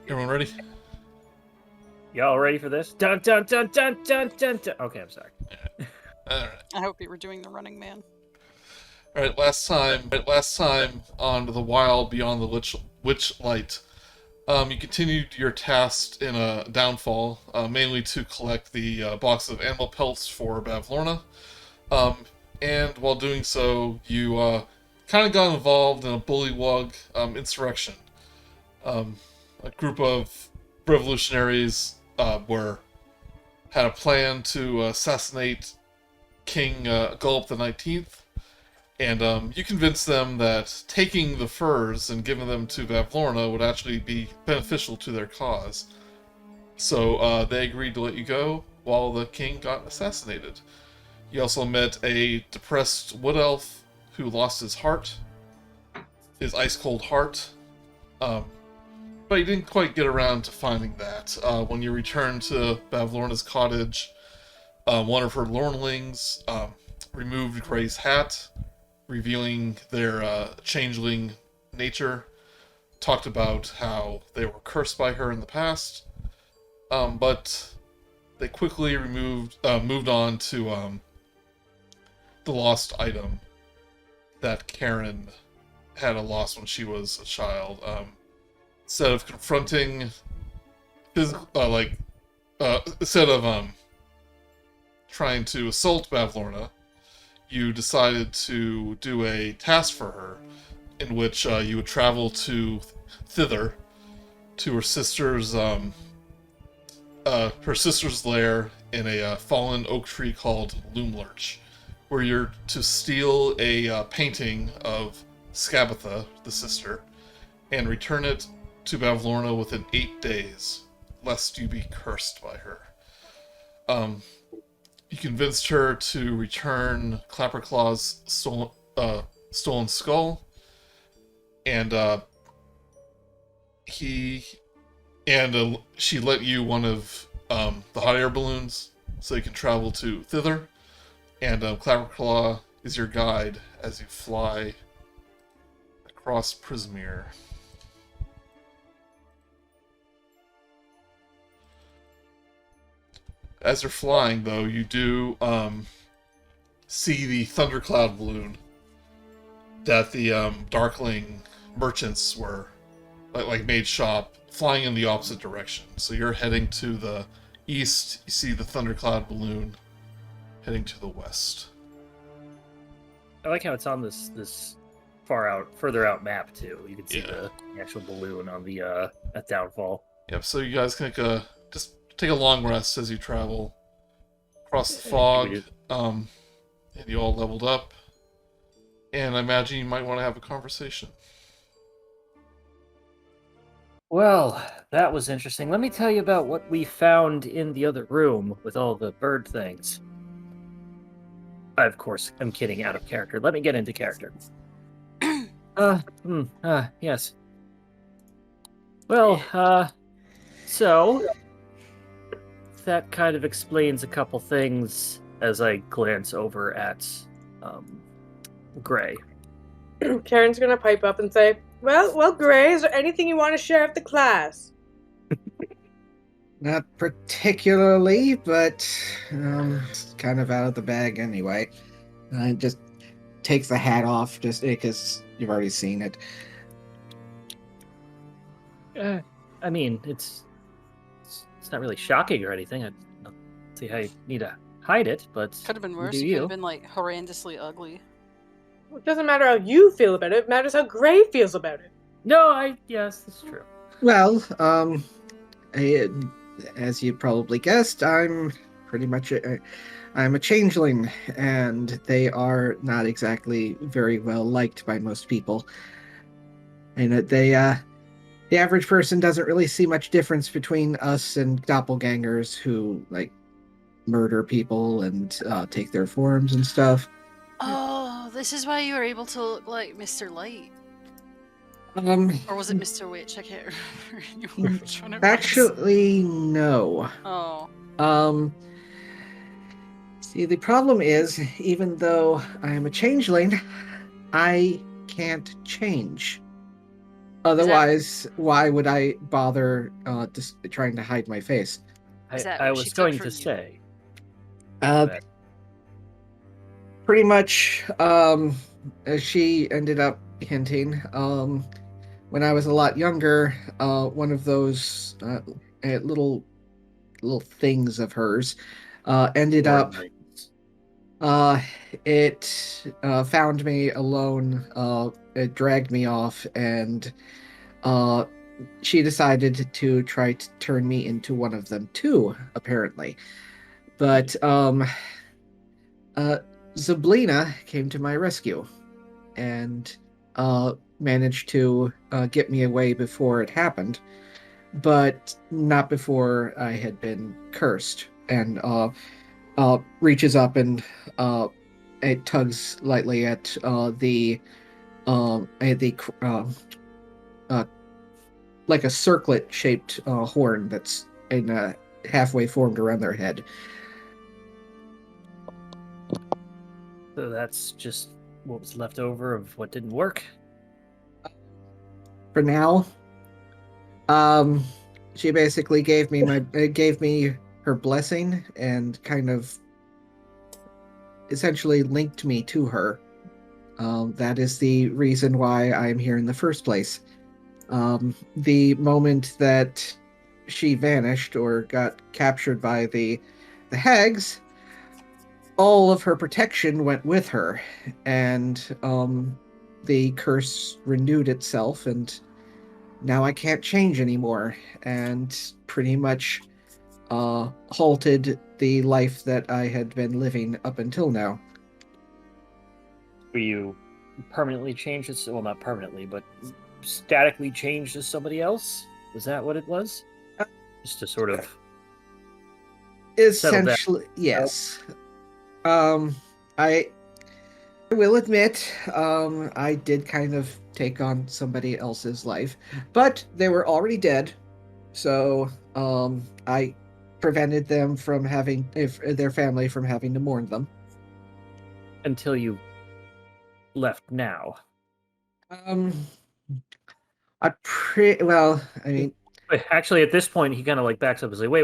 Everyone ready? Y'all ready for this? Dun dun dun dun dun dun dun. Okay, I'm sorry. All right. I hope you were doing the Running Man. All right. Last time on the Wild Beyond the Witchlight, you continued your task in a downfall, mainly to collect the box of animal pelts for Bavlorna. And while doing so, you kind of got involved in a bullywug insurrection. A group of revolutionaries had a plan to assassinate King Gulp the 19th, and you convinced them that taking the furs and giving them to Bavlorna would actually be beneficial to their cause. So they agreed to let you go while the king got assassinated. You also met a depressed wood elf who lost his ice-cold heart. But you didn't quite get around to finding that. When you returned to Bavlorna's cottage, one of her lornlings removed Gray's hat, revealing their changeling nature, talked about how they were cursed by her in the past, but they quickly moved on to the lost item that Karen had lost when she was a child. Instead of confronting instead of trying to assault Bavlorna, you decided to do a task for her, in which you would travel to Thither, to her sister's lair in a fallen oak tree called Loomlurch, where you're to steal a painting of Scabatha, the sister, and return it to Bavlorna within 8 days, lest you be cursed by her. You convinced her to return Clapperclaw's stolen skull, and she let you one of the hot air balloons so you can travel to Thither, and Clapperclaw is your guide as you fly across Prismere. As you're flying, though, you do see the thundercloud balloon that the Darkling merchants were made shop, flying in the opposite direction. So you're heading to the east. You see the thundercloud balloon heading to the west. I like how it's on this further out map too. You can see the actual balloon on the at downfall. Yep. So you guys can just take a long rest as you travel across the fog, and you all leveled up, and I imagine you might want to have a conversation. Well, that was interesting. Let me tell you about what we found in the other room with all the bird things. Of course, I'm kidding, out of character. Let me get into character. Yes. Well, so that kind of explains a couple things as I glance over at Gray. Karen's gonna pipe up and say, Well, Gray, is there anything you want to share with the class? Not particularly, but it's kind of out of the bag anyway. Just takes the hat off just because you've already seen it. I mean, it's not really shocking or anything. I don't see how you need to hide it, but Could have been worse. do It could you. have been horrendously ugly. Well, it doesn't matter how you feel about it matters how Gray feels about it. No, yes, that's true. Well, as you probably guessed, I'm pretty much I'm a changeling, and they are not exactly very well liked by most people. And the average person doesn't really see much difference between us and doppelgangers who murder people and take their forms and stuff. Oh, this is why you were able to look like Mr. Light. Or was it Mr. Witch? I can't remember. You were trying to Actually, no. Oh. See, the problem is, even though I am a changeling, I can't change. Otherwise, why would I bother just trying to hide my face? Is that I what she was took going from to you? say. Uh, that Pretty much, as she ended up hinting, when I was a lot younger, one of those little things of hers ended up. coordinates. It found me alone. It dragged me off, and uh, she decided to try to turn me into one of them too, apparently. But Zablina came to my rescue and managed to get me away before it happened, but not before I had been cursed. And reaches up and it tugs lightly at the like a circlet shaped horn that's in halfway formed around their head. So that's just what was left over of what didn't work. For now, she basically gave me her blessing and kind of essentially linked me to her. That is the reason why I'm here in the first place. The moment that she vanished or got captured by the hags, all of her protection went with her, and the curse renewed itself, and now I can't change anymore, and pretty much halted the life that I had been living up until now. Were you permanently changed as, well, not permanently, but statically changed as somebody else? Was that what it was? Just to sort of settle down. Essentially, yes. I will admit, I did kind of take on somebody else's life, but they were already dead, so I prevented them from having their family from having to mourn them. Until you left now. Well, I mean, Actually, at this point, he kind of like backs up and says, "Wait.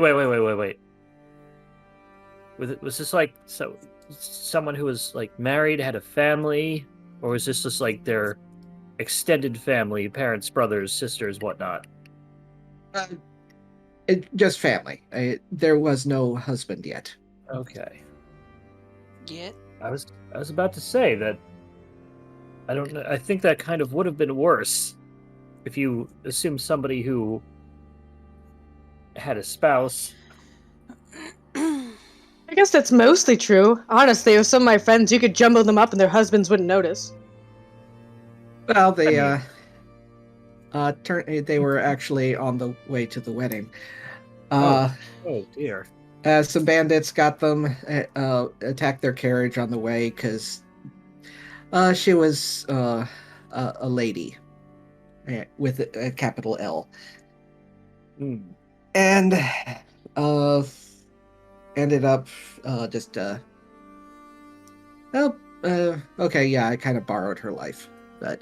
Was this like someone who was like married, had a family, or was this just like their extended family, parents, brothers, sisters, whatnot?" Just family. There was no husband yet. Okay. Yet. I was about to say that. I don't know. I think that kind of would have been worse if you assume somebody who had a spouse. I guess that's mostly true. Honestly, with some of my friends, you could jumble them up and their husbands wouldn't notice. Well, they they were actually on the way to the wedding. Oh dear. Some bandits got them, attacked their carriage on the way because she was a lady with a capital L. And ended up just okay, yeah, I kind of borrowed her life, but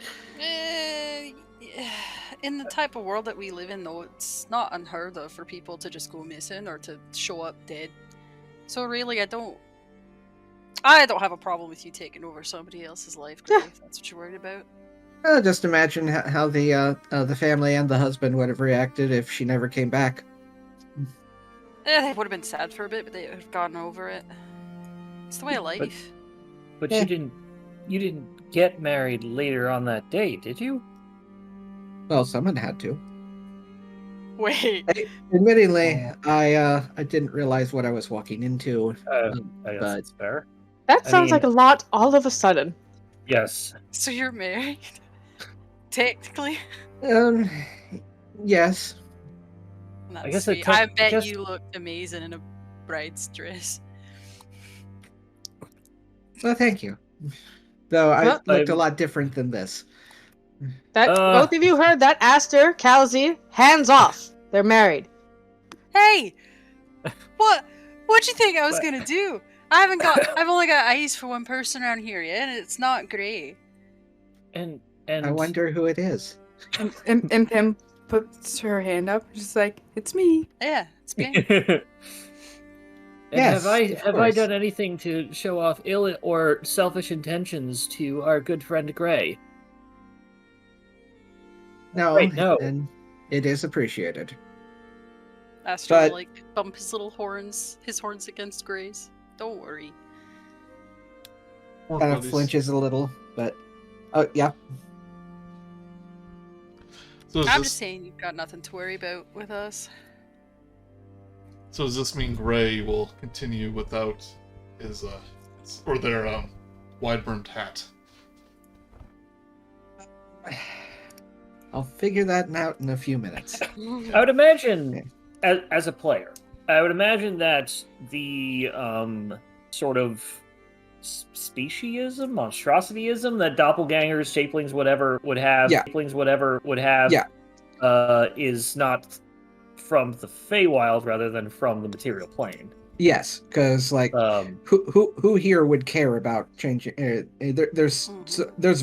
in the type of world that we live in, though, it's not unheard of for people to just go missing or to show up dead. So really, I don't have a problem with you taking over somebody else's life, Gray, if that's what you're worried about. Just imagine how the family and the husband would have reacted if she never came back. They would have been sad for a bit, but they would have gotten over it. It's the way of life. But Yeah. you didn't get married later on that day, did you? Well, someone had to. Wait. Admittingly, I didn't realize what I was walking into. I guess but that's fair. That I sounds mean- like a lot all of a sudden. Yes. So you're married? Technically? Yes. That's I guess sweet. it took- I bet just- you looked amazing in a bride's dress. Well, thank you. Though I Well, looked a lot different than this. That both of you heard that, Aster, Kal'zi, hands off. They're married. Hey! What'd you think I was What? gonna do? I've only got eyes for one person around here yet, and it's not Gray. And I wonder who it is. And Pim puts her hand up, just like, it's me. Yeah, it's me. And Yes, have of I course. done anything to show off ill or selfish intentions to our good friend Gray? No, Wait, no. and it is appreciated. Aster But- will like bump his little horns, against Gray's. Don't worry. More Kind of buddies. flinches a little, but oh yeah. So I'm just saying you've got nothing to worry about with us. So does this mean Gray will continue without his or their wide-brimmed hat? I'll figure that out in a few minutes. I would imagine, as a player, I would imagine that the sort of speciesism, monstrosityism that doppelgangers, shapelings, whatever would have, Yeah. is not from the Feywild rather than from the material plane. Yes, because like who here would care about changing? There's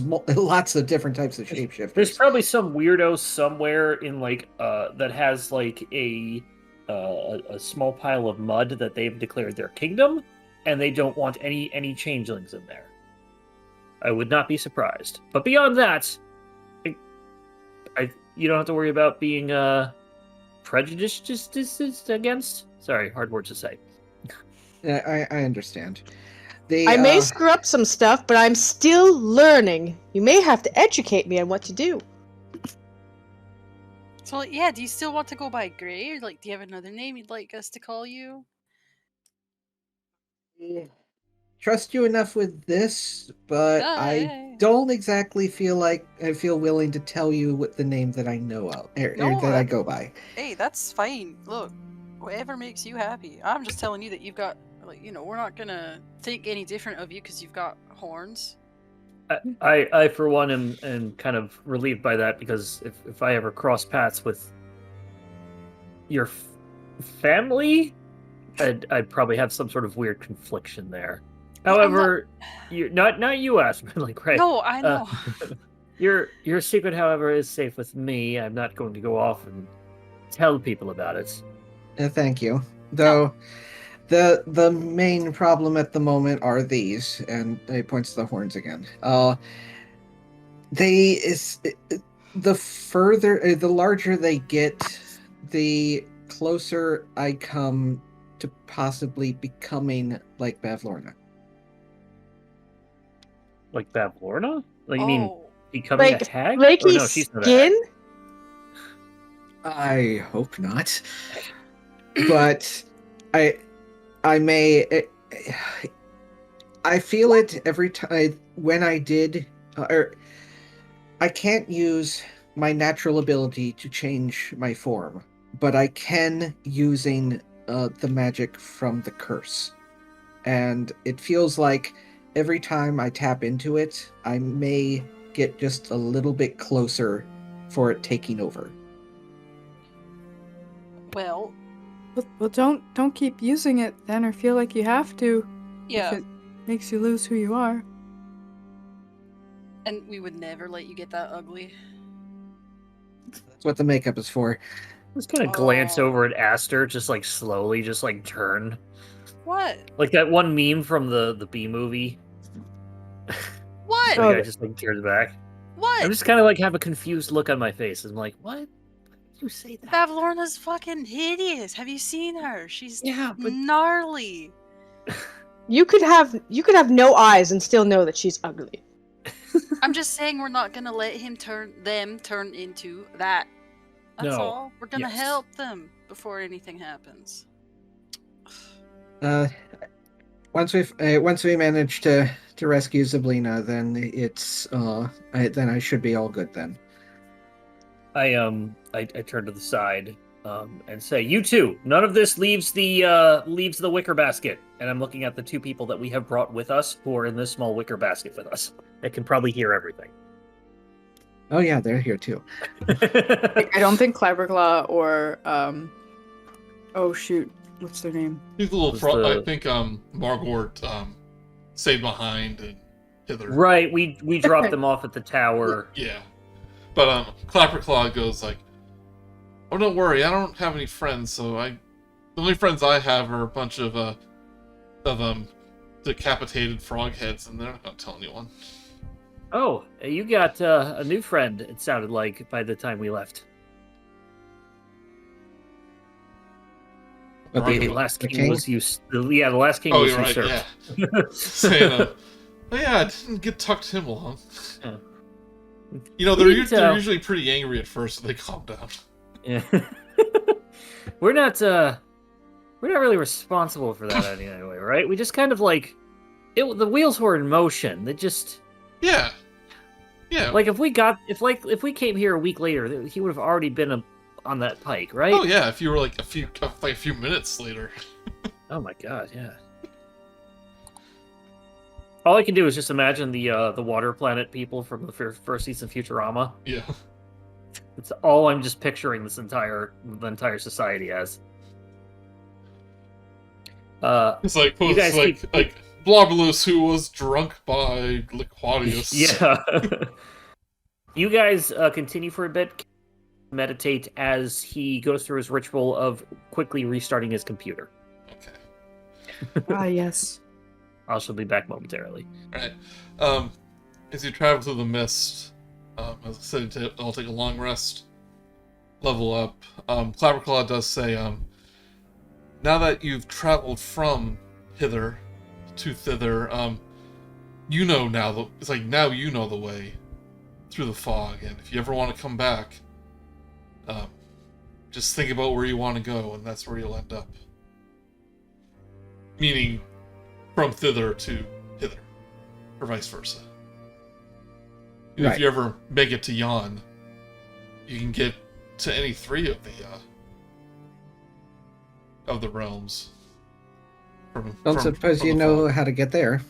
lots of different types of shapeshifters. There's probably some weirdo somewhere in like that has like a small pile of mud that they've declared their kingdom, and they don't want any changelings in there. I would not be surprised. But beyond that, you don't have to worry about being prejudiced against. Sorry, hard word to say. I understand. I may screw up some stuff, but I'm still learning. You may have to educate me on what to do. So, like, yeah, do you still want to go by Gray? Or, like, do you have another name you'd like us to call you? Trust you enough with this, but I don't exactly feel like I feel willing to tell you what the name that I know of, or that I go by. Hey, that's fine. Look, whatever makes you happy. I'm just telling you that you've got, like, you know, we're not gonna think any different of you because you've got horns. I for one am kind of relieved by that, because if I ever cross paths with your family, I'd probably have some sort of weird confliction there. However, you're not you, Aspen, like, right? No, I know. Your secret, however, is safe with me. I'm not going to go off and tell people about it. Thank you. Though the main problem at the moment are these, and he points to the horns again. The larger they get, the closer I come to possibly becoming like Bavlorna. Like Bavlorna? Like, you mean becoming Like a hag? flaky Or no, she's not a hag. skin? I hope not. But I may. I feel it every time when I did. I can't use my natural ability to change my form, but I can using the magic from the curse, and it feels like every time I tap into it, I may get just a little bit closer for it taking over. Well, Well, don't keep using it then, or feel like you have to. yeah, If it makes you lose who you are. and we would never let you get that ugly. That's what the makeup is for. Just kind of glance Oh. over at Aster, just like slowly, just like turn. What? Like that one meme from the B movie. What? The Oh, guy just like turns back. What? I'm just kind of like have a confused look on my face. I'm like, what? Why did you say that? Bavlorna's fucking hideous. Have you seen her? She's Yeah, but gnarly. You could have no eyes and still know that she's ugly. I'm just saying we're not gonna let him turn into that. That's No. all. We're gonna Yes. help them before anything happens. Once we manage to rescue Zablina, then it's then I should be all good then. I turn to the side and say, "You two, none of this leaves the wicker basket." And I'm looking at the two people that we have brought with us, who are in this small wicker basket with us. They can probably hear everything. Oh yeah, they're here too. I don't think Cleverclaw or oh shoot, what's their name? He's a little Was I the- think Margort stayed behind and Thither. Right, we dropped them off at the tower. Yeah. But Clapperclaw goes like, "Oh, don't worry, I don't have any friends. So the only friends I have are a bunch of decapitated frog heads, and they're not gonna tell anyone." Oh, you got a new friend. It sounded like by the time we left. But The last the king was the last king Oh, was you're right. usurped. Yeah. Saying, "Oh yeah, I didn't get tucked him along." Yeah. You know, We they're usually pretty angry at first, so they calm down. Yeah. we're not really responsible for that anyway, right? We just kind of like the wheels were in motion. They just Yeah. like if we came here a week later, he would have already been on that pike, right? Oh yeah, if you were like a few minutes later. Oh my god, yeah. All I can do is just imagine the water planet people from the first season of Futurama. Yeah. It's all I'm just picturing the entire society as. It's like You guys like Blobolus, who was drunk by Liquadius. Yeah. You guys continue for a bit, meditate as he goes through his ritual of quickly restarting his computer. Ah, yes. I shall be back momentarily. Alright. As you travel through the mist, as I said, I'll take a long rest, level up. Clapperclaw does say, now that you've traveled from Hither to Thither, you know now, it's like now you know the way through the fog, and if you ever want to come back, just think about where you want to go, and that's where you'll end up. Meaning, from Thither to Hither, or vice versa. Right. If you ever make it to Yon, you can get to any three of the realms. Don't suppose you know how to get there.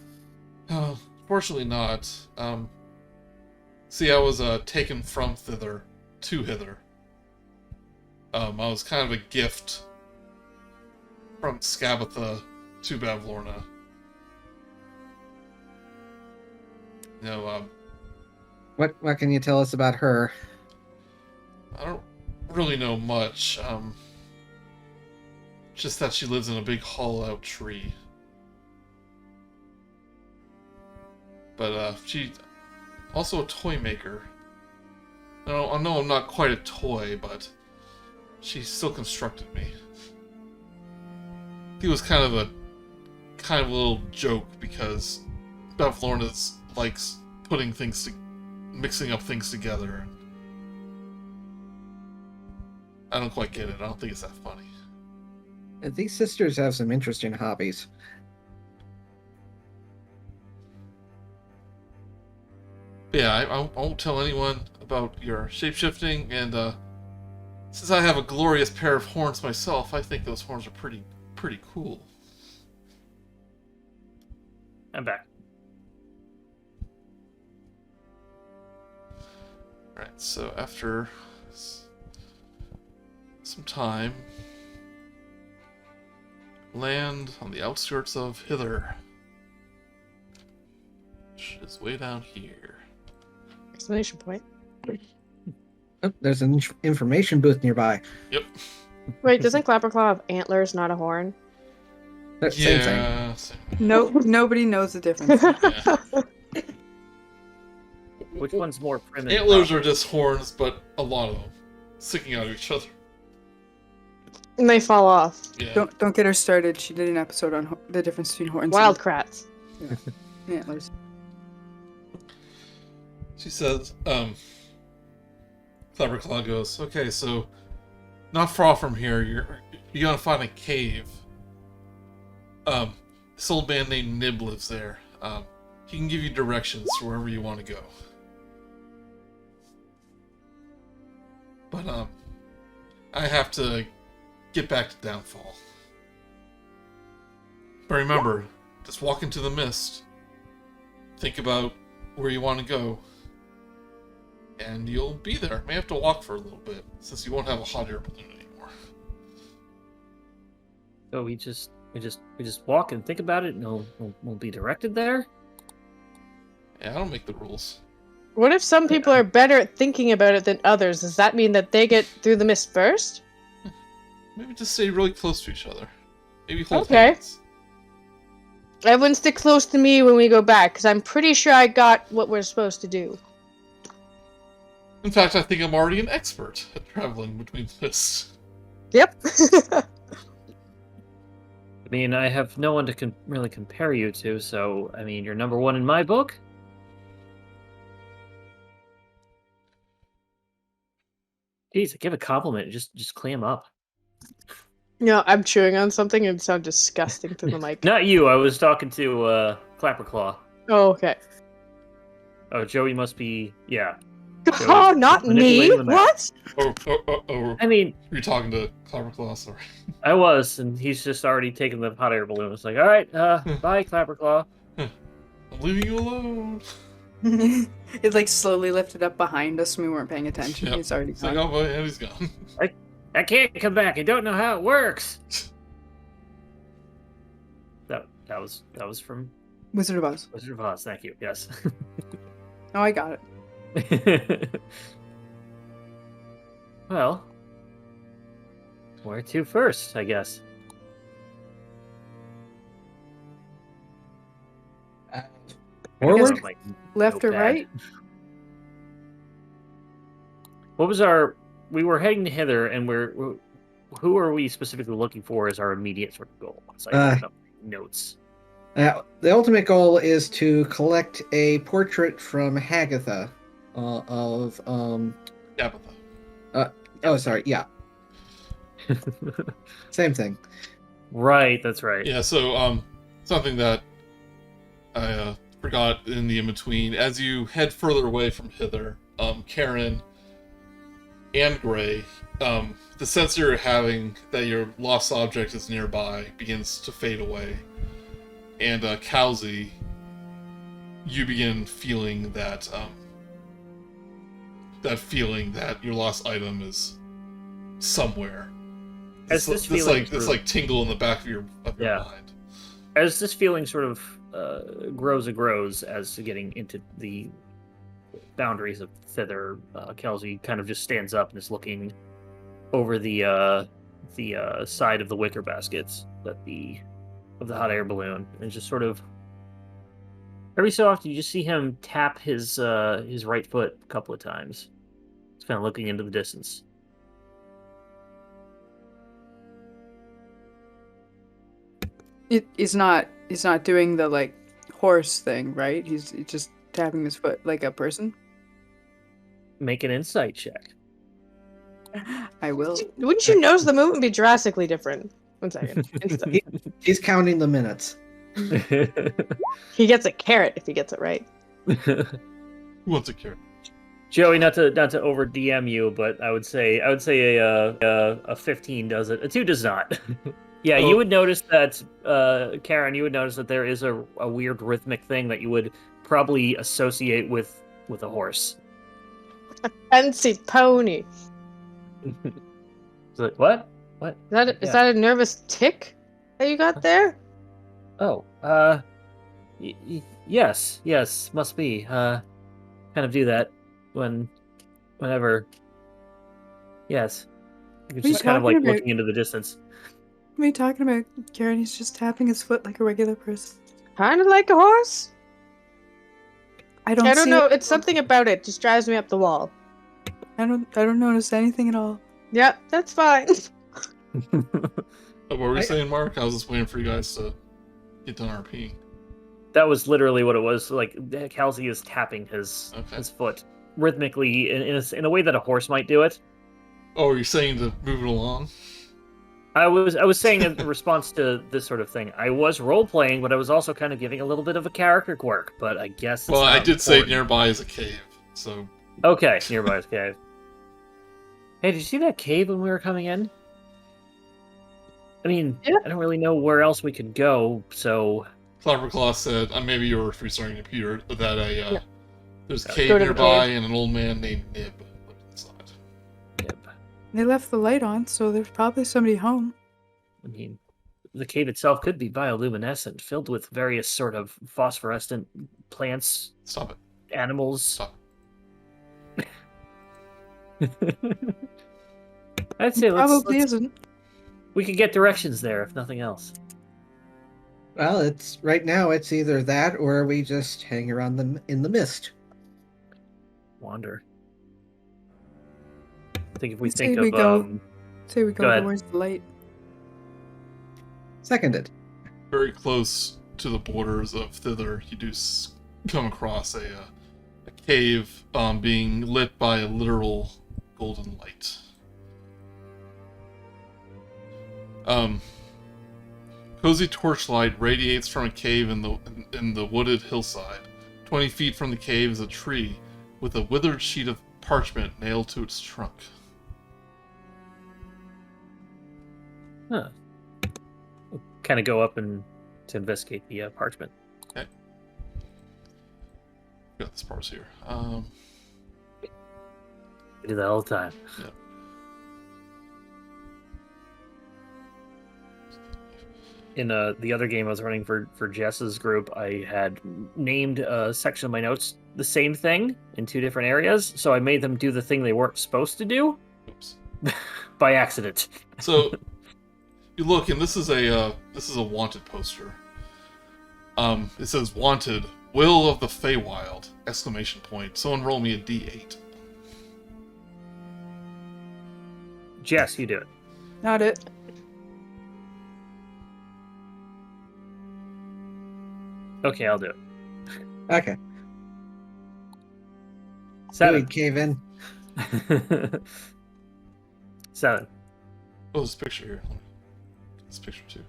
Fortunately not. See, I was taken from Thither to Hither. I was kind of a gift from Skabatha to Bavlorna. What can you tell us about her? I don't really know much. Just that she lives in a big hollowed-out tree. But she's also a toy maker. I know I'm not quite a toy, but she still constructed me. He was kind of a little joke because Bavlorna likes mixing up things together. I don't quite get it. I don't think it's that funny. These sisters have some interesting hobbies. But yeah, I won't tell anyone about your shapeshifting, and since I have a glorious pair of horns myself, I think those horns are pretty cool. I'm back. Alright, so after some time, land on the outskirts of Hither, which is way down here. Exclamation point. Oh, there's an information booth nearby. Yep. Wait, doesn't Clapperclaw have antlers, not a horn? Same thing. Yeah. Same. No, nobody knows the difference. Yeah. Which one's more primitive? Antlers are just horns, but a lot of them sticking out of each other. And they fall off. Yeah. Don't get her started. She did an episode on the difference between horns Wild crats. and antlers. She says, Clapperclaw goes, okay, so not far from here, you're gonna find a cave. This old man named Nib lives there. He can give you directions to wherever you want to go. But, I have to get back to Downfall. But remember, just walk into the mist. Think about where you want to go. And you'll be there. May have to walk for a little bit, since you won't have a hot air balloon anymore. So we just walk and think about it, and we'll be directed there. Yeah, I don't make the rules. What if some people are better at thinking about it than others? Does that mean that they get through the mist first? Maybe just stay really close to each other. Maybe hold Okay. hands. Everyone stick close to me when we go back, because I'm pretty sure I got what we're supposed to do. In fact, I think I'm already an expert at traveling between mists. Yep. I mean, I have no one to really compare you to, so, I mean, you're number one in my book. Jeez, give a compliment, just clam up. No, I'm chewing on something and it sounds disgusting to the mic. Not you, I was talking to, Clapperclaw. Oh, okay. Oh, Joey must be, yeah. Oh, not me! manipulating the map. What? I mean, You're talking to Clapperclaw, sorry. I was, and he's just already taken the hot air balloon. It's like, alright, bye, Clapperclaw. I'm leaving you alone. It like slowly lifted up behind us and we weren't paying attention. Yep. He's already It's like, gone. oh, and he's gone. I can't come back, I don't know how it works! That was from Wizard of Oz. Wizard of Oz, thank you, yes. Oh, I got it. Well, where to first, I guess. I guess Forward? I'm like, Left or notepad. right? What was our? We were heading to Thither, and who are we specifically looking for as our immediate sort of goal? So I looked up notes. The ultimate goal is to collect a portrait from Hagatha of Tabitha. oh, sorry, yeah, same thing. Right, that's right. Yeah, so something that I forgot in the in-between. As you head further away from Hither, Karen and Gray, the sense you're having that your lost object is nearby begins to fade away. And Kal'zi, you begin feeling that feeling that your lost item is somewhere. As this feeling this like tingle in the back of your Yeah. mind. As this feeling sort of grows and grows as getting into the boundaries of Thither, Kal'zi kind of just stands up and is looking over the side of the wicker baskets of the hot air balloon, and just sort of every so often you just see him tap his right foot a couple of times. He's kind of looking into the distance. He's not doing the like horse thing, right? He's just tapping his foot like a person. Make an insight check. I will. Wouldn't you notice the movement would be drastically different? 1 second. He's counting the minutes. He gets a carrot if he gets it right. Who wants a carrot? Joey, not to over DM you, but I would say a 15 does it. A 2 does not. Yeah, Oh. you would notice that, Karen. You would notice that there is a weird rhythmic thing that you would probably associate with a horse. Fancy pony. It's like, what? What? Is that a nervous tick that you got there? Oh, yes, must be. Kind of do that whenever. Yes, you're What are you just kind of like talking about? looking into the distance. What are you talking about, Karen? He's just tapping his foot like a regular person. Kind of like a horse. I don't. I don't see know. it. It's something about it. Just drives me up the wall. I don't notice anything at all. Yep, that's fine. What were you saying, Mark? I was just waiting for you guys to get done RPing. That was literally what it was. Like Kal'zi is tapping his foot rhythmically in a way that a horse might do it. Oh, are you saying to move it along? I was saying in response to this sort of thing, I was role playing, but I was also kind of giving a little bit of a character quirk. But I guess it's Well, I not did say important. nearby is a cave, so Okay, nearby is cave. Hey, did you see that cave when we were coming in? I mean, Yeah. I don't really know where else we could go, so Clapperclaw said, maybe you were restarting your computer, that there's a cave Go to the nearby cave. and an old man named Nib lived inside. They left the light on, so there's probably somebody home. I mean, the cave itself could be bioluminescent, filled with various sort of phosphorescent plants, Stop it. animals. Stop I'd say Probably isn't. we could get directions there if nothing else. Well, it's right now. It's either that or we just hang around them in the mist. Wander. I think if we Say think we of go- Say we Go go ahead. towards the light. Seconded. Very close to the borders of Thither, you do come across a cave being lit by a literal golden light. Cozy torchlight radiates from a cave in the wooded hillside. 20 feet from the cave is a tree with a withered sheet of parchment nailed to its trunk. Huh. We'll kind of go up and to investigate the parchment. Okay. Got this part here. We do that all the time. Yeah. In the other game I was running for Jess's group, I had named a section of my notes the same thing in 2 different areas, so I made them do the thing they weren't supposed to do. Oops. By accident. So you look, and this is a wanted poster. It says "Wanted, Will of the Feywild!" ! Someone roll me a D8. Jess, you do it. Not it. Okay, I'll do it. Okay. 7. We cave in. 7. Oh, this picture here. This picture too.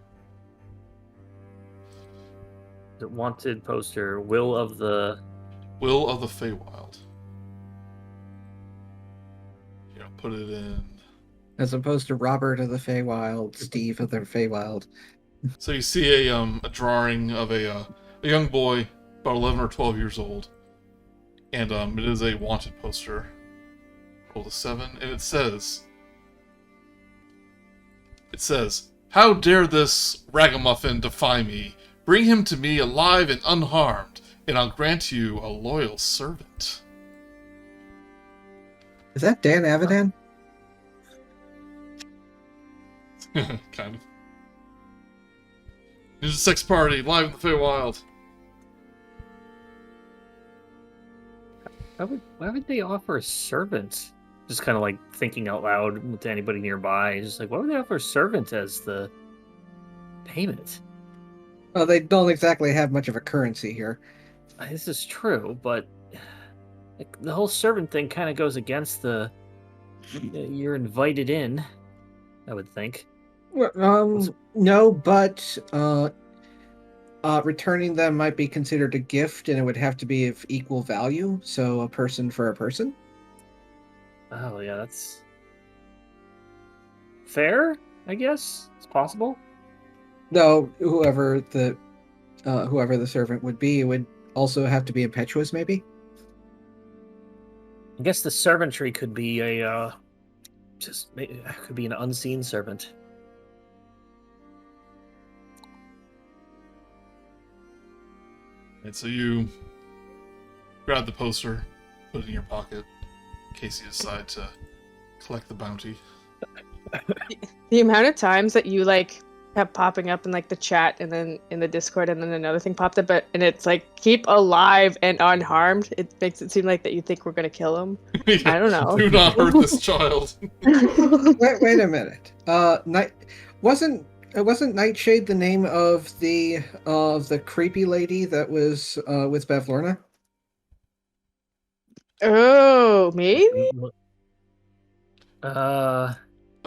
The wanted poster, Will of the Feywild. Here, I'll put it in. As opposed to Robert of the Feywild, Steve of the Feywild. So you see a drawing of a young boy, about 11 or 12 years old, and it is a wanted poster. Roll a 7, and it says, "How dare this ragamuffin defy me? Bring him to me alive and unharmed, and I'll grant you a loyal servant." Is that Dan Avidan? Kind of. There's a sex party live in the Feywild. Why would they offer a servant? Just kind of like thinking out loud to anybody nearby. Just like, why would they offer a servant as the payment? Well, they don't exactly have much of a currency here. This is true, but like, the whole servant thing kind of goes against the you're invited in, I would think. No, but returning them might be considered a gift, and it would have to be of equal value. So a person for a person. Oh yeah, that's fair. I guess it's possible. Though whoever the servant would be would also have to be impetuous, maybe. I guess the servantry could be a could be an unseen servant. And so you grab the poster, put it in your pocket, in case you decide to collect the bounty. The amount of times that you like kept popping up in like the chat and then in the Discord and then another thing popped up, and it's like keep alive and unharmed. It makes it seem like that you think we're gonna kill him. I don't know. Do not hurt this child. Wait a minute. Wasn't Nightshade the name of the creepy lady that was with Bavlorna? Oh, maybe? Oh,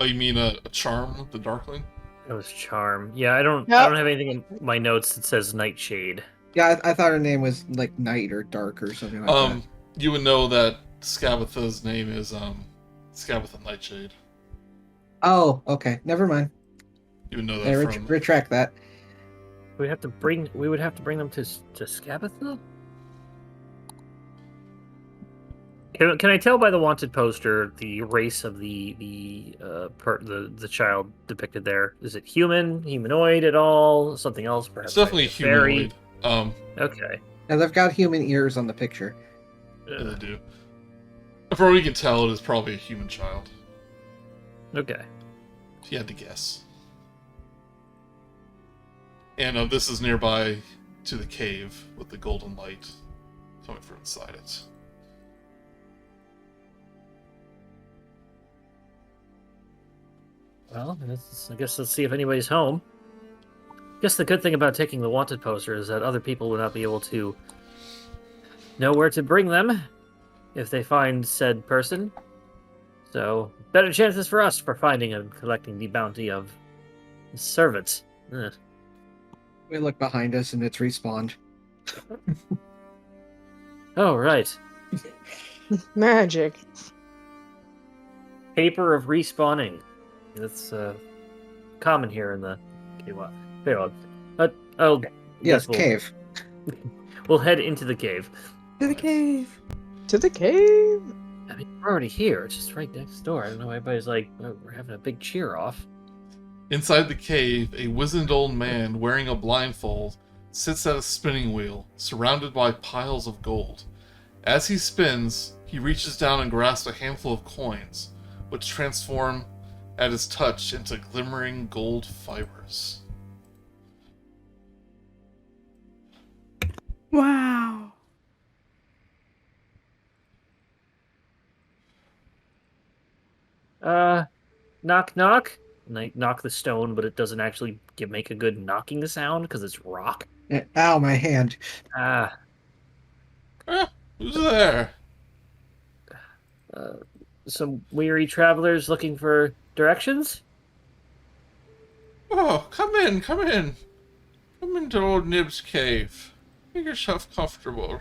you mean a charm, the Darkling? It was Charm. Yeah, I don't Yep. have anything in my notes that says Nightshade. Yeah, I thought her name was like Night or Dark or something like that. You would know that Skabatha's name is Skabatha Nightshade. Oh, okay. Never mind. You would know I that from. retract that. We would have to bring them to Skabatha? Can I tell by the wanted poster the race of the child depicted there? Is it human, humanoid at all? Something else, perhaps? It's definitely like a fairy? humanoid. Okay. And they've got human ears on the picture. Yeah, they do. From what we can tell, it is probably a human child. Okay. If you had to guess. And this is nearby to the cave with the golden light coming from inside it. Well, I guess let's see if anybody's home. I guess the good thing about taking the wanted poster is that other people would not be able to know where to bring them if they find said person. So, better chances for us for finding and collecting the bounty of the servants. Ugh. We look behind us and it's respawned. Oh, right. Magic. Paper of respawning. That's common here in the... Okay, well, oh, Yes, we'll, cave. We'll head into the cave. To the cave. To the cave. I mean, we're already here. It's just right next door. I don't know why everybody's like, oh, we're having a big cheer off. Inside the cave, a wizened old man wearing a blindfold sits at a spinning wheel, surrounded by piles of gold. As he spins, he reaches down and grasps a handful of coins, which transform at his touch into glimmering gold fibers. Wow. Knock, knock. And I knock the stone, but it doesn't actually make a good knocking sound because it's rock. Ow, my hand. Ah, Who's there? some weary travelers looking for directions? Oh, come in, come in. Come into old Nib's cave. Make yourself comfortable.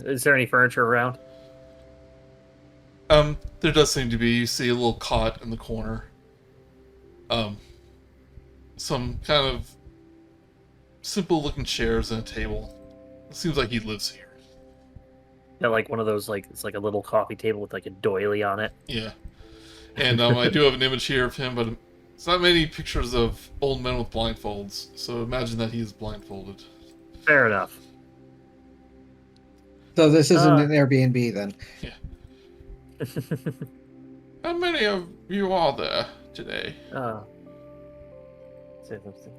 Is there any furniture around? There does seem to be. You see a little cot in the corner. Some kind of simple-looking chairs and a table. It seems like he lives here. Yeah, like one of those, like, it's like a little coffee table with like a doily on it. Yeah. And I do have an image here of him, but it's not many pictures of old men with blindfolds, so imagine that he is blindfolded. Fair enough. So this isn't an Airbnb then. How many of you are there today?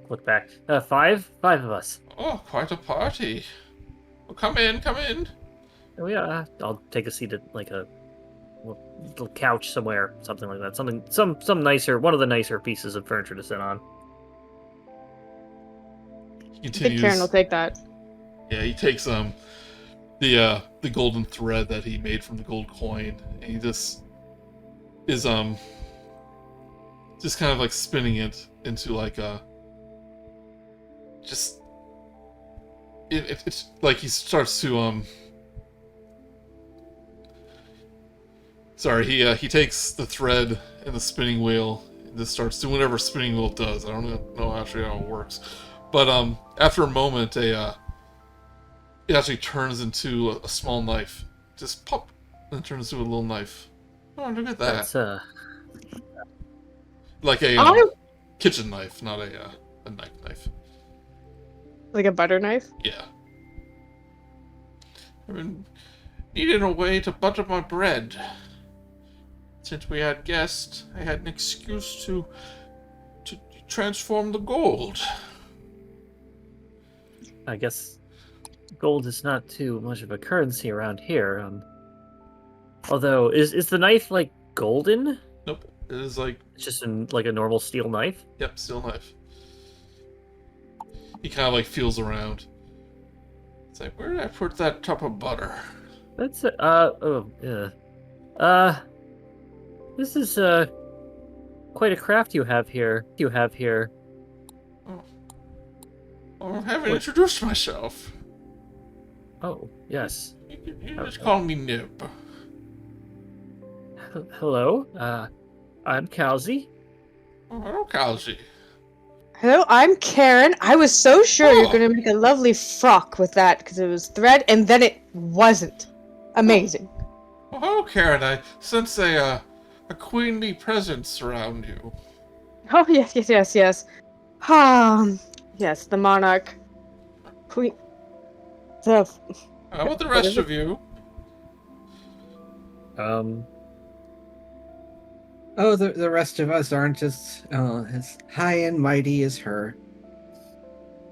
Look back. Five of us. Oh, quite a party. Well, come in, come in. Oh yeah, I'll take a seat at like a little couch somewhere, something like that. Some nicer, one of the nicer pieces of furniture to sit on. He I continues. think Karen will take that. Yeah, he takes the golden thread that he made from the gold coin, and he just is just kind of like spinning it into like a just it's like he starts to he takes the thread and the spinning wheel and just starts doing whatever spinning wheel does. I don't know actually how it works, but after a moment it actually turns into a small knife. Just pop, and it turns into a little knife. Oh, look at that! That's Like a kitchen knife, not a knife. Like a butter knife? Yeah. I've been needing a way to butter my bread. Since we had guests, I had an excuse to transform the gold. I guess gold is not too much of a currency around here. Although, is the knife like golden? Nope. It is like... It's just like a normal steel knife? Yep, steel knife. He kind of like feels around. It's like, where did I put that tub of butter? That's this is quite a craft you have here. Oh, I haven't introduced myself. Oh, yes. You just call me Nib. Hello. I'm Kal'zi. Oh, hello, Kal'zi. Hello, I'm Karen. I was so sure you Oh. were going to make a lovely frock with that because it was thread, and then it wasn't. Amazing. Oh, hello, Karen. I sense a queenly presence around you. Oh, yes. Yes, the monarch. We, the, How about the rest of you? Oh, the rest of us aren't as high and mighty as her.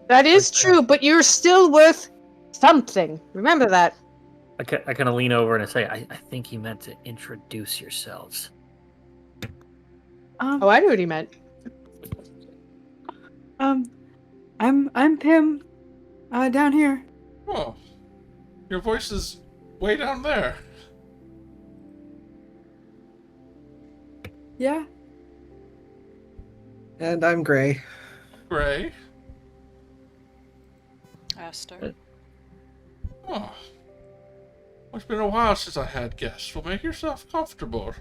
that is But, true, but you're still worth something. Remember that. I kind of lean over and I say, I think he meant to introduce yourselves. Oh, I knew what he meant. I'm Pim. Down here. Oh, your voice is way down there. Yeah. and I'm Gray. Gray. Aster. Oh, it's been a while since I had guests. Well, make yourself comfortable.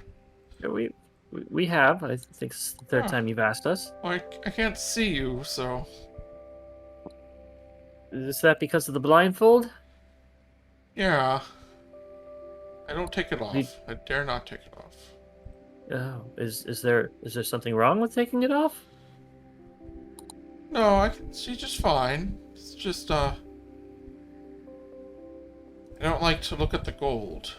Yeah, we have. I think it's the third Oh. time you've asked us. I can't see you, so... Is that because of the blindfold? Yeah. I don't take it off. You- I dare not take it off. Oh, is there something wrong with taking it off? No, I can see just fine. It's just, I don't like to look at the gold.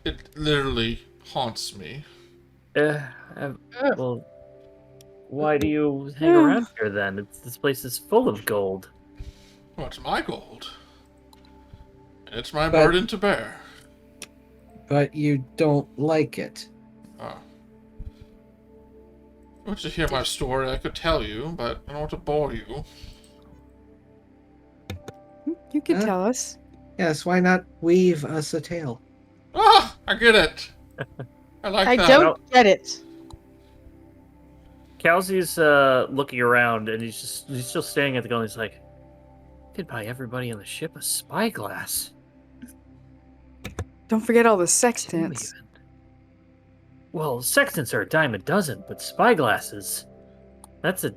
It literally haunts me. Well, why do you hang around here then? This place is full of gold. Well, it's my gold. And it's my But- burden to bear. But you don't like it. Ah. If you want to hear my story, I could tell you, but I don't want to bore you. You can Huh? tell us. Yes, why not weave us a tale? Ah! I get it! I like I that. don't get it. Kal'zi's looking around and he's still staring at the gold. He's like, "Could buy everybody on the ship a spyglass." Don't forget all the Two sextants. even. Well, sextants are a dime a dozen, but spyglasses, that's a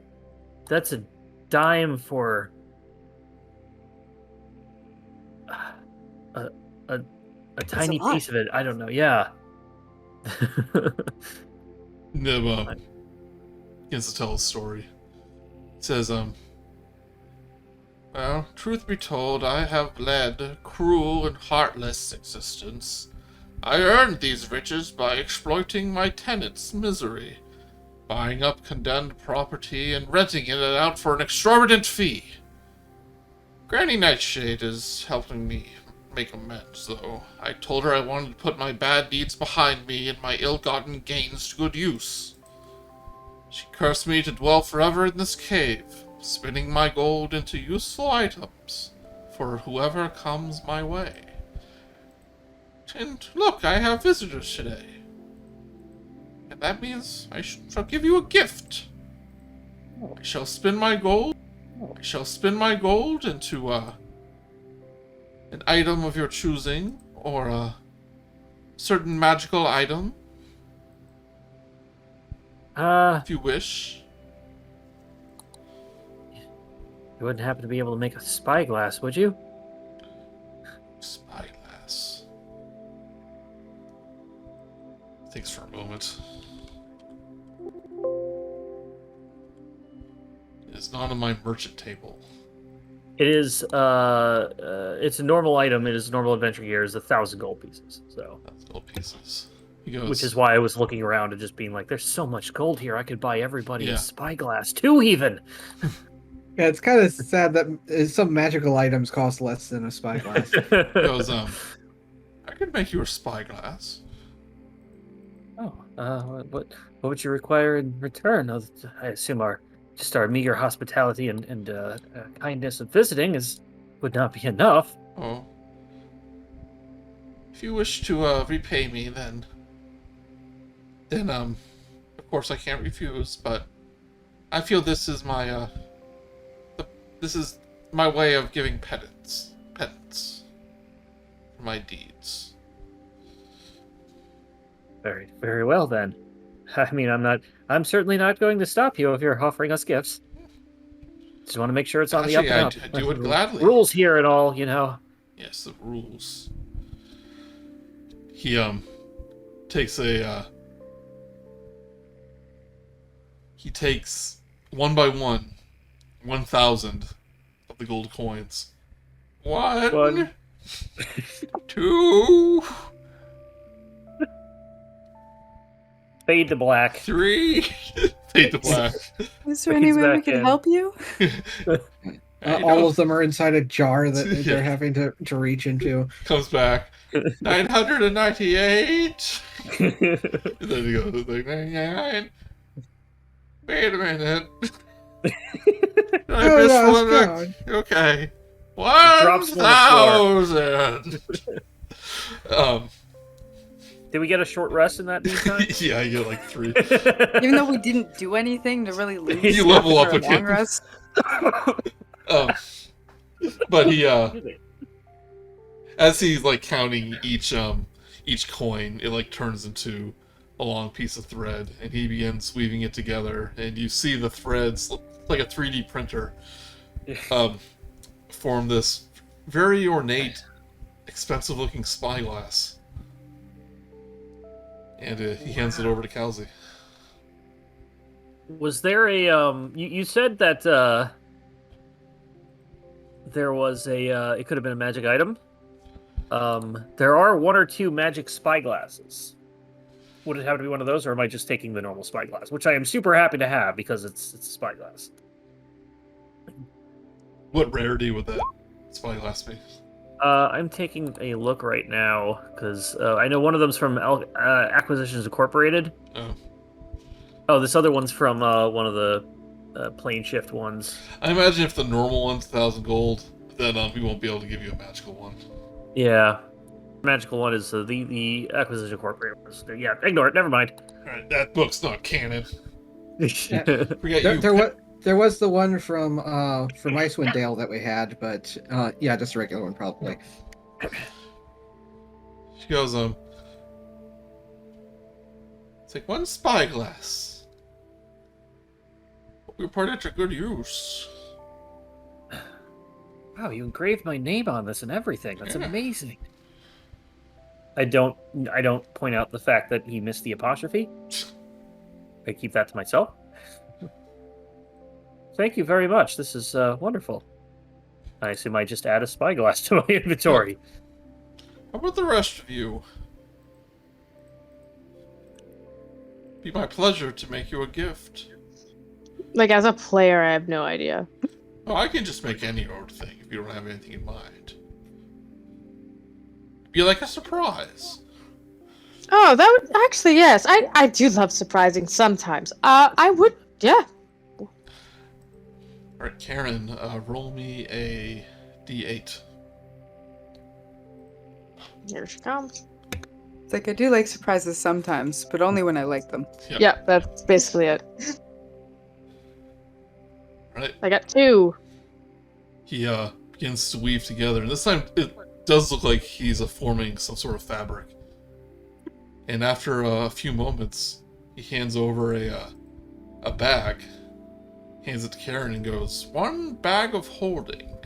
dime for a tiny lot. piece of it. I don't know. Yeah. No, he has to tell a story. It says, well, truth be told, I have led a cruel and heartless existence. I earned these riches by exploiting my tenants' misery, buying up condemned property and renting it out for an exorbitant fee. Granny Nightshade is helping me make amends, though. I told her I wanted to put my bad deeds behind me and my ill-gotten gains to good use. She cursed me to dwell forever in this cave, spinning my gold into useful items for whoever comes my way. And look, I have visitors today. And that means I shall give you a gift. I shall spin my gold. I shall spin my gold into an item of your choosing, or a certain magical item, if you wish. You wouldn't happen to be able to make a spyglass, would you? Spyglass. Thinks for a moment. It's not on my merchant table. It is. It's a normal item. It is normal adventure gear. Is 1,000 gold pieces. So, That's gold pieces. He goes, which is why I was looking around and just being like, "There's so much gold here. I could buy everybody Yeah. a spyglass, two even." Yeah, it's kind of sad that some magical items cost less than a spyglass. he goes, I could make you a spyglass. What would you require in return? I assume our meager hospitality and kindness of visiting would not be enough. Oh. If you wish to repay me, then of course I can't refuse, but I feel this is my this is my way of giving penance for my deeds. Very, very well then. I mean, I'm certainly not going to stop you if you're offering us gifts. Just want to make sure it's on Actually, the up and I up. do it gladly. Rules here and all, you know. Yes, the rules. He takes a he takes one by one, 1,000 of the gold coins. One. 2, Fade to black. 3. Fade to black. Is there any He's way we back can in. help you? All of them are inside a jar that Yeah. they're having to reach into. Comes back. 998. And then he goes like 99. Wait a minute. Did I Oh, miss no, it's one? gone. Okay. Drops them on the 1,000. Did we get a short rest in that meantime? Yeah, you get like 3. Even though we didn't do anything to really lose You level after up a long again. rest. But he as he's like counting each coin, it like turns into a long piece of thread, and he begins weaving it together, and you see the threads like a 3D printer form this very ornate, expensive looking spyglass. And he hands it over to Kal'zi. Was there a you said that there was a it could have been a magic item. There are 1 or 2 magic spyglasses. Would it have to be one of those, or am I just taking the normal spyglass, which I am super happy to have because it's a spyglass. What rarity would that spyglass be? I'm taking a look right now because I know one of them's from Acquisitions Incorporated. Oh. Oh, this other one's from one of the plane shift ones. I imagine if the normal one's 1,000 gold, then we won't be able to give you a magical one. Yeah, magical one is the Acquisition Incorporated ones. Yeah, ignore it. Never mind. Alright, that book's not canon. Yeah. Forget There was the one from Icewind Dale that we had, but yeah, just a regular one probably. She goes, it's like 1 spyglass. Hope you put it to good use. Wow, you engraved my name on this and everything. That's Yeah. amazing. I don't point out the fact that he missed the apostrophe. I keep that to myself. Thank you very much. This is wonderful. I assume I just add a spyglass to my inventory. How about the rest of you? Be my pleasure to make you a gift. Like, as a player, I have no idea. Oh, I can just make any old thing if you don't have anything in mind. Be like a surprise. Oh, that would actually, yes. I do love surprising sometimes. I would, yeah. Alright, Karen, roll me a d8. Here she comes. It's like I do like surprises sometimes, but only when I like them. Yep. Yeah, that's basically it. Right? I got 2. He begins to weave together, and this time it does look like he's forming some sort of fabric. And after a few moments, he hands over a bag, hands it to Karen, and goes, 1 bag of holding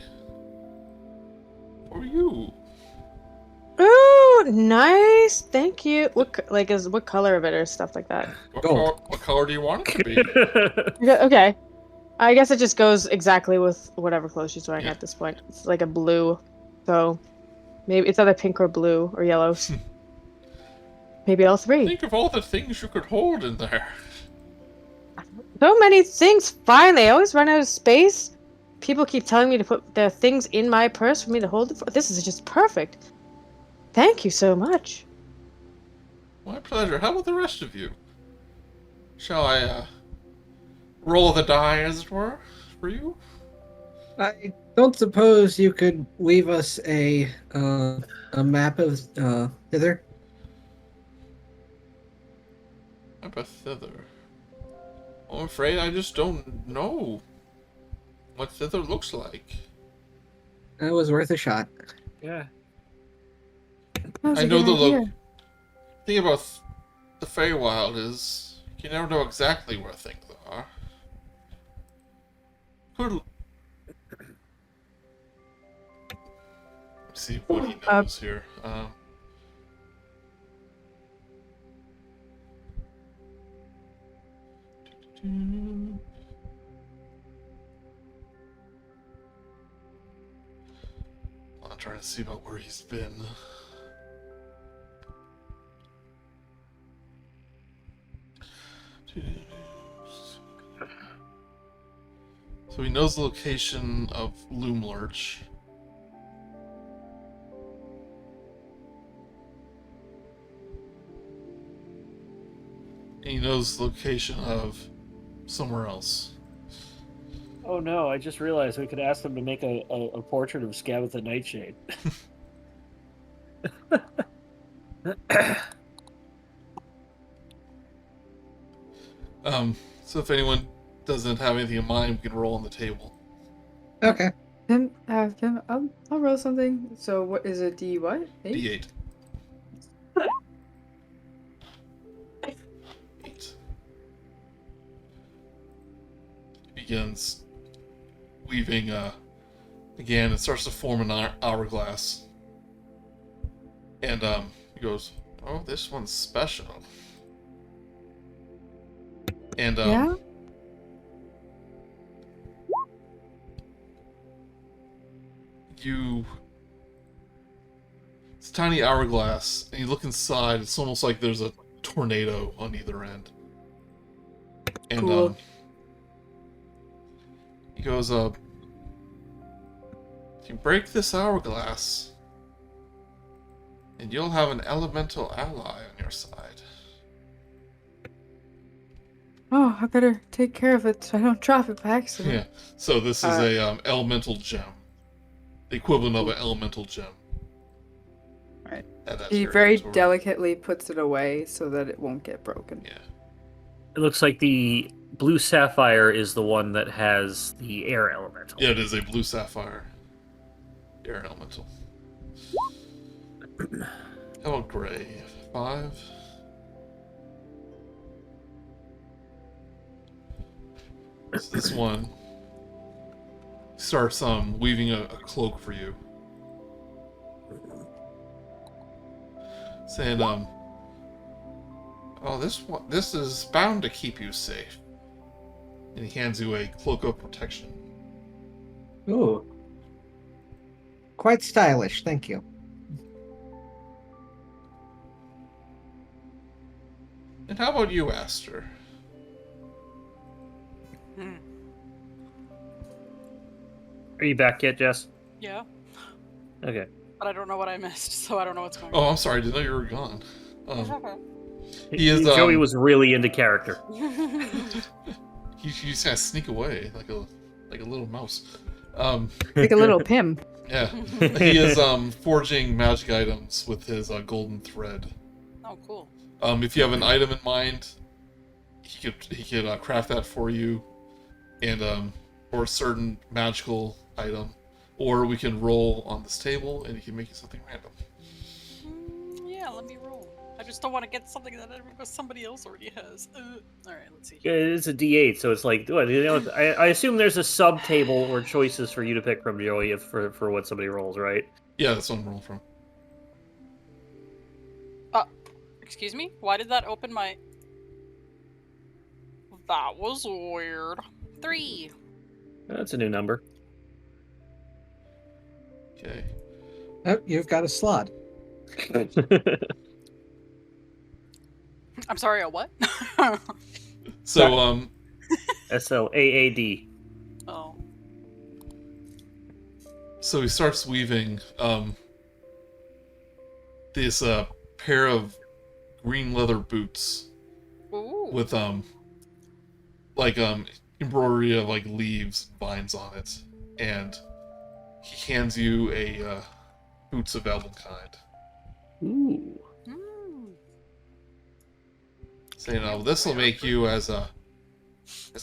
for you. Ooh, nice. Thank you. What color of it or stuff like that? Gold. What color do you want it to be? Okay. I guess it just goes exactly with whatever clothes she's wearing Yeah. at this point. It's like a blue, so maybe it's either pink or blue or yellow. Maybe all 3. Think of all the things you could hold in there. So many things. Finally, I always run out of space. People keep telling me to put their things in my purse for me to hold it for. This is just perfect. Thank you so much. My pleasure. How about the rest of you? Shall I roll the die, as it were, for you? I don't suppose you could weave us a map of Thither? I'm a Thither. I'm afraid I just don't know what Thither looks like. It was worth a shot. Yeah. That was I a know good the idea. look. Thing about the Feywild is you never know exactly where things are. Could Let's see what he knows here. and see about where he's been. So he knows the location of Loomlurch. And he knows the location of somewhere else. Oh no, I just realized we could ask them to make a portrait of Scab with the Nightshade. So if anyone doesn't have anything in mind, we can roll on the table. Okay. Tim, I'll roll something. So what is it? D what? Eight? D8. 8. He begins weaving, again, it starts to form an hourglass. And, he goes, oh, this one's special. And, Yeah? it's a tiny hourglass, and you look inside, it's almost like there's a tornado on either end. And, Cool. he goes, if you break this hourglass, and you'll have an elemental ally on your side. Oh, I better take care of it so I don't drop it by accident. Yeah, so this is a elemental gem. The equivalent of an elemental gem. Right. At that He very territory. delicately puts it away so that it won't get broken. Yeah. It looks like the blue sapphire is the one that has the air elemental. Yeah, it is a blue sapphire. Air elemental. How about gray? 5? So this one starts weaving a cloak for you. Saying, oh, this is bound to keep you safe. And he hands you a cloak of protection. Ooh. Quite stylish, thank you. And how about you, Aster? Are you back yet, Jess? Yeah, Okay. but I don't know what I missed, so I don't know what's going Oh, on. I'm sorry, I didn't know you were gone. He is, Joey was really into character. You just kind of sneak away like a little mouse. Like a little Pim. Yeah, he is forging magic items with his golden thread. Oh, cool. If you have an item in mind, he could craft that for you, and or a certain magical item, or we can roll on this table and he can make you something random. Yeah, let me roll. I just don't want to get something that somebody else already has. All right, let's see. It's a D8, so it's like, what, you know, I assume there's a sub table or choices for you to pick from, Joey, for what somebody rolls, right? Yeah, that's what I'm rolling from. Excuse me? Why did that open my... That was weird. 3. That's a new number. Okay. Oh, you've got a slot. I'm sorry, a what? So SLAAD. Oh. So he starts weaving this pair of green leather boots Ooh. with embroidery of like leaves, vines on it, and he hands you a boots of Elvenkind, Ooh. Mm. saying, "Oh, this will make you as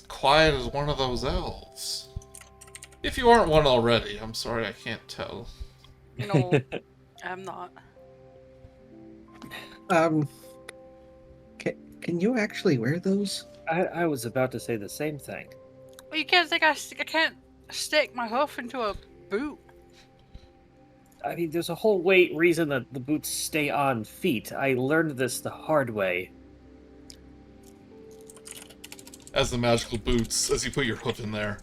quiet as one of those elves. If you aren't one already, I'm sorry, I can't tell." No, I'm not. Can you actually wear those? I was about to say the same thing. Well, you can't think I can't stick my hoof into a boot. I mean, there's a whole reason that the boots stay on feet. I learned this the hard way. As the magical boots, as you put your hoof in there,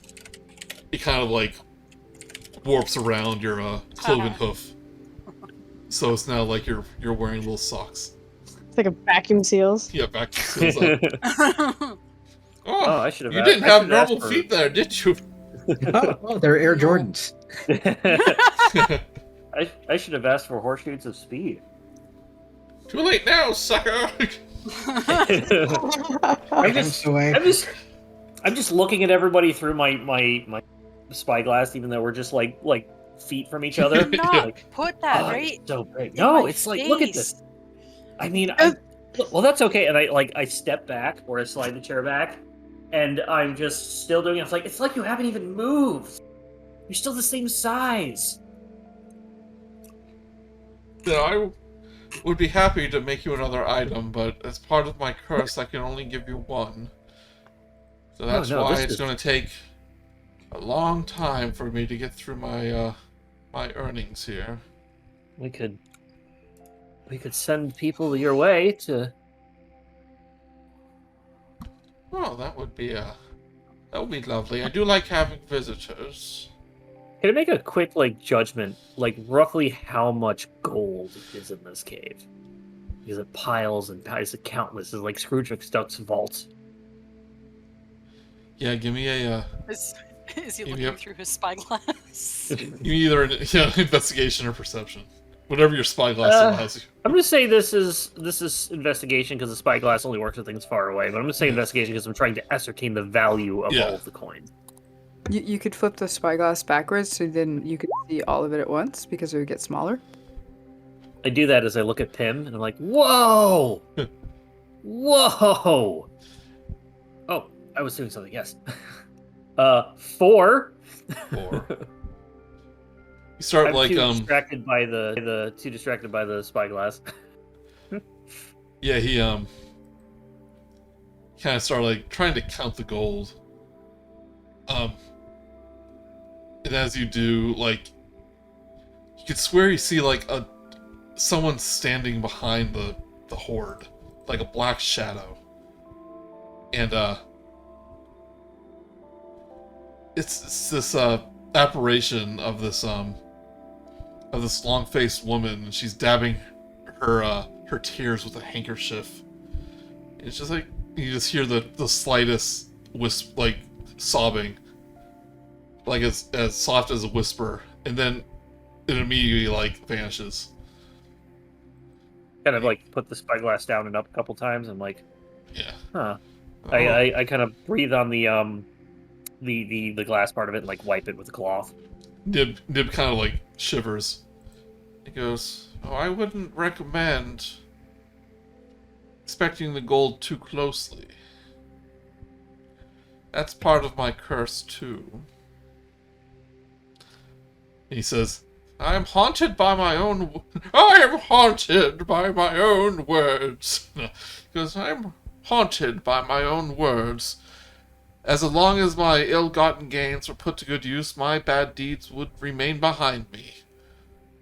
it kind of like warps around your cloven hoof So it's now like you're wearing little socks. It's like a vacuum seals. Yeah, back seals up. Oh, Oh, I should have. you didn't have normal feet there, did you? Oh, they're Air No. Jordans. I should have asked for horseshoes of speed. Too late now, sucker! I'm just, away. I'm just looking at everybody through my spyglass, even though we're just like feet from each other. Do not Like, put that oh, right. it's so great. in No, my it's like, look at face. this. I mean, well, that's okay. And I step back, or I slide the chair back, and I'm just still doing it. It's like you haven't even moved. You're still the same size. You know, I would be happy to make you another item, but as part of my curse, I can only give you one. So that's no, why this it's is- going to take a long time for me to get through my my earnings here. We could send people your way to. Oh, that would be lovely. I do like having visitors. Can I make a quick judgment, roughly how much gold is in this cave? Because it piles and piles of countless. It's like Scrooge McDuck's vault. Yeah, give me a Is he Yep. looking through his spyglass? give me either an investigation or perception, whatever your spyglass allows you. I'm gonna say this is investigation because the spyglass only works with things far away. But I'm gonna say investigation because I'm trying to ascertain the value of all of the coins. You could flip the spyglass backwards so then you could see all of it at once because it would get smaller. I do that as I look at Pim and I'm like, whoa, whoa. Oh, I was doing something. Yes. 4. 4. You start I'm like too distracted by the spyglass. yeah, he kind of start like trying to count the gold. And as you do, like, you could swear you see like someone standing behind the horde, like a black shadow, and it's this apparition of this long-faced woman, and she's dabbing her tears with a handkerchief. And it's just like you just hear the slightest wisp, like sobbing, like as soft as a whisper, and then it immediately like vanishes. Kind of put the spyglass down and up a couple times. I'm like, Yeah. huh. Oh. I kind of breathe on the glass part of it and wipe it with a cloth. Nib kind of like shivers. He goes, "Oh, I wouldn't recommend inspecting the gold too closely. That's part of my curse too." He says, I am haunted by my own words. Because I'm haunted by my own words. As long as my ill-gotten gains were put to good use, my bad deeds would remain behind me.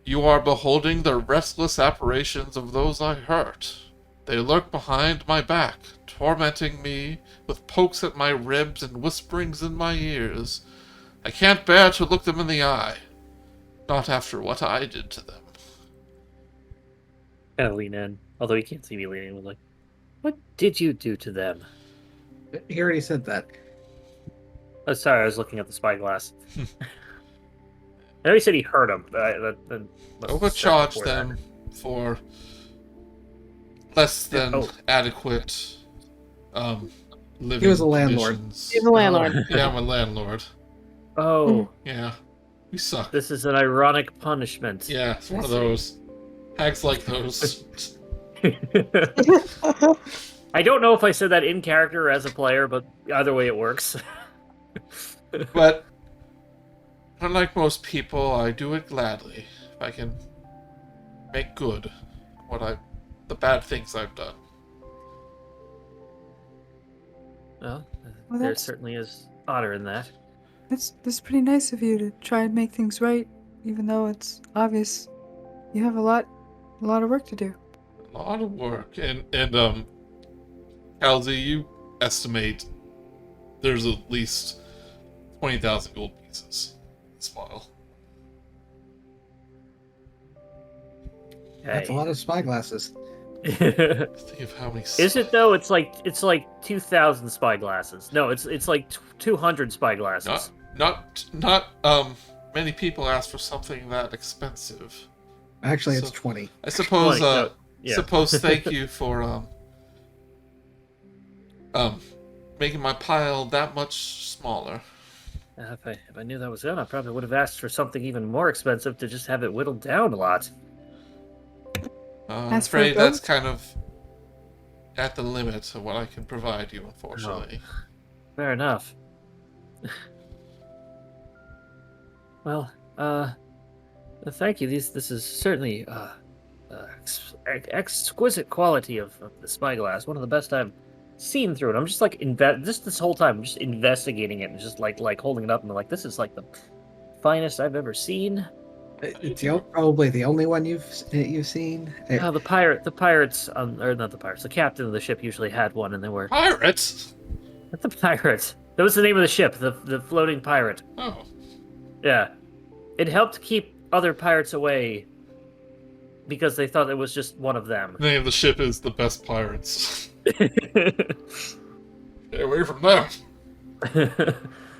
You are beholding the restless apparitions of those I hurt. They lurk behind my back, tormenting me with pokes at my ribs and whisperings in my ears. I can't bear to look them in the eye. Not after what I did to them. Kind of lean in, although you can't see me leaning. I'm like, what did you do to them? He already said that. Oh, sorry, I was looking at the spyglass. I know he said he hurt him, but Overcharged them for less than adequate living He was a landlord. conditions. He's a landlord. Yeah, I'm a landlord. Oh, Yeah. We suck. this is an ironic punishment. Yeah, it's one of those. Hags like those. I don't know if I said that in character or as a player, but either way it works. But unlike most people, I do it gladly. If I can make good the bad things I've done. Well, Well, there that's- certainly is honor in that. That's pretty nice of you to try and make things right, even though it's obvious you have a lot of work to do. A lot of work. And Kal'zi, you estimate there's at least 20,000 gold pieces in this file. That's a lot of spyglasses. Think of how many. Is it though? It's like 2,000 spyglasses. No, it's like 200 spyglasses. Not many people ask for something that expensive. Actually, it's So- 20. I suppose. 20, no, yeah. Suppose. Thank you for making my pile that much smaller. If I knew that was it, I probably would have asked for something even more expensive to just have it whittled down a lot. I'm As for afraid that's both? kind of at the limit of what I can provide you, unfortunately. Fair enough. Well, thank you. This is certainly exquisite quality of the spyglass. One of the best I've seen through it. I'm just like this whole time, I'm just investigating it and just like holding it up and like, this is like the finest I've ever seen. It's probably the only one you've seen. The pirates, or not the pirates. The captain of the ship usually had one, and they were Pirates? not the pirates. That was the name of the ship, the floating pirate. Oh. Yeah, it helped keep other pirates away because they thought it was just one of them. The name of the ship is The Best Pirates. Stay away from them.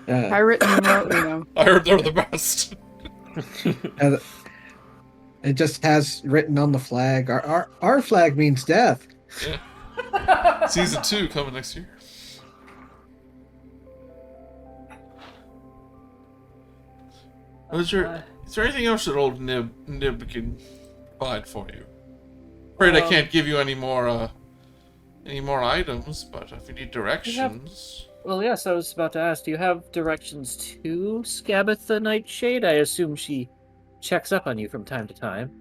Pirate Nemo. I heard they're the best. It just has written on the flag. Our flag means death. Yeah. Season 2 coming next year. Is there anything else that old Nib can provide for you? Afraid I can't give you any more items, but if you need directions. Well, yes, I was about to ask, do you have directions to Scabbeth the Nightshade? I assume she checks up on you from time to time.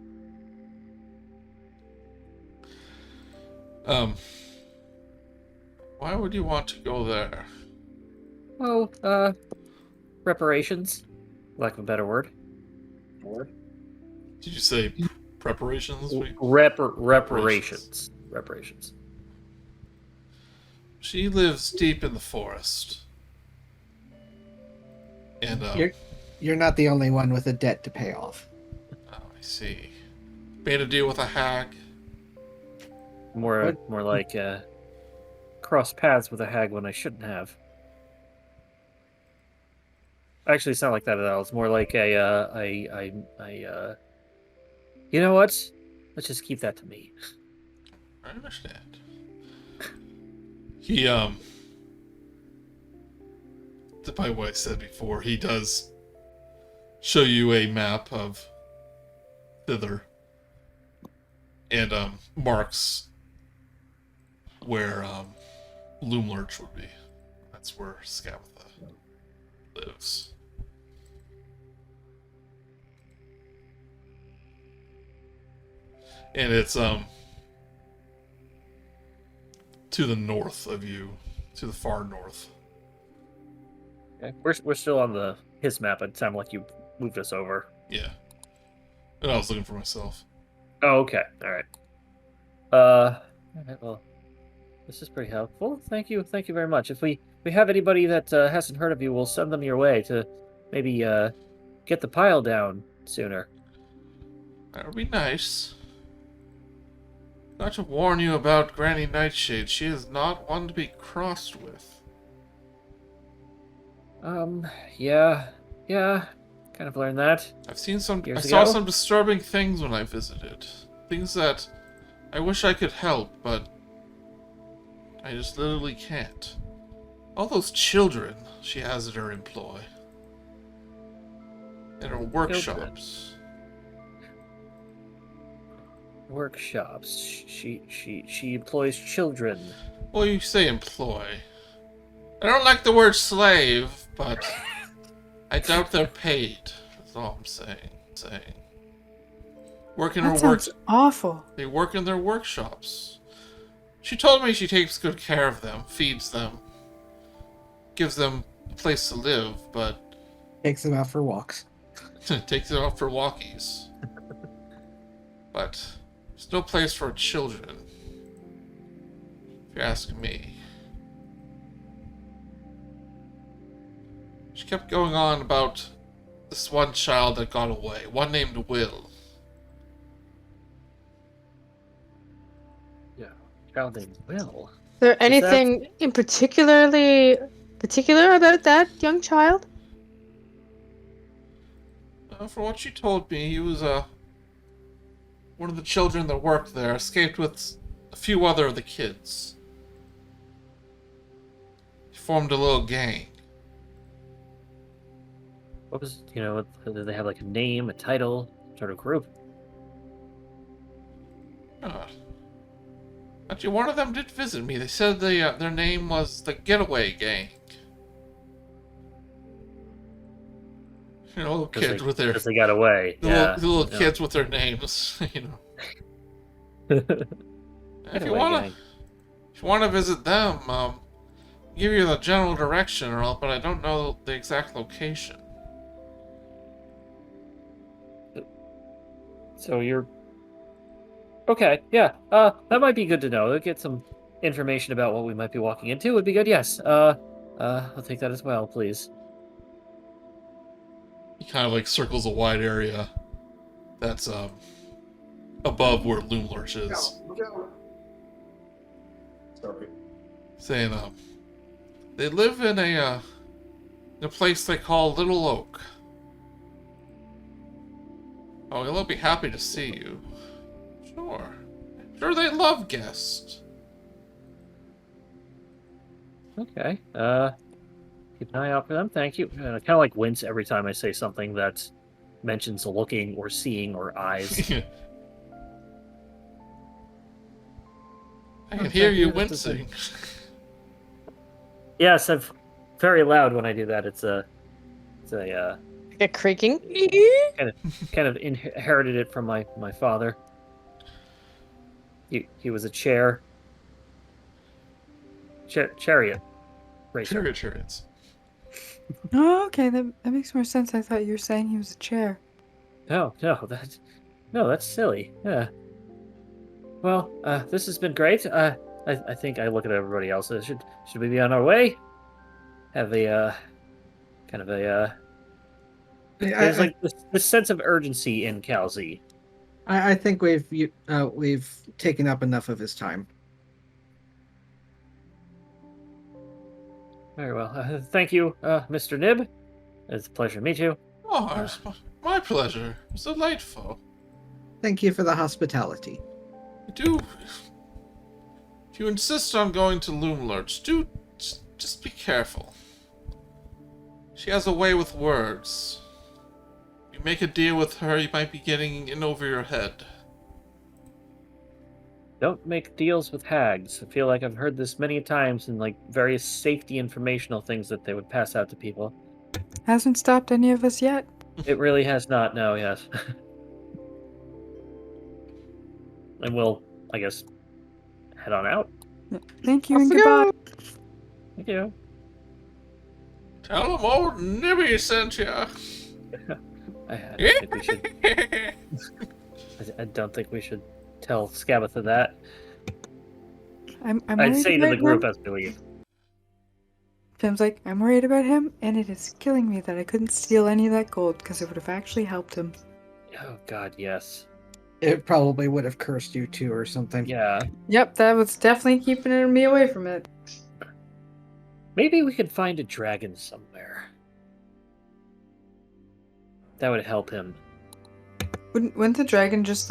Why would you want to go there? Oh, reparations, lack of a better word. Did you say preparations? Reparations. Reparations. She lives deep in the forest. And, You're not the only one with a debt to pay off. oh, I see. Made a deal with a hag. More like cross paths with a hag when I shouldn't have. Actually, it's not like that at all. It's more like you know what? Let's just keep that to me. I understand. He, by what I said before, he does show you a map of Thither and, marks where, Loomlurch would be. That's where Scabatha lives. And it's, to the north of you, to the far north. Okay. We're still on his map. It sounded like you moved us over. Yeah. And I was looking for myself. Oh, okay. All right. All right, well, this is pretty helpful. Thank you very much. If we have anybody that hasn't heard of you, we'll send them your way to maybe get the pile down sooner. That would be nice. Got to warn you about Granny Nightshade. She is not one to be crossed with. Yeah, kind of learned that. I've seen some. Years I saw ago? some disturbing things when I visited. Things that I wish I could help, but I just literally can't. All those children she has at her employ. In her workshops. Workshops. She employs children. Well, you say employ. I don't like the word slave, but I doubt they're paid. That's all I'm saying. Work in That her work. sounds awful. They work in their workshops. She told me she takes good care of them, feeds them, gives them a place to live, but Takes them out for walks. takes it out for walkies. But there's no place for children, if you're asking me. She kept going on about this one child that got away, one named Will. Yeah, child named Will. Is there that- anything in particular about that young child? From what she told me, he was one of the children that worked there, escaped with a few other of the kids. He formed a little gang. What was, did they have like a name, a title, sort of group? Actually, one of them did visit me. They said their name was the Getaway Gang. Little kids with their... Because they got away. The little kids with their names, If you want to visit them, give you the general direction, but I don't know the exact location. So you're... Okay, yeah. That might be good to know. Get some information about what we might be walking into would be good, yes. I'll take that as well, please. He kind of circles a wide area that's above where Loom Lurch is. Sorry. Saying they live in a place they call Little Oak. Oh, they'll be happy to see you. Sure they love guests. Okay. Keep an eye out for them. Thank you. I kind of wince every time I say something that mentions looking or seeing or eyes. I can hear you wincing. Yes, I'm very loud when I do that. It's a Like a creaking? kind of inherited it from my father. He was a chariot racer. Chariots. Oh, okay, that makes more sense. I thought you were saying he was a chair. No, that's silly. Yeah. Well, this has been great. I think I look at everybody else. Should we be on our way? Have a kind of a there's this sense of urgency in Kal'zi. I think we've taken up enough of his time. Very well. Thank you, Mr. Nib. It's a pleasure to meet you. Oh, it was my pleasure. It was delightful. Thank you for the hospitality. If you insist on going to Loom Lurch, just be careful. She has a way with words. You make a deal with her, you might be getting in over your head. Don't make deals with hags. I feel like I've heard this many times in various safety informational things that they would pass out to people. Hasn't stopped any of us yet. It really has not, no, yes. And we'll, I guess, head on out. Thank you Off and we goodbye. go. Thank you. Tell them old Nibby sent ya. I don't think we should. I don't think we should tell Scabatha that. I'm I'd worried say to the about group him. as we leave. Pim's like, I'm worried about him, and it is killing me that I couldn't steal any of that gold because it would have actually helped him. Oh God, yes. It probably would have cursed you too or something. Yeah. Yep, that was definitely keeping me away from it. Maybe we could find a dragon somewhere. That would help him. Wouldn't the dragon just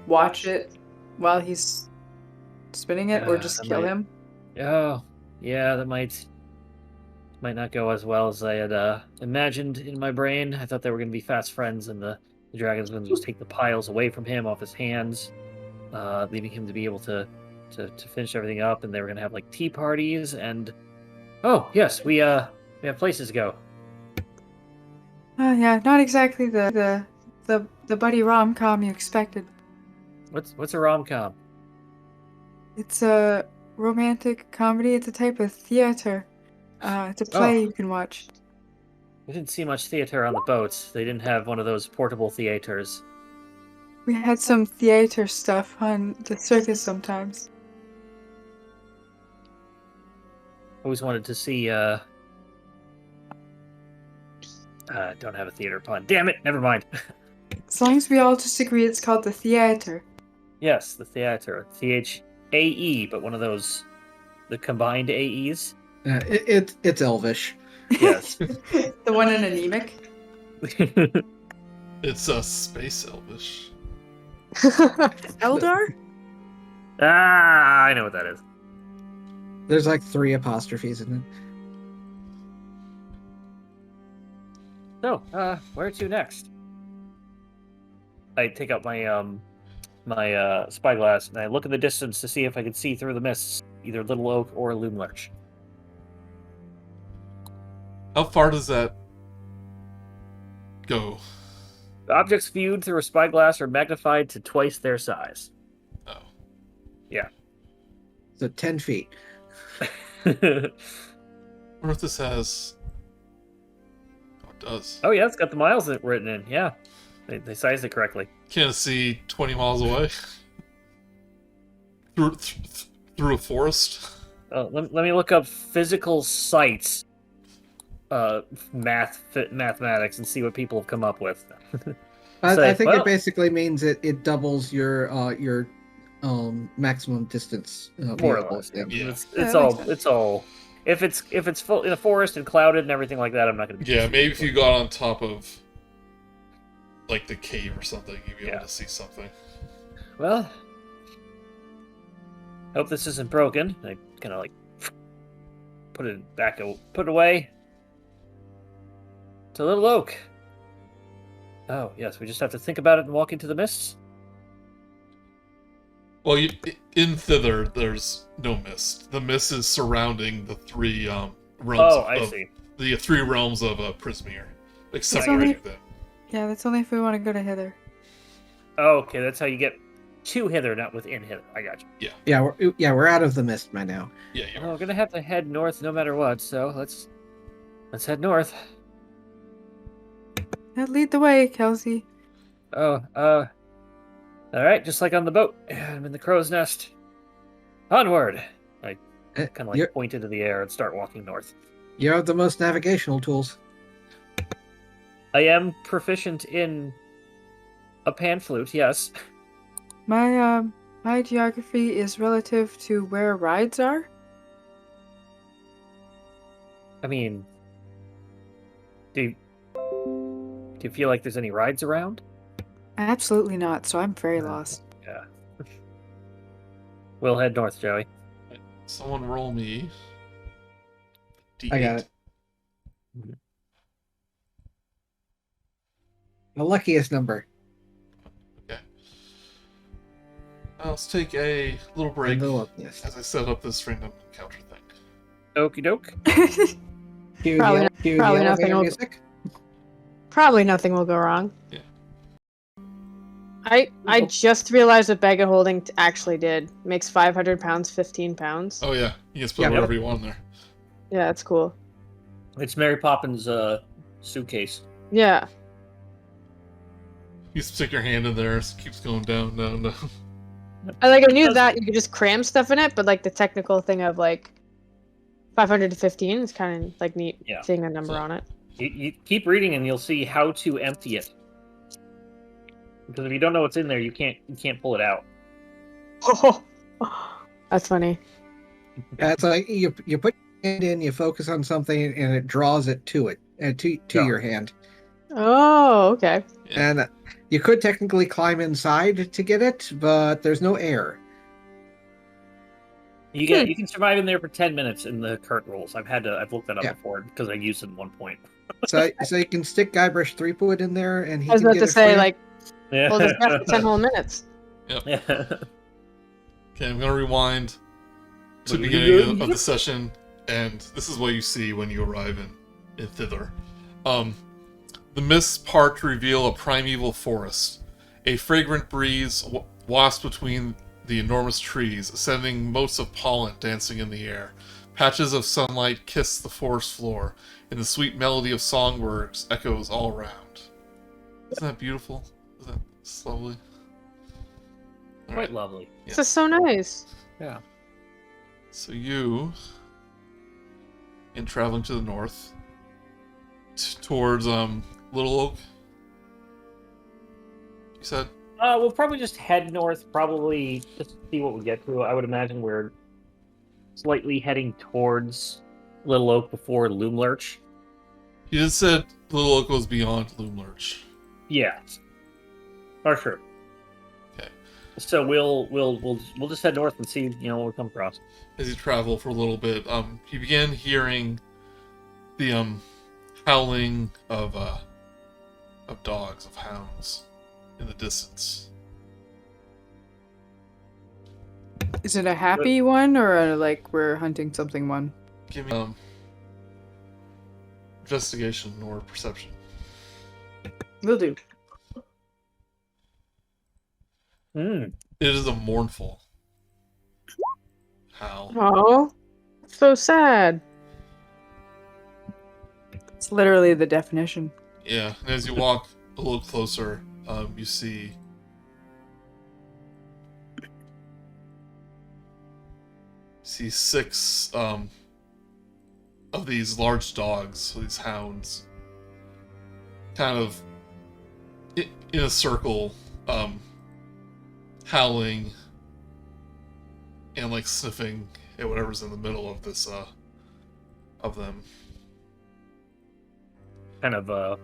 watch it while he's spinning it, or just that kill might- him? Oh, yeah, that might not go as well as I had imagined in my brain. I thought they were going to be fast friends, and the dragon's going to just take the piles away from him off his hands, leaving him to be able to finish everything up. And they were going to have tea parties. And oh yes, we have places to go. Oh yeah, not exactly the buddy rom-com you expected. What's a rom-com? It's a romantic comedy. It's a type of theater. It's a play you can watch. We didn't see much theater on the boats. They didn't have one of those portable theaters. We had some theater stuff on the circus sometimes. Always wanted to see, don't have a theater pun. Damn it, never mind. As long as we all just agree it's called the theater. Yes, the theater. AE, but one of those, the combined AEs. It's Elvish. Yes. The one in anemic. It's a space elvish. Eldar? I know what that is. There's like 3 apostrophes in it. So, where to next? I take out my my spyglass and I look in the distance to see if I can see through the mists, either Little Oak or Loom Lurch. How far does that go? The objects viewed through a spyglass are magnified to twice their size. Oh. Yeah. So 10 feet. I wonder if this has... Oh, it does. Oh yeah, it's got the miles written in. Yeah, they sized it correctly. Can't see 20 miles away. Through a forest. Let me look up physical sights, mathematics, and see what people have come up with. I think it basically means it doubles your maximum distance. More or less. Yeah. Yeah. It's all. If it's full in a forest and clouded and everything like that, I'm not gonna. Yeah, maybe if you got on top of like the cave or something, you'd be able to see something. Well, hope this isn't broken. I kind of like put it away. To Little Oak. Oh yes, we just have to think about it and walk into the mists. Well, in Thither, there's no mist. The mist is surrounding the 3 realms. Oh, I see. The 3 realms of Prismere, like It's only- separating them. Yeah, that's only if we want to go to Hither. Oh, okay, that's how you get to Hither, not within Hither. I got you. Yeah, we're out of the mist by now. Yeah, you Well, are. we're gonna have to head north no matter what. So let's head north. Yeah, lead the way, Kal'zi. Oh, all right, just like on the boat. I'm in the crow's nest. Onward! I kind of like point into the air and start walking north. You have the most navigational tools. I am proficient in a pan flute, yes. My geography is relative to where rides are. I mean, do you feel like there's any rides around? Absolutely not. So I'm very lost. Yeah. We'll head north, Joey. Someone roll me. D8. I got it. The luckiest number. Okay. Now let's take a little break The luckiest. as I set up this random encounter thing. Okie doke. Cue Probably the- not- cue the probably elevator nothing will- music. Probably nothing will go wrong. Yeah. I just realized what bag of holding actually did. Makes 500 pounds 15 pounds. Oh yeah, you can just put Yep. whatever you want in there. Yeah, that's cool. It's Mary Poppins' suitcase. Yeah. You just stick your hand in there, it keeps going down, down, down. I knew that you could just cram stuff in it, but like the technical thing of like 500 to 15 is kind of like neat Yeah. seeing a number So- on it. You keep reading and you'll see how to empty it. Because if you don't know what's in there, you can't pull it out. Oh, that's funny. Yeah, it's like you put your hand in, you focus on something, and it draws it to it, to Yeah. your hand. Oh, okay. Yeah. And you could technically climb inside to get it, but there's no air. You can survive in there for 10 minutes in the current rules. I've looked that up Yeah. before because I used it at one point. So you can stick Guybrush Threepwood in there, and he I was can about get to it for say, you. like, Yeah. well, just for 10 whole minutes. Yeah. Okay, I'm gonna rewind to the What are you beginning doing? of the session, and this is what you see when you arrive in Thither. The mists part to reveal a primeval forest. A fragrant breeze wafts between the enormous trees, sending motes of pollen dancing in the air. Patches of sunlight kiss the forest floor, and the sweet melody of songbirds echoes all around. Isn't that beautiful? Isn't that lovely? All Quite right. lovely. Yeah. This is so nice. Yeah. So you, in traveling to the north, towards Little Oak, you said? We'll probably just head north, probably just see what we get to. I would imagine we're slightly heading towards Little Oak before Loom Lurch. You just said Little Oak was beyond Loom Lurch. Yeah. For sure. Okay. So we'll just head north and see, what we come across. As you travel for a little bit, you begin hearing the howling of dogs, of hounds in the distance. Is it a happy one or like we're hunting something one? Give me investigation or perception. Will do. It is a mournful howl. Oh, so sad. It's literally the definition. Yeah, and as you walk a little closer, you see six of these large dogs, these hounds, kind of in a circle, howling and like sniffing at whatever's in the middle of this of them. Kind of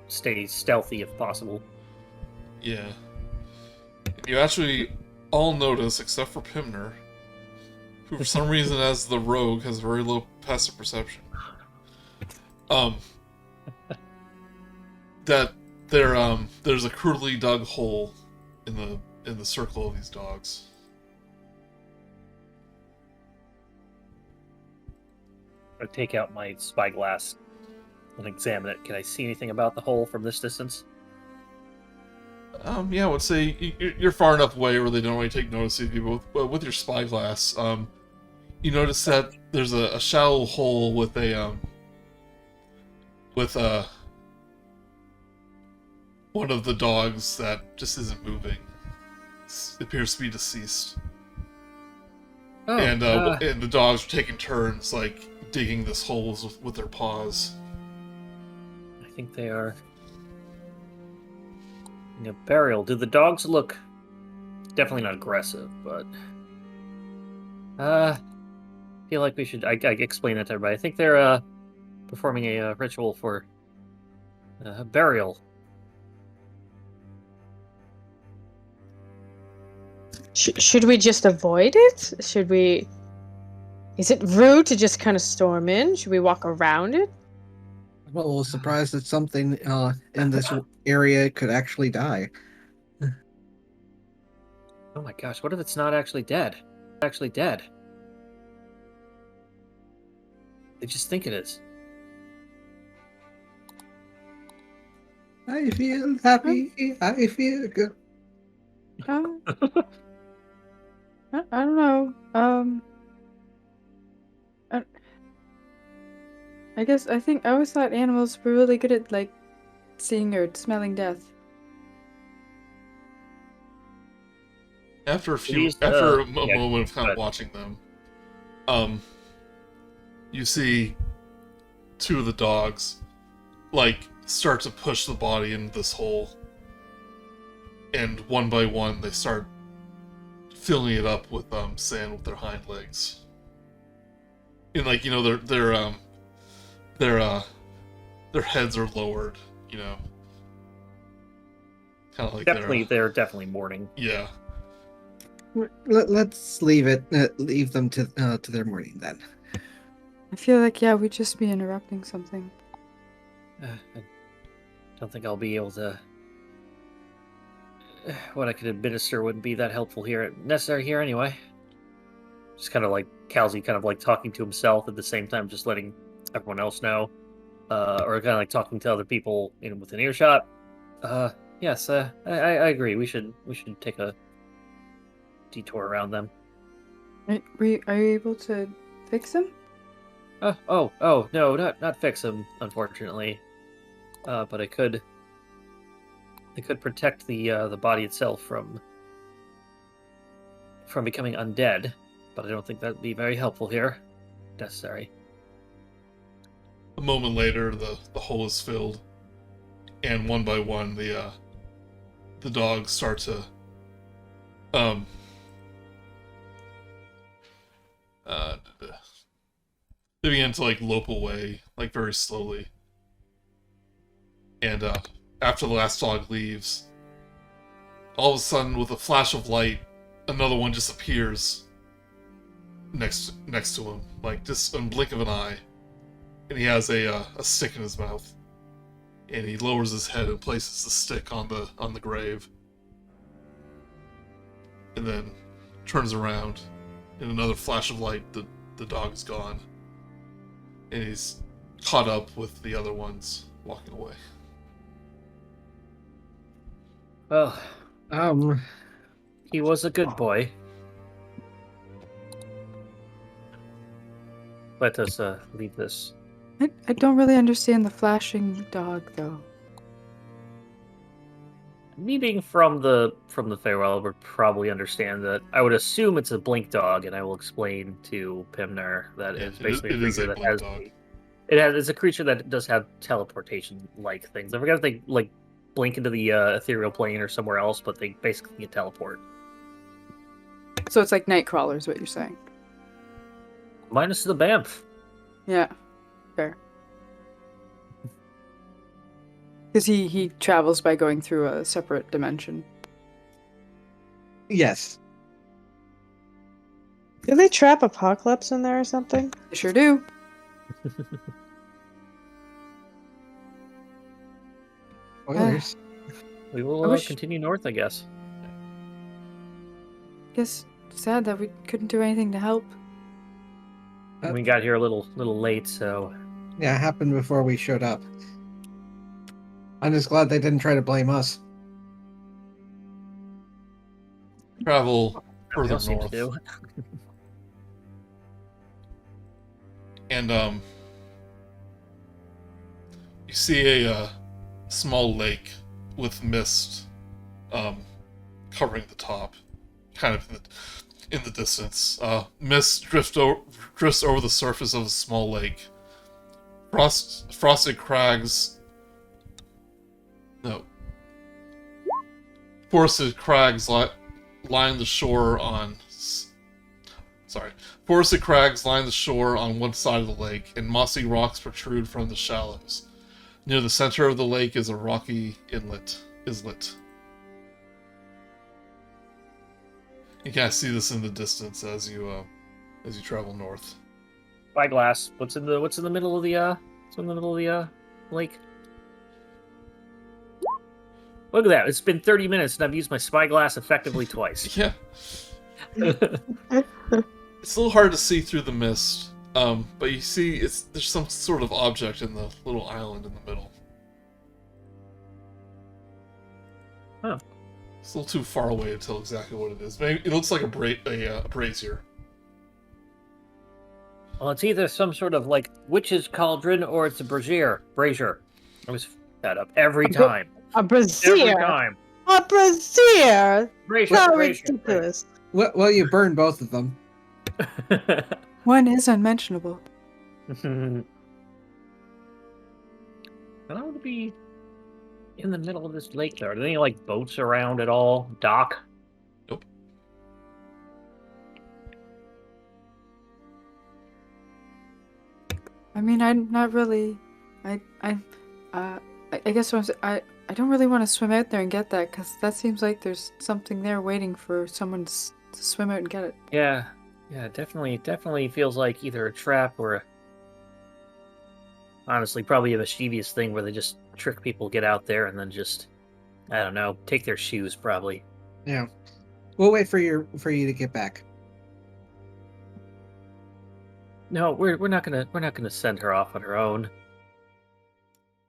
stay stealthy if possible. Yeah. And you actually all notice, except for Pimner, who for some reason as the rogue has very low passive perception, that there's a crudely dug hole in the circle of these dogs. I take out my spyglass and examine it. Can I see anything about the hole from this distance? Yeah, I would say you're far enough away where they don't really take notice of you, but with your spyglass, you notice that there's a shallow hole with one of the dogs that just isn't moving. It appears to be deceased. Oh, And the dogs are taking turns, like, digging this hole with their paws. I think they are in a burial. Do the dogs look definitely not aggressive, but feel like we should I explain that to everybody. I think they're performing a ritual for burial. Should we just avoid it? Should we? Is it rude to just kind of storm in? Should we walk around it? I'm a little surprised that something in this area could actually die. Oh my gosh, what if it's not actually dead? Actually dead. They just think it is. I feel happy. I feel good. I don't know. I think I always thought animals were really good at like seeing or smelling death. After a moment of kind of watching them, you see two of the dogs, like, start to push the body into this hole, and one by one they start filling it up with sand with their hind legs. And like, their heads are lowered, kind of like they're definitely mourning. Yeah. Let's leave them to their morning then. I feel like we'd just be interrupting something. I don't think I'll be able to. What I could administer wouldn't be that helpful here. Necessary here anyway. Just kind of like Kal'zi, kind of like talking to himself at the same time, just letting everyone else know, or kind of like talking to other people within earshot. Yes, I agree. We should take a detour around them. Are you able to fix them? No, not fix them, unfortunately. But I could protect the body itself from becoming undead. But I don't think that'd be very helpful here. Necessary. A moment later, the hole is filled, and one by one, the the dogs start to they begin to like lope away, like very slowly. And after the last dog leaves, all of a sudden, with a flash of light, another one just appears next to him, like just in a blink of an eye. And he has a stick in his mouth, and he lowers his head and places the stick on the grave, and then turns around. In another flash of light, the dog is gone, and he's caught up with the other ones walking away. Well, Um, he was a good boy. Let us leave this. I don't really understand the flashing dog, though. Me being from the Feywild would probably understand that. I would assume it's a blink dog, and I will explain to Pimner that it's basically it a is creature a that blink has dog. it's a creature that does have teleportation-like things. I forget if they like blink into the ethereal plane or somewhere else, but they basically can teleport. So it's like Nightcrawler is what you're saying. Minus the Bamf. Yeah, fair. Because he travels by going through a separate dimension. yes. Do they trap Apocalypse in there or something? They sure do. Spoilers. We I will wish- continue north, I guess. Guess sad that we couldn't do anything to help. We got here a little late, so Yeah, it happened before we showed up. I'm just glad they didn't try to blame us. Travel we further don't seem to north, do. and you see a small lake with mist covering the top, kind of in the distance. Mist drifts over the surface of a small lake. Frosted crags. No. Forested crags line the shore on. Forested crags line the shore on one side of the lake, and mossy rocks protrude from the shallows. Near the center of the lake is a rocky islet. You can't see this in the distance as you travel north. Spyglass. What's in the middle of the lake? Look at that. It's been 30 minutes and I've used my spyglass effectively twice. Yeah. It's a little hard to see through the mist, but you see there's some sort of object in the little island in the middle. Huh. It's a little too far away to tell exactly what it is. Maybe it looks like a brazier. Well, it's either some sort of like witch's cauldron or it's a brazier. I always f that up every time. A Every brazier? time. A brazier? Brazier. How brazier. ridiculous. Well, you burned both of them. One is unmentionable. I don't want to be in the middle of this lake there. Are there any like boats around at all? Dock? Nope. I mean, I'm not really. I guess I don't really want to swim out there and get that because that seems like there's something there waiting for someone to swim out and get it. Yeah, definitely feels like either a trap or honestly probably a mischievous thing where they just trick people, get out there, and then just I don't know, take their shoes probably. Yeah. We'll wait for you to get back. No, we're not gonna send her off on her own.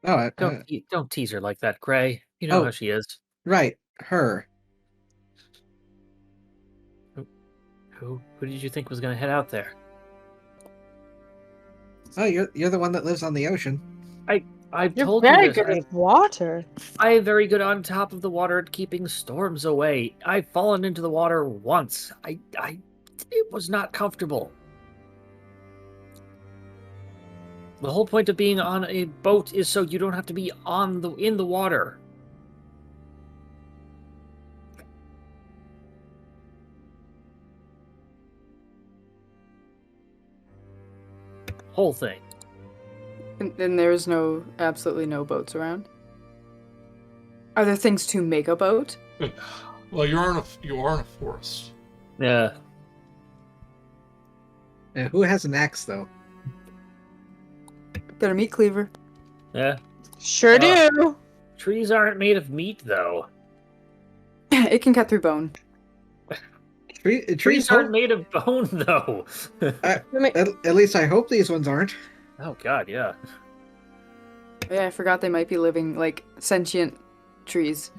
Oh, Don't tease her like that, Gray. You know Oh. how she is. right. Her. Who did you think was gonna head out there? Oh, you're the one that lives on the ocean. I've You're told very you this. good at water. I'm very good on top of the water at keeping storms away. I've fallen into the water once. It was not comfortable. The whole point of being on a boat is so you don't have to be in the water. whole thing. And there is absolutely no boats around? Are there things to make a boat? Well, you are in a forest. Yeah. Who has an axe, though? Got a meat cleaver. Yeah. Sure do. Trees aren't made of meat, though. It can cut through bone. Trees aren't made of bone, though. At least I hope these ones aren't. Oh, God, yeah. Yeah, I forgot they might be living, like, sentient trees.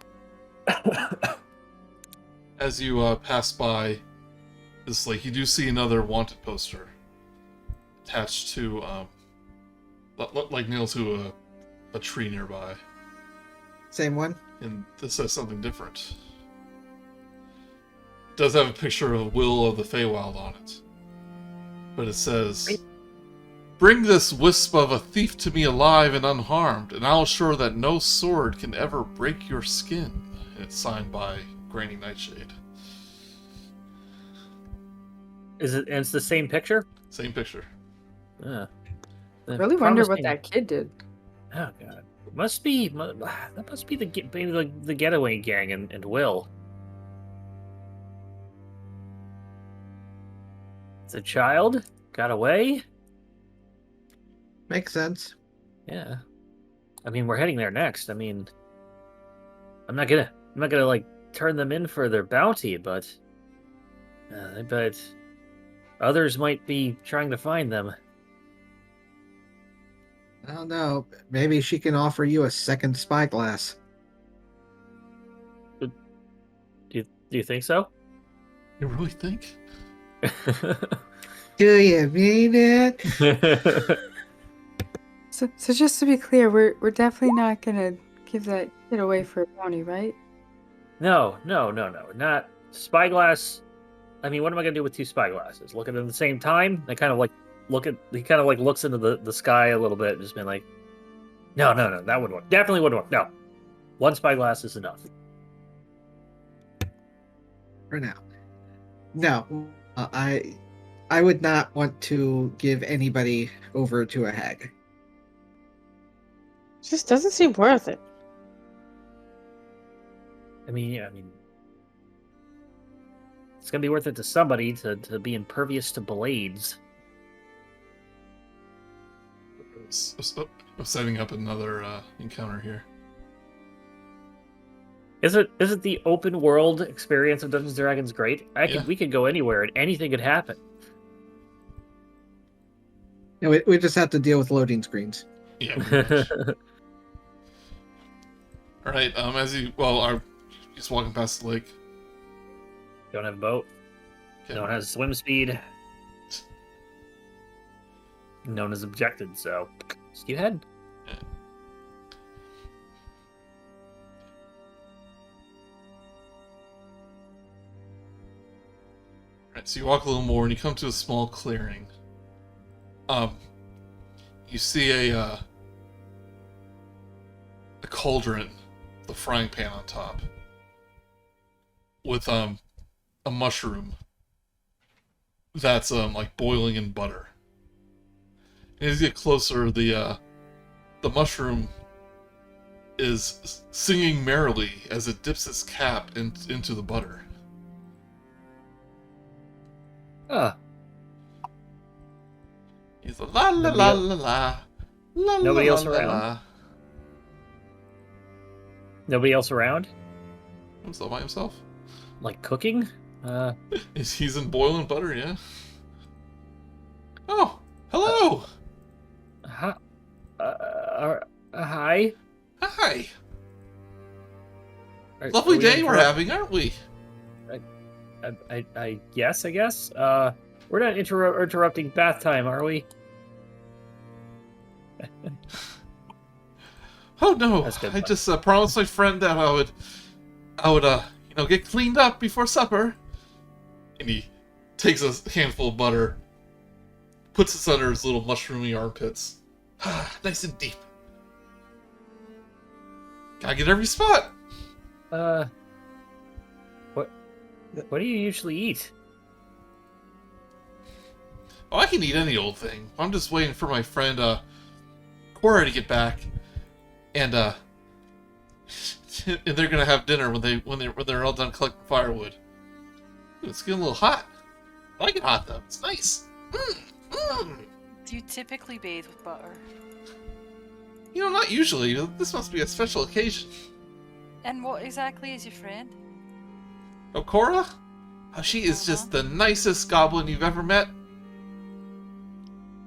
As you pass by this lake, you do see another wanted poster attached to, like nailed to a tree nearby. Same one? And this says something different. It does have a picture of Will of the Feywild on it. But it says, "Bring this wisp of a thief to me alive and unharmed, and I'll assure that no sword can ever break your skin." And it's signed by Granny Nightshade. It's the same picture? Same picture. Yeah. I really wonder what that kid did. Oh, God. That must be the getaway gang and Will. It's a child? Got away? Makes sense. Yeah. I mean, we're heading there next. I mean, I'm not gonna like turn them in for their bounty, but I bet others might be trying to find them. I don't know. Maybe she can offer you a second spyglass. Do you think so? You really think? Do you mean it? So just to be clear, we're definitely not gonna give that kid away for a bounty, right? No. Not spyglass. I mean, what am I gonna do with two spyglasses? Look at them at the same time? He kind of like looks into the sky a little bit and just been like, no, that wouldn't work. Definitely wouldn't work. No. One spyglass is enough. For now. No. I would not want to give anybody over to a hag. Just doesn't seem worth it. I mean, it's gonna be worth it to somebody to be impervious to blades. I'm setting up another encounter here. Is it the open world experience of Dungeons & Dragons great? We could go anywhere and anything could happen. No, we just have to deal with loading screens. Yeah, pretty much. All right. Are just walking past the lake. Don't have a boat. Okay. No one has swim speed. No one has objected, so just you head. Yeah. Alright, so you walk a little more and you come to a small clearing. You see a cauldron, the frying pan on top, with a mushroom that's like boiling in butter. And as you get closer, the mushroom is singing merrily as it dips its cap into the butter. Ah. He's a la la la la la la. Nobody else la, la, around? la. Nobody else around? He's all by himself. Like cooking? He's in boiling butter, yeah. Oh, hello. Hi. Hi. Lovely day we're having, aren't we? I guess. We're not interrupting bath time, are we? Oh no! That's good I fun. just promised my friend that I would get cleaned up before supper. And he takes a handful of butter, puts it under his little mushroomy armpits. Nice and deep. Gotta get every spot. What do you usually eat? Oh, I can eat any old thing. I'm just waiting for my friend Cora to get back, and and they're gonna have dinner when they're all done collecting firewood. Ooh, it's getting a little hot. I like it hot though. It's nice. Do you typically bathe with butter? You know, not usually. This must be a special occasion. And what exactly is your friend? Oh, Cora? Oh, she is just the nicest goblin you've ever met.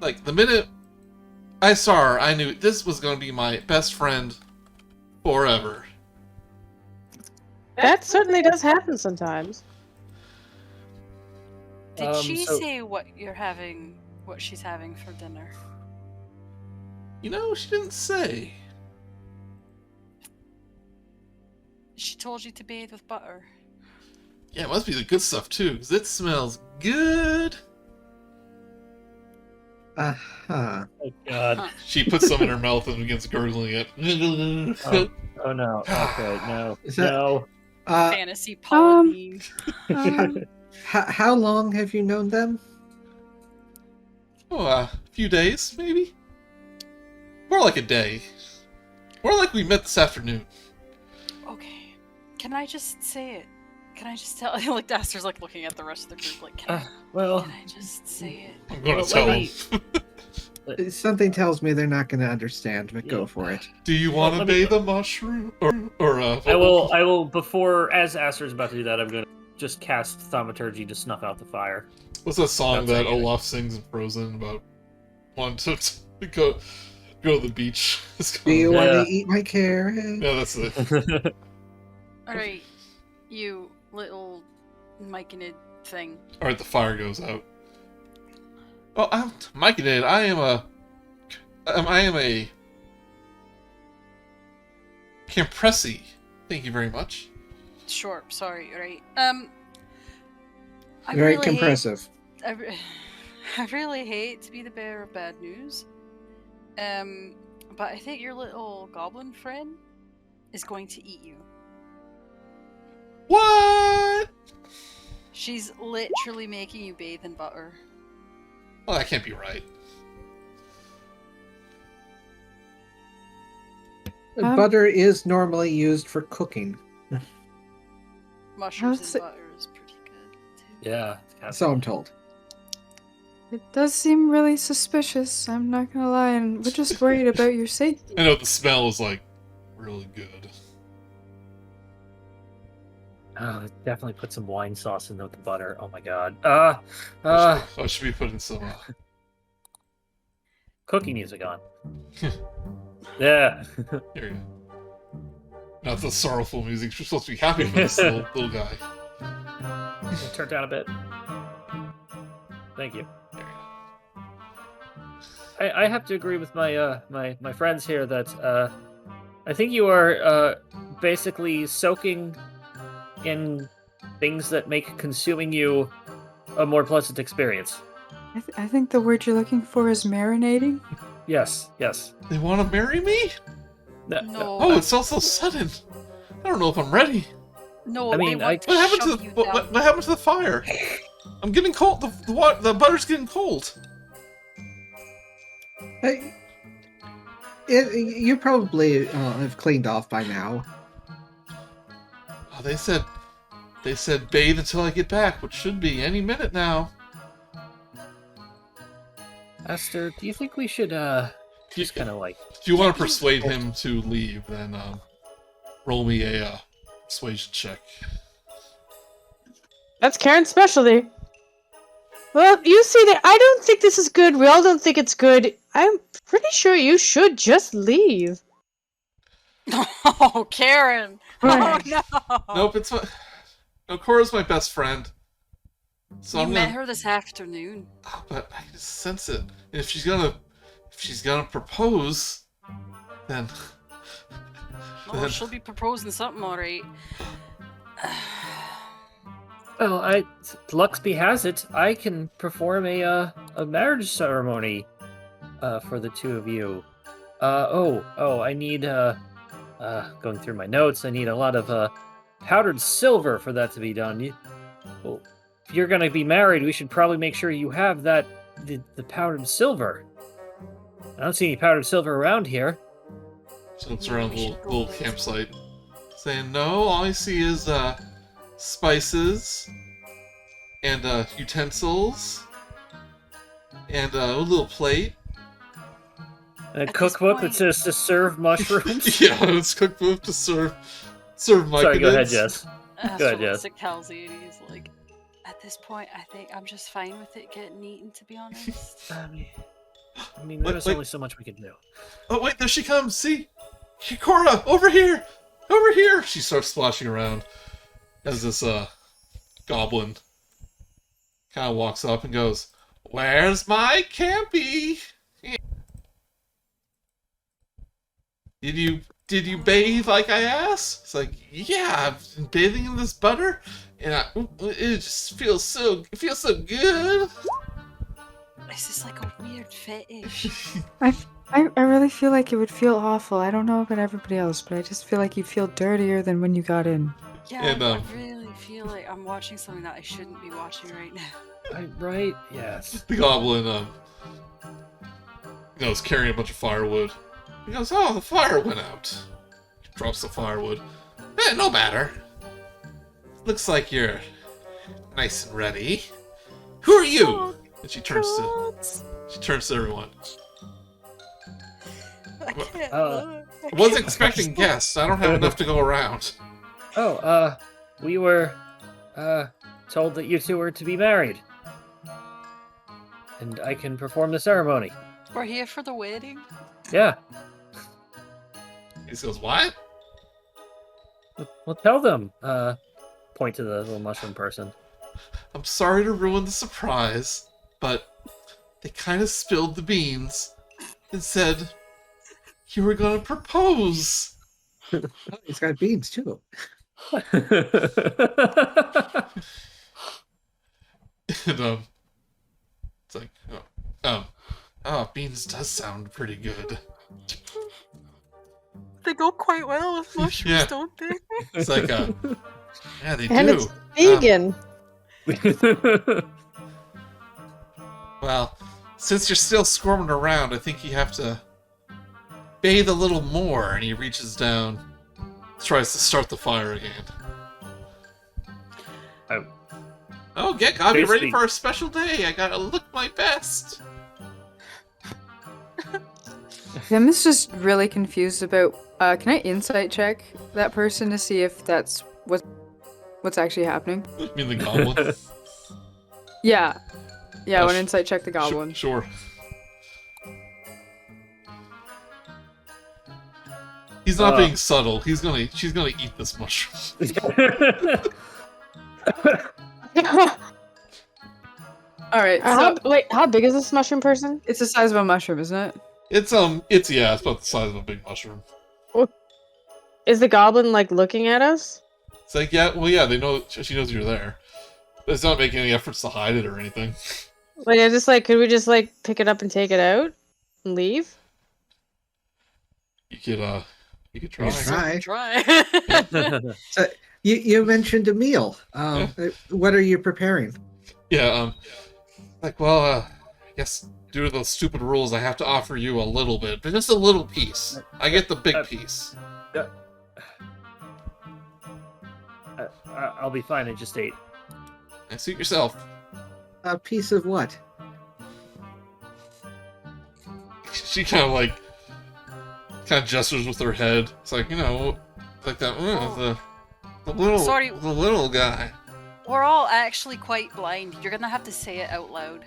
Like, the minute I saw her, I knew this was going to be my best friend forever. That certainly does happen sometimes. Did she so- say what she's having for dinner? You know, she didn't say. She told you to bathe with butter. Yeah, it must be the good stuff, too, because it smells good. Uh-huh. Oh God. Huh. She puts some in her mouth and begins gurgling it. Oh no. Okay, no. Is that- No. Fantasy Pauline. How long have you known them? Oh, a few days, maybe? More like a day. More like we met this afternoon. Okay. Can I just say it? Can I just tell? Like Aster's like looking at the rest of the group. Like, can Well, I just say it? I'm going Well, to tell let him. me- Something tells me they're not going to understand, but go Yeah. for it. Do you want to Let me- bathe a mushroom? Or I will, before, as Aster's about to do that, I'm going to just cast Thaumaturgy to snuff out the fire. What's that song That's that how you- Olaf sings in Frozen about wanting to go to the beach? It's Do you called- want Yeah. to eat my carrot? Yeah, that's it. Alright, you little Myconid thing. Alright, the fire goes out. Oh, I'm Myconid. I am a Campressi. Thank you very much. Sure, sorry, alright. I Very really compressive. I really hate to be the bearer of bad news. But I think your little goblin friend is going to eat you. What? She's literally making you bathe in butter. Well, that can't be right. Butter is normally used for cooking, Mushrooms How's and it- butter is pretty good too. Yeah. so I'm told. It does seem really suspicious, I'm not gonna lie, and we're just worried about your safety. I know the smell is like really good. Oh, definitely put some wine sauce in the butter. Oh my God. I should be putting some. Cookie music on. Yeah. Here you go. Not the sorrowful music. You're supposed to be happy for this little guy. Turn down a bit. Thank you. There you I have to agree with my my friends here that I think you are basically soaking in things that make consuming you a more pleasant experience. I think the word you're looking for is marinating. Yes, yes. go. They want to marry me? No, Oh, it's all so sudden. I don't know if I'm ready. no. I mean, they want What happened to to shove the you what, down. what happened to the fire? I'm getting cold. The butter's getting cold. Hey, you probably have cleaned off by now. Oh, they said bathe until I get back, which should be any minute now. Aster, do you think we should just kind of like If you want to persuade him to leave, then roll me a persuasion check. That's Karen's specialty. Well, you see that I don't think this is good. We all don't think it's good. I'm pretty sure you should just leave. Oh, Karen! Oh no! Nope, it's my. No, Cora's my best friend. So You I'm met gonna, her this afternoon. but I can just sense it. And if she's gonna propose, then Oh, she'll be proposing something, alright. well, Luxby has it. I can perform a marriage ceremony for the two of you. I need going through my notes. I need a lot of powdered silver for that to be done. Well, if you're gonna be married, we should probably make sure you have that the powdered silver. I don't see any powdered silver around here. She looks around the little campsite, saying, "No, all I see is spices and utensils and a little plate." A At cookbook this that says to serve mushrooms. Yeah, it's cookbook to serve my Sorry, go ahead, goodness. Jess. Aster Go ahead, looks Jess. at Kal'zi and he's like, at this point, I think I'm just fine with it getting eaten, to be honest. I mean, there was Wait. only so much we could do. Oh wait, there she comes! See, Cora, over here, over here! She starts splashing around as this goblin kind of walks up and goes, "Where's my campy? Did you bathe like I asked?" It's like, "Yeah, I've been bathing in this butter, and it just feels so good." This is like a weird fetish. I really feel like it would feel awful. I don't know about everybody else, but I just feel like you'd feel dirtier than when you got in. Yeah, And, I really feel like I'm watching something that I shouldn't be watching right now. Right? Yes. The goblin, is carrying a bunch of firewood. He goes, "Oh, the fire went out." He drops the firewood. No matter. Looks like you're nice and ready. Who are you? And she turns to everyone. I can't Uh, look. I wasn't expecting guests. I don't have enough to go around. Oh, we were, told that you two were to be married. And I can perform the ceremony. We're here for the wedding. Yeah. He goes, "What?" Well, tell them. Point to the little mushroom person. "I'm sorry to ruin the surprise, but they kind of spilled the beans and said you were going to propose." Oh, he's got beans too. And it's like, beans does sound pretty good. They go quite well with mushrooms, Yeah. don't they? It's like, yeah, they And do. it's vegan. Well, since you're still squirming around, I think you have to bathe a little more. And he reaches down, tries to start the fire again. Get Gabi ready Basically- for a special day. I gotta look my best. Tim is just really confused about. Can I insight check that person to see if that's what's actually happening? I mean, the goblin. Yeah, I want to Sh- insight check the goblin. Sure. He's not being subtle. She's gonna eat this mushroom. All right, so How big is this mushroom person? it's the size of a mushroom, isn't it? It's about the size of a big mushroom. Is the goblin like looking at us? It's like, yeah, they know, she knows you're there. But it's not making any efforts to hide it or anything. Like, I just like, could we just like pick it up and take it out and leave? You could try. Try. Try. So you mentioned a meal. What are you preparing? Yeah, I guess due to those stupid rules, I have to offer you a little bit, but just a little piece. I get the big piece. I'll be fine. I just ate. And suit yourself. A piece of what? She kind of gestures with her head. It's like, like that. The little guy. We're all actually quite blind. You're gonna have to say it out loud.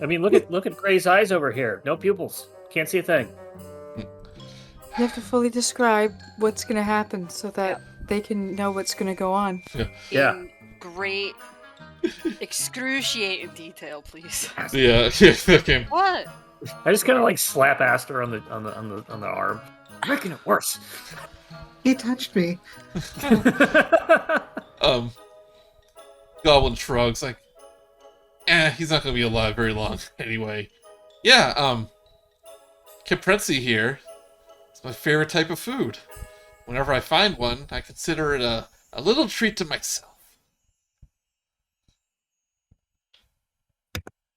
I mean, look at Gray's eyes over here. No pupils. Can't see a thing. You have to fully describe what's gonna happen so that they can know what's gonna go on. Yeah. In great, excruciating detail, please. Yeah. Okay. What? I just kind of like slap Aster on the arm, making it worse. He touched me. Goblin shrugs, like, he's not gonna be alive very long anyway. Yeah, Caprese here. It's my favorite type of food. Whenever I find one, I consider it a little treat to myself.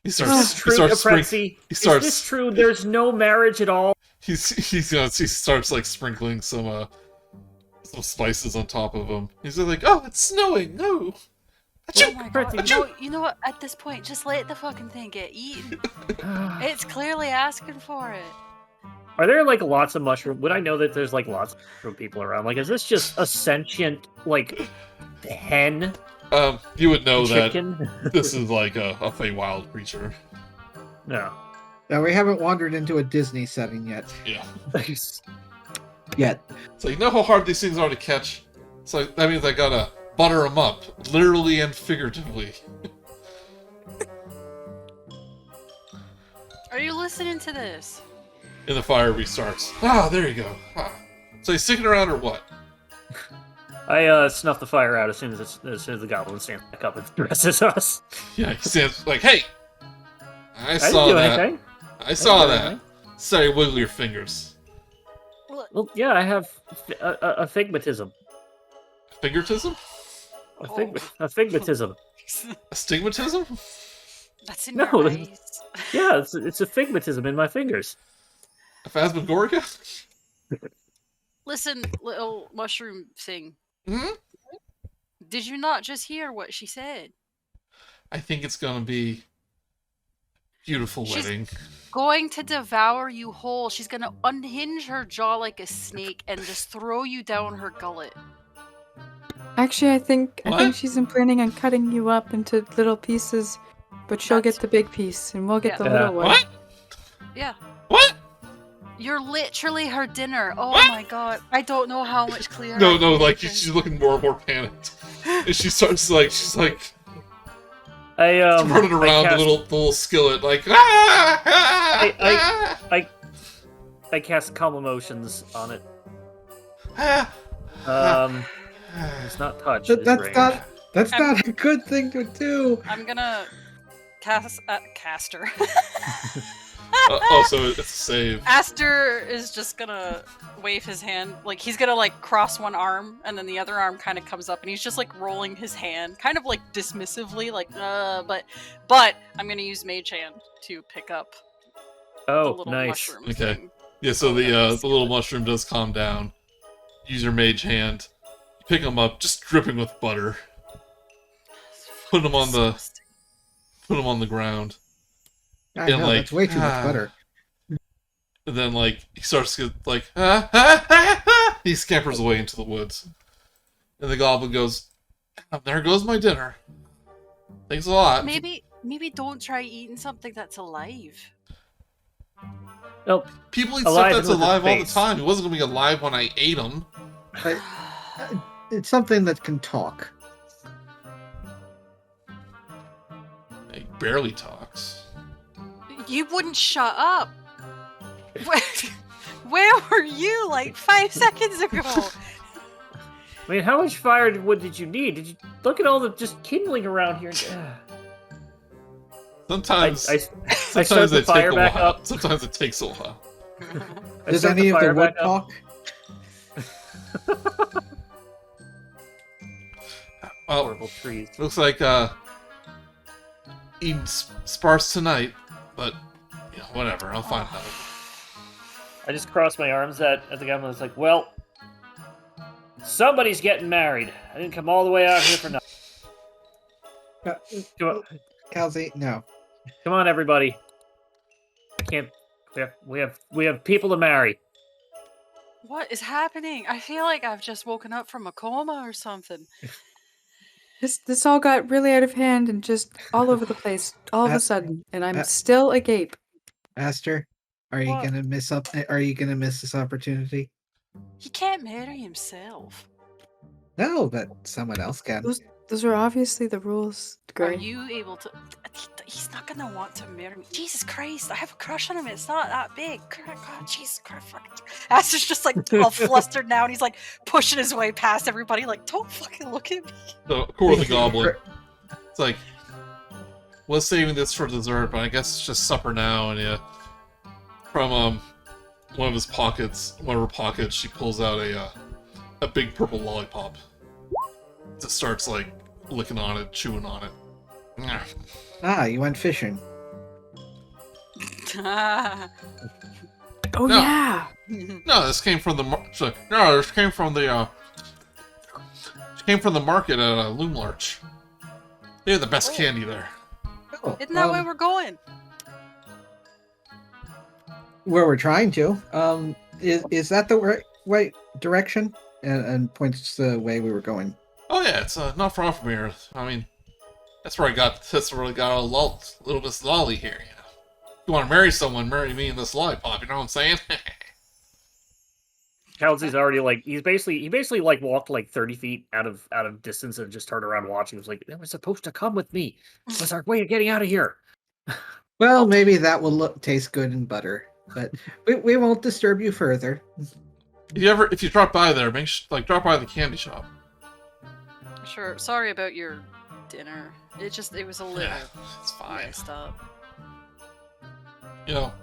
He Is starts. this He true, starts. Aprexi? He starts. Is this true? There's no marriage at all. He starts like sprinkling some spices on top of him. He's like, "Oh, it's snowing! No, Oh my god. Achoo! No, you know what? At this point, just let the fucking thing get eaten. It's clearly asking for it. Are there like lots of mushroom? Would I know that there's like lots of mushroom people around? Like, is this just a sentient like hen You would know chicken? that this is like a Feywild creature. No. Now, we haven't wandered into a Disney setting yet. Yeah. Yet. So you know how hard these things are to catch. So that means I gotta butter them up, literally and figuratively. Are you listening to this? And the fire restarts. Ah, there you go. Ah. So he's sticking around or what? I snuff the fire out as soon as the goblin stands back up and addresses us. Yeah, he stands like, "Hey, I didn't saw do that. anything. I saw do that. anything. Sorry, wiggle your fingers. Well, yeah, I have a figmatism. Figuratism? A figmatism. Astigmatism? That's in No, your that's- eyes. Yeah, it's a figmatism in my fingers. A phasmagoria? Listen, little mushroom thing. Hmm? Did you not just hear what she said? I think it's gonna be beautiful She's- wedding. Going to devour you whole. She's gonna unhinge her jaw like a snake and just throw you down her gullet. Actually, I think What? she's planning on cutting you up into little pieces, but she'll That's- get the big piece, and we'll get the Yeah. little one. What? Yeah. What? You're literally her dinner. Oh What? my god. I don't know how much clearer. No, I can like make this. she's looking more and more panicked. And she starts like she's like running around I the cast, little skillet like ah, I cast calm emotions on it. ah, It's not touch. But it's that's range. not not a good thing to do. I'm gonna caster. so it's a save. Aster is just gonna wave his hand, like he's gonna like cross one arm, and then the other arm kind of comes up, and he's just like rolling his hand, kind of like dismissively, like but I'm gonna use Mage Hand to pick up the Oh, little nice. mushroom Okay. thing. Yeah, so the little mushroom does calm down. Use your mage hand. You pick him up, just dripping with butter. Put him on the ground. I And, know, like, that's way too much butter. And then like he starts to get like he scampers away into the woods. And the goblin goes, "Oh, there goes my dinner. Thanks a lot." Maybe don't try eating something that's alive. Nope. People eat Alive stuff that's and with a alive all the face. time. It wasn't gonna be alive when I ate him. It's something that can talk. It barely talks. You wouldn't shut up. Where were you like 5 seconds ago? I mean, how much firewood did you need? Did you look at all the just kindling around here? Sometimes I start sometimes the they take fire a back while. up. Sometimes it takes a while. I Does start any of the fire wood back up. talk? Well, Horrible trees. looks like eating sparse tonight, but you know, whatever. I'll find out. I just crossed my arms at the guy and was like, well, somebody's getting married. I didn't come all the way out here for nothing. Come on, Kal'zi, no. come on, everybody. I can't. We have people to marry. What is happening? I feel like I've just woken up from a coma or something. This all got really out of hand and just all over the place all of a sudden, and I'm still agape. Aster, are you What? gonna miss up? Are you gonna miss this opportunity? He can't marry himself. No, but someone else can. Those are obviously the rules, Are Gray. you able to? He's not gonna want to marry me. Jesus Christ! I have a crush on him. It's not that big. God, Jesus Christ! Fuck. Aster's just like all flustered now, and he's like pushing his way past everybody. Like, don't fucking look at me. The core of the goblin. It's like, was saving this for dessert, but I guess it's just supper now. And yeah, from one of her pockets, she pulls out a big purple lollipop. Just starts like licking on it, chewing on it. Ah, you went fishing. Oh No. yeah. No, this came from the no, this came from the market at Loom Larch. They have the best Oh. candy there. Oh, Isn't that where we're going? where we're trying to. Is that the right direction? And points the way we were going. Oh yeah, it's not far from here. I mean, that's where I got a little Miss Lolly here. You know, if you want to marry someone, marry me and this lollipop. You know what I'm saying? Kal'zi's already like he basically like walked like 30 feet out of distance and just turned around watching. He was like, "They were supposed to come with me. What's our way of getting out of here?" Well, maybe that will taste good in butter, but we won't disturb you further. If you drop by there, drop by the candy shop. Sure. Sorry about your dinner. It was a little Yeah, it's fine. messed up. You know,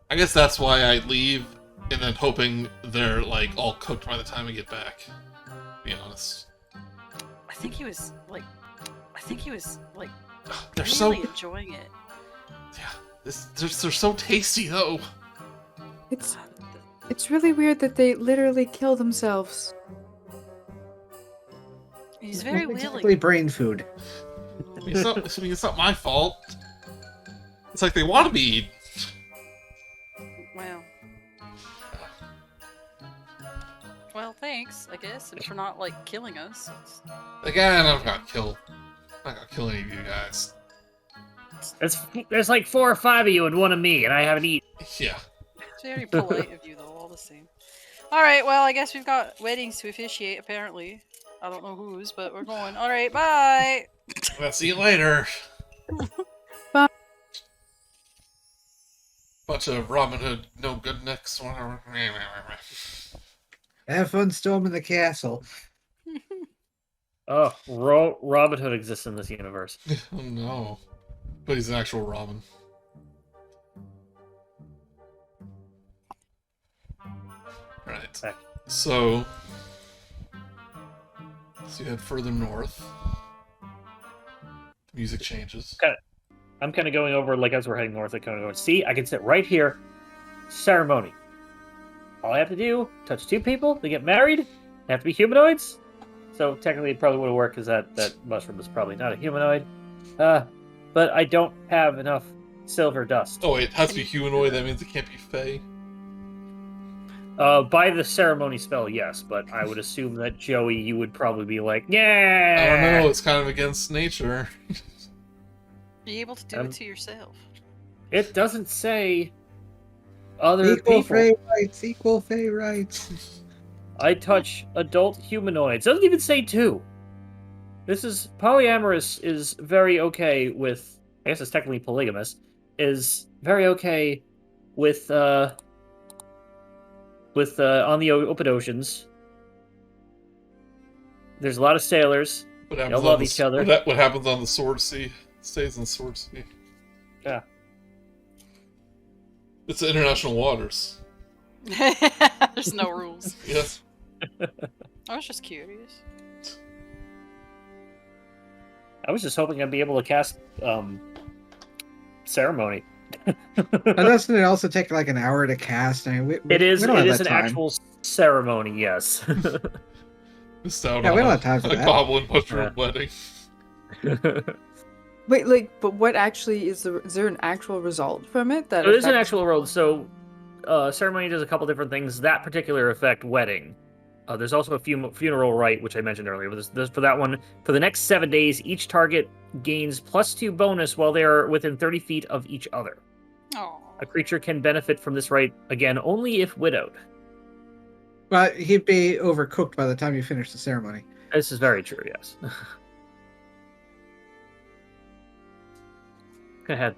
I guess that's why I leave, and then hoping they're like all cooked by the time I get back. To be honest. I think he was like They're really so enjoying it. yeah. They're so tasty though. It's really weird that they literally kill themselves. He's very Not exactly willing. brain food. I mean, it's not my fault. It's like they want to be eaten. Well, thanks, I guess, and for not like killing us. Again, I'm not gonna kill any of you guys. There's like 4 or 5 of you and 1 of me, and I haven't eaten. Yeah. It's very polite of you, though, all the same. Alright, well, I guess we've got weddings to officiate, apparently. I don't know whose, but we're going. Alright, bye! Well, see you later. Bye. Bunch of Robin Hood no good nicks. Whatever. Have fun storming the castle. Oh, Robin Hood exists in this universe. Oh no. But he's an actual Robin. Right. Back. So you head further north. Music changes. I'm kind of going over, like, as we're heading north, I kind of going, see, I can sit right here. Ceremony. All I have to do, touch 2 people, they get married, they have to be humanoids. So technically it probably would have worked because that mushroom is probably not a humanoid. But I don't have enough silver dust. Oh, wait, it has to be humanoid, that means it can't be Fey? By the ceremony spell, yes, but I would assume that Joey, you would probably be like, yeah. I don't know, it's kind of against nature. Be able to do it to yourself. It doesn't say other Equal people. Fey rights, equal Fey rights. I touch adult humanoids. Doesn't even say 2. This is polyamorous is very okay with. I guess it's technically polygamous. Is very okay with on the open oceans. There's a lot of sailors. What They happens love on each other. What happens on the Sword Sea stays in Sword Sea. Yeah. It's international waters. There's no rules. Yes. I was just curious. I was just hoping I'd be able to cast ceremony. And doesn't it also take like an hour to cast? I mean, It is we don't have an that time. actual ceremony, yes. Missed out Yeah, on we don't have time for a that. goblin mushroom Yeah. wedding. Wait, like, but what actually is there an actual result from it? That There is an affects- actual role. So, ceremony does a couple different things. That particular effect, wedding. There's also a funeral rite, which I mentioned earlier. There's for that one, for the next 7 days, each target gains +2 bonus while they are within 30 feet of each other. Oh. A creature can benefit from this rite, again, only if widowed. But he'd be overcooked by the time you finish the ceremony. This is very true, yes. Go ahead.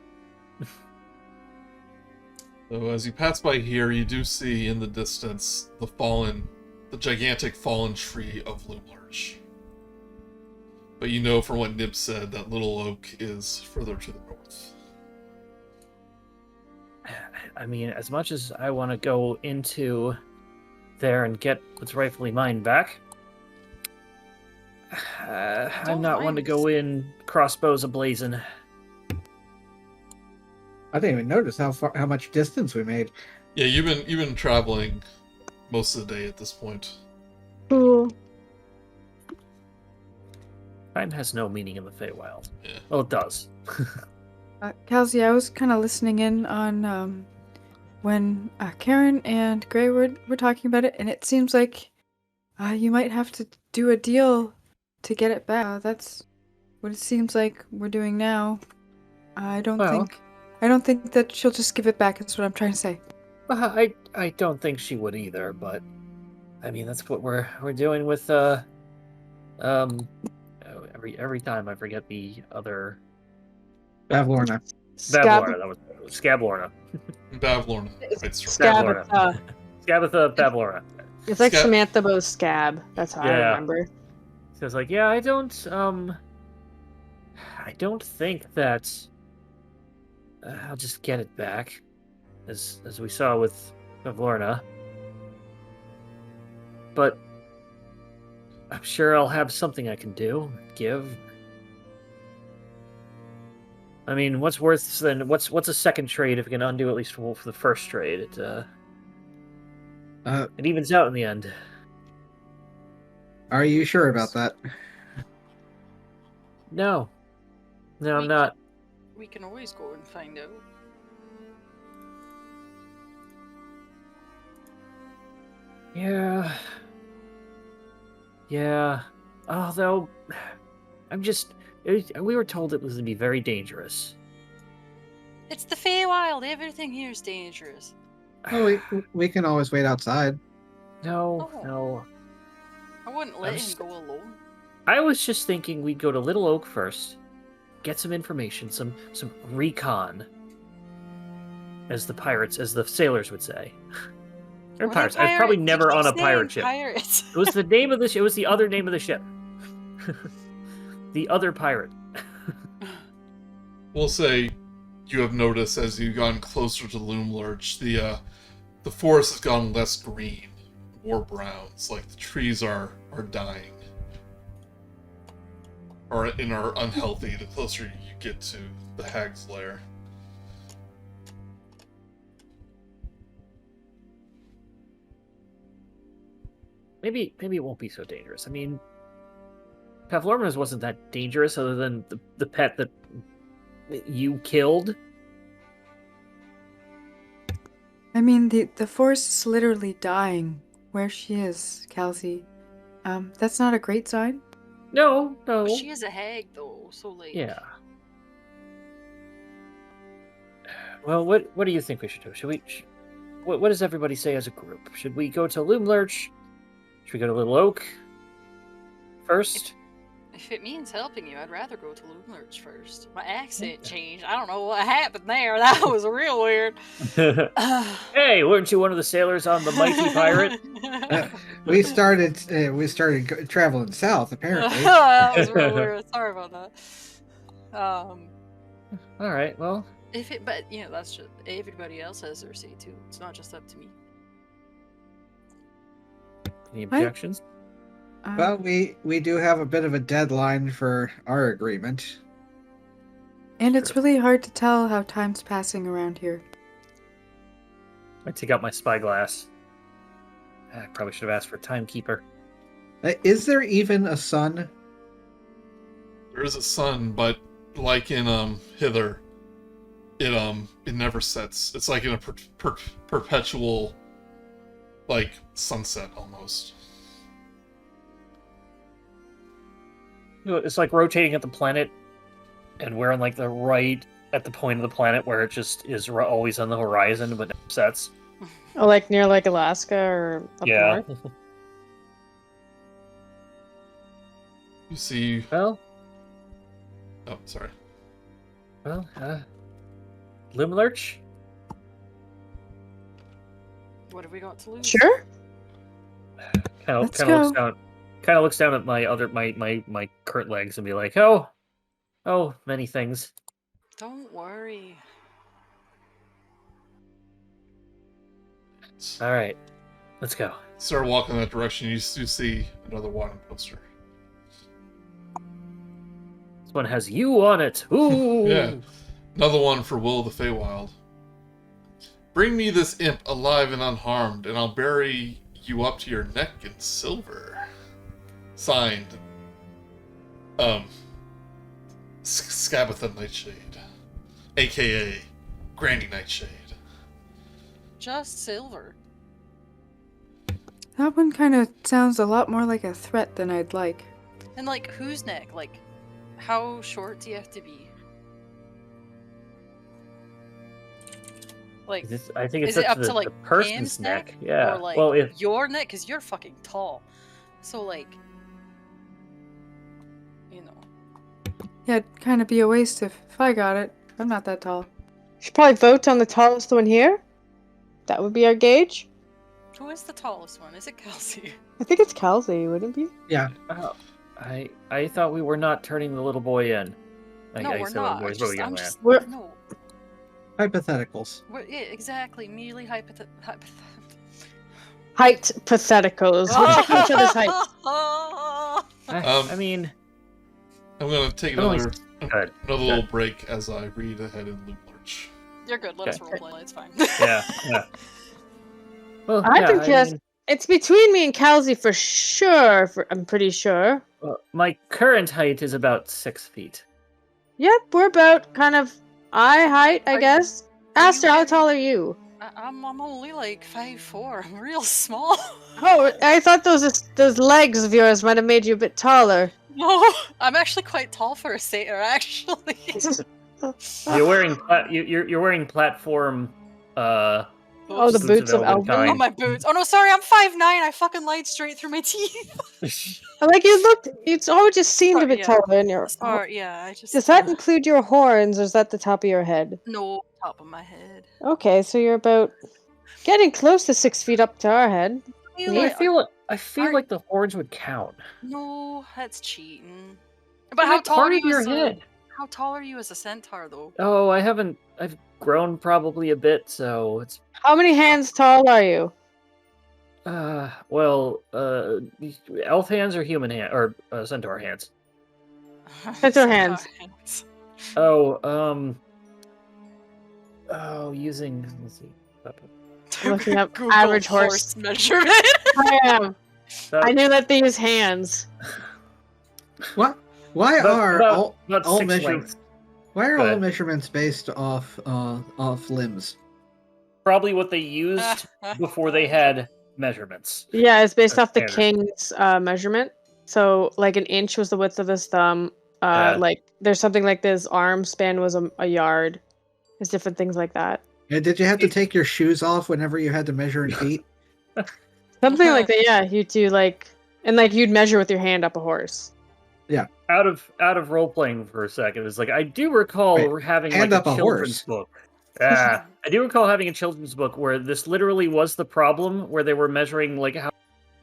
So as you pass by here, you do see in the distance the gigantic fallen tree of Loom Larch. But you know from what Nib said that Little Oak is further to the north. I mean, as much as I want to go into there and get what's rightfully mine back, I'm not one to go in crossbows ablazing. I didn't even notice how much distance we made. Yeah, you've been traveling most of the day at this point. Cool. Time has no meaning in the Feywild. Yeah. Well, it does. Kal'zi, I was kind of listening in on when Karen and Gray were talking about it, and it seems like you might have to do a deal to get it back. That's what it seems like we're doing now. I don't think that she'll just give it back. That's what I'm trying to say. I don't think she would either, but I mean that's what we're doing with every time I forget the other Bavlorna. Bavlorna. That was Scablorna. Bavlorna. Right, Scablorna. Scabatha Bavlorna. It's like Scab- Samantha but with scab. That's how I Yeah. remember. So it's like, yeah, I don't think that I'll just get it back, as we saw with Bavlorna. But I'm sure I'll have something I can give. I mean, what's a second trade if we can undo at least for the first trade? It evens out in the end. Are you sure about that? No, I'm not. We can always go and find out. Yeah. Although, we were told it was going to be very dangerous. It's the Feywild. Everything here is dangerous. Oh, we can always wait outside. No. I wouldn't let him go alone. I was just thinking we'd go to Little Oak first, get some information, some recon, as the sailors would say. They're Were they pirates. I was probably pirates? never You on a keep pirate saying ship. Pirates. It was the name of the ship. It was the other name of the ship. The other pirate. We'll say you have noticed as you've gotten closer to Loomlurch, the forest has gotten less green, more browns. Like the trees are dying, or are unhealthy. The closer you get to the Hag's Lair. Maybe it won't be so dangerous. I mean, Pavlorna's wasn't that dangerous, other than the pet that you killed. I mean, the forest is literally dying where she is, Kal'zi. That's not a great sign. No. But she is a hag, though, so like. Yeah. Well, what do you think we should do? Should we? What does everybody say as a group? Should we go to Loomlurch? Should we go to Little Oak first? If it means helping you, I'd rather go to Loomlurch first. My accent changed. I don't know what happened there. That was real weird. Hey, weren't you one of the sailors on the Mighty Pirate? We started traveling south, apparently. That was real weird. Sorry about that. All right. Well, But that's just everybody else has their say too. It's not just up to me. any objections? Well, we do have a bit of a deadline for our agreement. And it's really hard to tell how time's passing around here. I take out my spyglass. I probably should have asked for a timekeeper. Is there even a sun? There is a sun, but like in Thither, it never sets. It's like in a perpetual, like sunset almost. It's like rotating at the planet, and we're on like the right at the point of the planet where it just is always on the horizon, but never sets. Oh, like near like Alaska or up Yeah. north? You see. Well, Oh, sorry. Loomlurch? What have we got to lose? Sure. Let's Kind of looks down at my current legs and be like, oh, many things. Don't worry. All right, let's go. Start walking in that direction. You see another wanted poster. This one has you on it. Ooh. Yeah. Another one for Will of the Feywild. Bring me this imp alive and unharmed, and I'll bury you up to your neck in silver. Signed, Scabatha Nightshade, aka Granny Nightshade. Just silver. That one kind of sounds a lot more like a threat than I'd like. And like, whose neck? Like, how short do you have to be? Like, I think it's is it up the, to like the person's Pam's neck. Yeah. Or like well, if your neck? Because you're fucking tall. So like, you know. Yeah, it'd kind of be a waste if I got it. I'm not that tall. Should probably vote on the tallest one here. That would be our gauge. Who is the tallest one? Is it Kal'zi? I think it's Kal'zi, wouldn't it be? Yeah. oh, I thought we were not turning the little boy in. No, we're not. I'm just We're- no. Hypotheticals. Yeah, exactly. Merely Height patheticals. We're checking each other's heights. I mean, I'm gonna take Oh, another good. little break as I read ahead in Loot Lurch. You're good. Let us Okay. roleplay. It's fine. yeah. Well, I yeah, think yes. mean, It's between me and Kal'zi for sure. I'm pretty sure. well, my current height is about 6 feet. Yep, we're about kind of eye height, I Are- guess. are you Aster, how wearing- tall are you? I'm only like 5'4". I'm real small. Oh, I thought those legs of yours might have made you a bit taller. No, I'm actually quite tall for a satyr. Actually. You're wearing you're wearing platform. Oh, the Oops. boots of Elven Elven. Oh, kind. my boots. Oh no, sorry. I'm 5'9". I fucking lied straight through my teeth. Like you looked, it's always just seemed a bit Yeah. taller in your. Sorry. Yeah, I just. Does that include your horns, or is that the top of your head? No, top of my head. Okay, so you're about getting close to 6 feet up to our head. You Yeah, I like- feel are- like the horns would count. No, that's cheating. But They're how tall part are of you your as a, head? How tall are you as a centaur, though? Oh, I've grown probably a bit, so it's How many hands tall are you? elf hands or human hand or centaur hands. Centaur hands. Oh, using let's see. Looking up Google average horse. measurement. I am. About, I knew that they use hands. What? Why about- are about- all about all 6 measure- lengths. why are Go all ahead. measurements based off limbs? Probably what they used before they had measurements. Yeah, it's based That's off the standard. king's measurement. So, like, an inch was the width of his thumb. Yeah. Like, there's something like this arm span was a yard. There's different things like that. And did you have to take your shoes off whenever you had to measure in feet? Something like that, yeah. You do, like, and, like, you'd measure with your hand up a horse. Out of role playing for a second, it's like I do recall having Hand like up a a children's horse. book. I do recall having a children's book where this literally was the problem, where they were measuring like how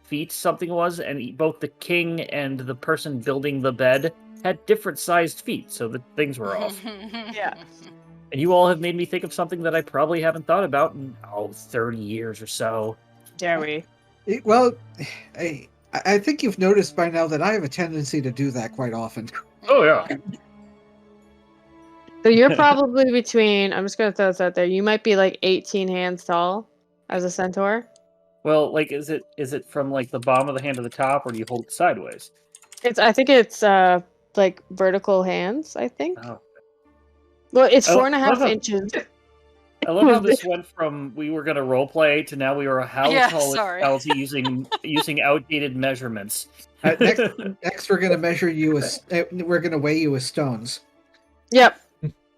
feet something was, and both the king and the person building the bed had different sized feet, so the things were off. Yeah. And you all have made me think of something that I probably haven't thought about in 30 years or so. Dare we? Well, I think you've noticed by now that I have a tendency to do that quite often. Oh, yeah. So you're probably between, I'm just going to throw this out there, you might be like 18 hands tall as a centaur. Well, like, is it from like the bottom of the hand to the top, or do you hold it sideways? I think it's like vertical hands, I think. Oh. Well, it's Oh, 4.5 love it. inches. I love how this went from we were gonna roleplay to now we are how Yeah, tall is sorry. Kal'zi using outdated measurements. Next, we're gonna measure you as we're gonna weigh you as stones. Yep.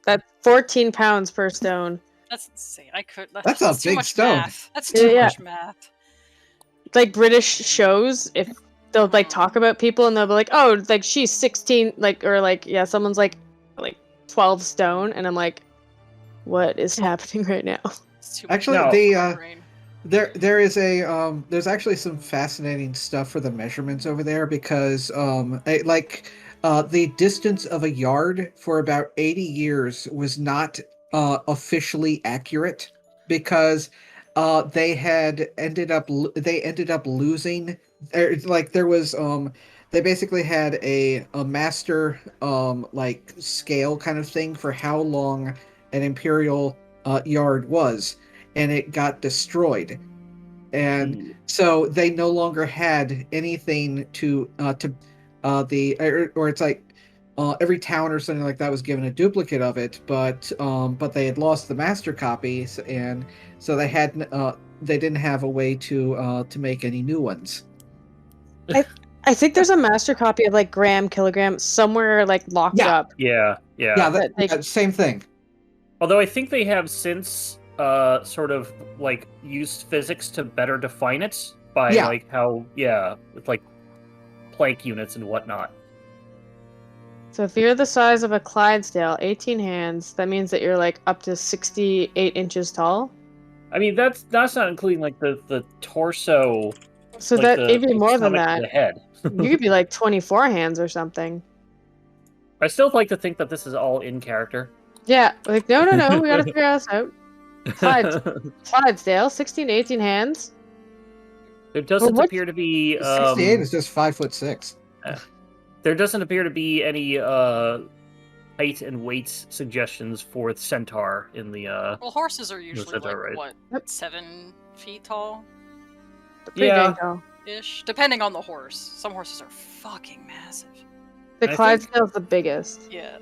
That's 14 pounds per stone. That's insane. I could. That's a too big much stone. Math. That's too Yeah. much math. Like British shows, if they'll like talk about people and they'll be like, oh, like she's 16, like, or like, yeah, someone's like 12 stone, and I'm like, what is happening right now? It's too much Actually, math the, for my brain. There is a there's actually some fascinating stuff for the measurements over there because the distance of a yard for about 80 years was not officially accurate because they ended up losing there was they basically had a master like scale kind of thing for how long an Imperial yard was, and it got destroyed. And so they no longer had anything or it's like every town or something like that was given a duplicate of it, but they had lost the master copies, and so they didn't have a way to make any new ones. I think there's a master copy of like gram, kilogram somewhere like locked up. Yeah. Same thing. Although I think they have since sort of like used physics to better define it by like how with like plank units and whatnot. So if you're the size of a Clydesdale, 18 hands, that means that you're like up to 68 inches tall. I mean, that's not including like the torso. So like that maybe more than that. The head. You could be like 24 hands or something. I still like to think that this is all in character. Yeah, like no, we gotta figure this out. Clydesdale, 16 to 18 hands. There doesn't appear to be 68 is just 5'6". There doesn't appear to be any height and weight suggestions for the centaur in the Well, horses are usually centaur, like what, 7 feet tall? Pretty dang tall. Ish, depending on the horse. Some horses are fucking massive. The Clydesdale's the biggest. Yeah.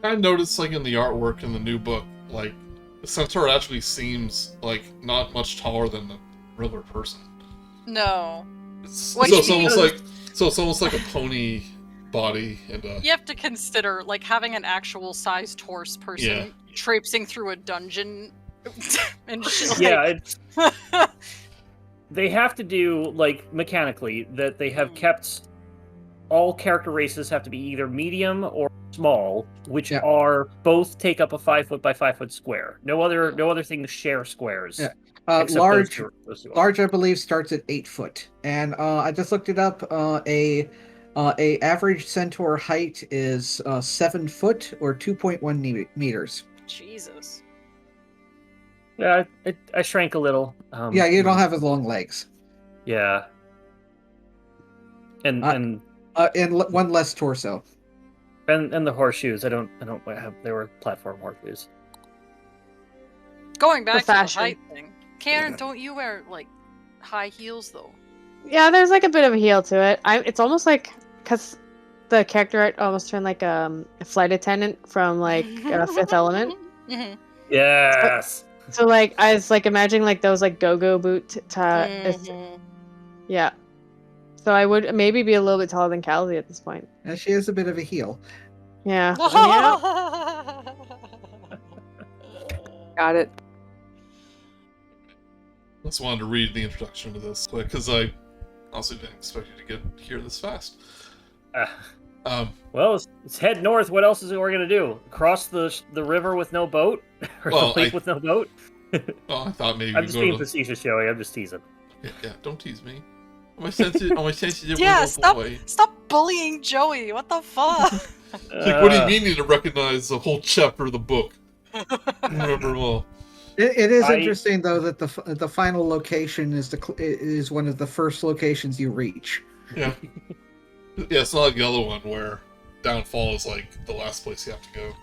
I noticed, like, in the artwork in the new book, like, the centaur actually seems, like, not much taller than a regular person. No. So it's almost like a pony body, and you have to consider, like, having an actual sized horse person traipsing through a dungeon and shit. They have to do, like, mechanically, that they have kept all character races have to be either medium or small, which are both take up a 5 foot by 5 foot square. No other things share squares. Yeah. Large, I believe, starts at 8 foot, and I just looked it up. A average centaur height is 7 foot or 2.1 meters. Jesus. Yeah, I shrank a little. You don't have as long legs. Yeah. And one less torso. And the horseshoes. I don't have. They were platform horseshoes. Going back to the height thing, Karen, don't you wear like high heels though? Yeah, there's like a bit of a heel to it. It's almost like because the character art almost turned like a flight attendant from like Fifth Element. Mm-hmm. Yes. So like I was like imagining like those like go-go boot yeah. So I would maybe be a little bit taller than Kal'zi at this point. And she is a bit of a heel. Yeah. Got it. I just wanted to read the introduction to this quick, because I also didn't expect you to get here this fast. Well, let's head north. What else is it we're gonna do? Cross the river with no boat, or the lake with no boat? Well, I thought maybe I'm just being facetious, Joey. I'm just teasing. Yeah, don't tease me. I'm a sensitive yeah, little boy. Stop bullying Joey. What the fuck? Like, what do you mean you need to recognize the whole chapter of the book? Remember well. It is interesting though that the final location is one of the first locations you reach. Yeah. Yeah, it's not like the other one where Downfall is like the last place you have to go.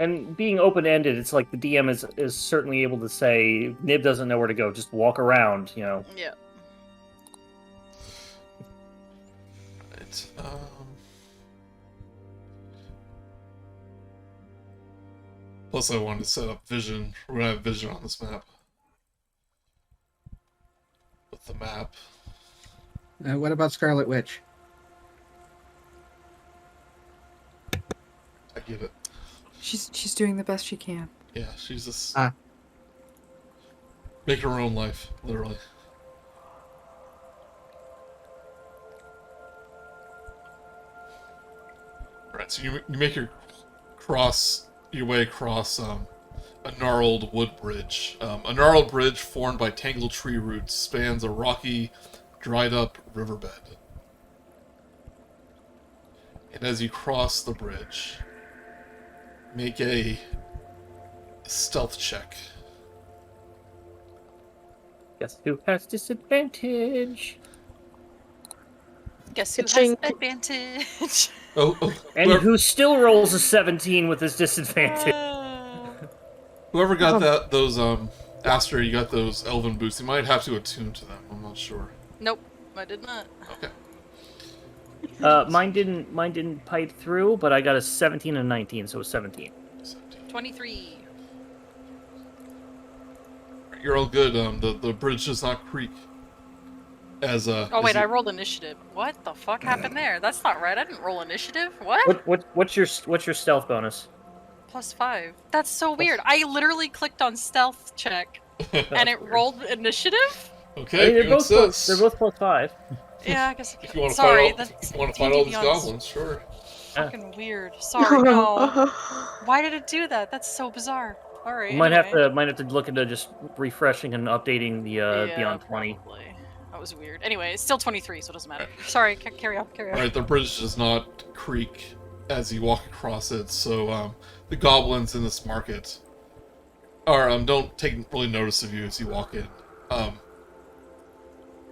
And being open-ended, it's like the DM is certainly able to say, Nib doesn't know where to go, just walk around, you know. Yeah. Right, plus I wanted to set up vision. We're gonna have vision on this map. With the map. What about Scarlet Witch? I get it. She's doing the best she can. Yeah, she's just make her own life, literally. Alright, so you make your way across a gnarled wood bridge. A gnarled bridge formed by tangled tree roots spans a rocky, dried-up riverbed. And as you cross the bridge, make a stealth check. Guess who has disadvantage? Guess who has advantage? And who still rolls a 17 with his disadvantage. Whoever got those Aster, you got those elven boots. You might have to attune to them. I'm not sure. Nope, I did not. Okay. Mine didn't pipe through, but I got a 17 and a 19, so it was 17. 23. You're all good. The bridge does not creak. Oh wait, I rolled initiative. What the fuck happened there? That's not right. I didn't roll initiative. What? What's your stealth bonus? +5. That's so weird. I literally clicked on stealth check, and it rolled initiative. Okay, they're both +5. Yeah, I guess. If you want to Sorry, fight all these goblins, sure. Fucking weird. Sorry, no. Why did it do that? That's so bizarre. All right. You might have to look into just refreshing and updating the Beyond 20. Probably. That was weird. Anyway, it's still 23, so it doesn't matter. Sorry, carry on. Alright, the bridge does not creak as you walk across it, so the goblins in this market don't take really notice of you as you walk in.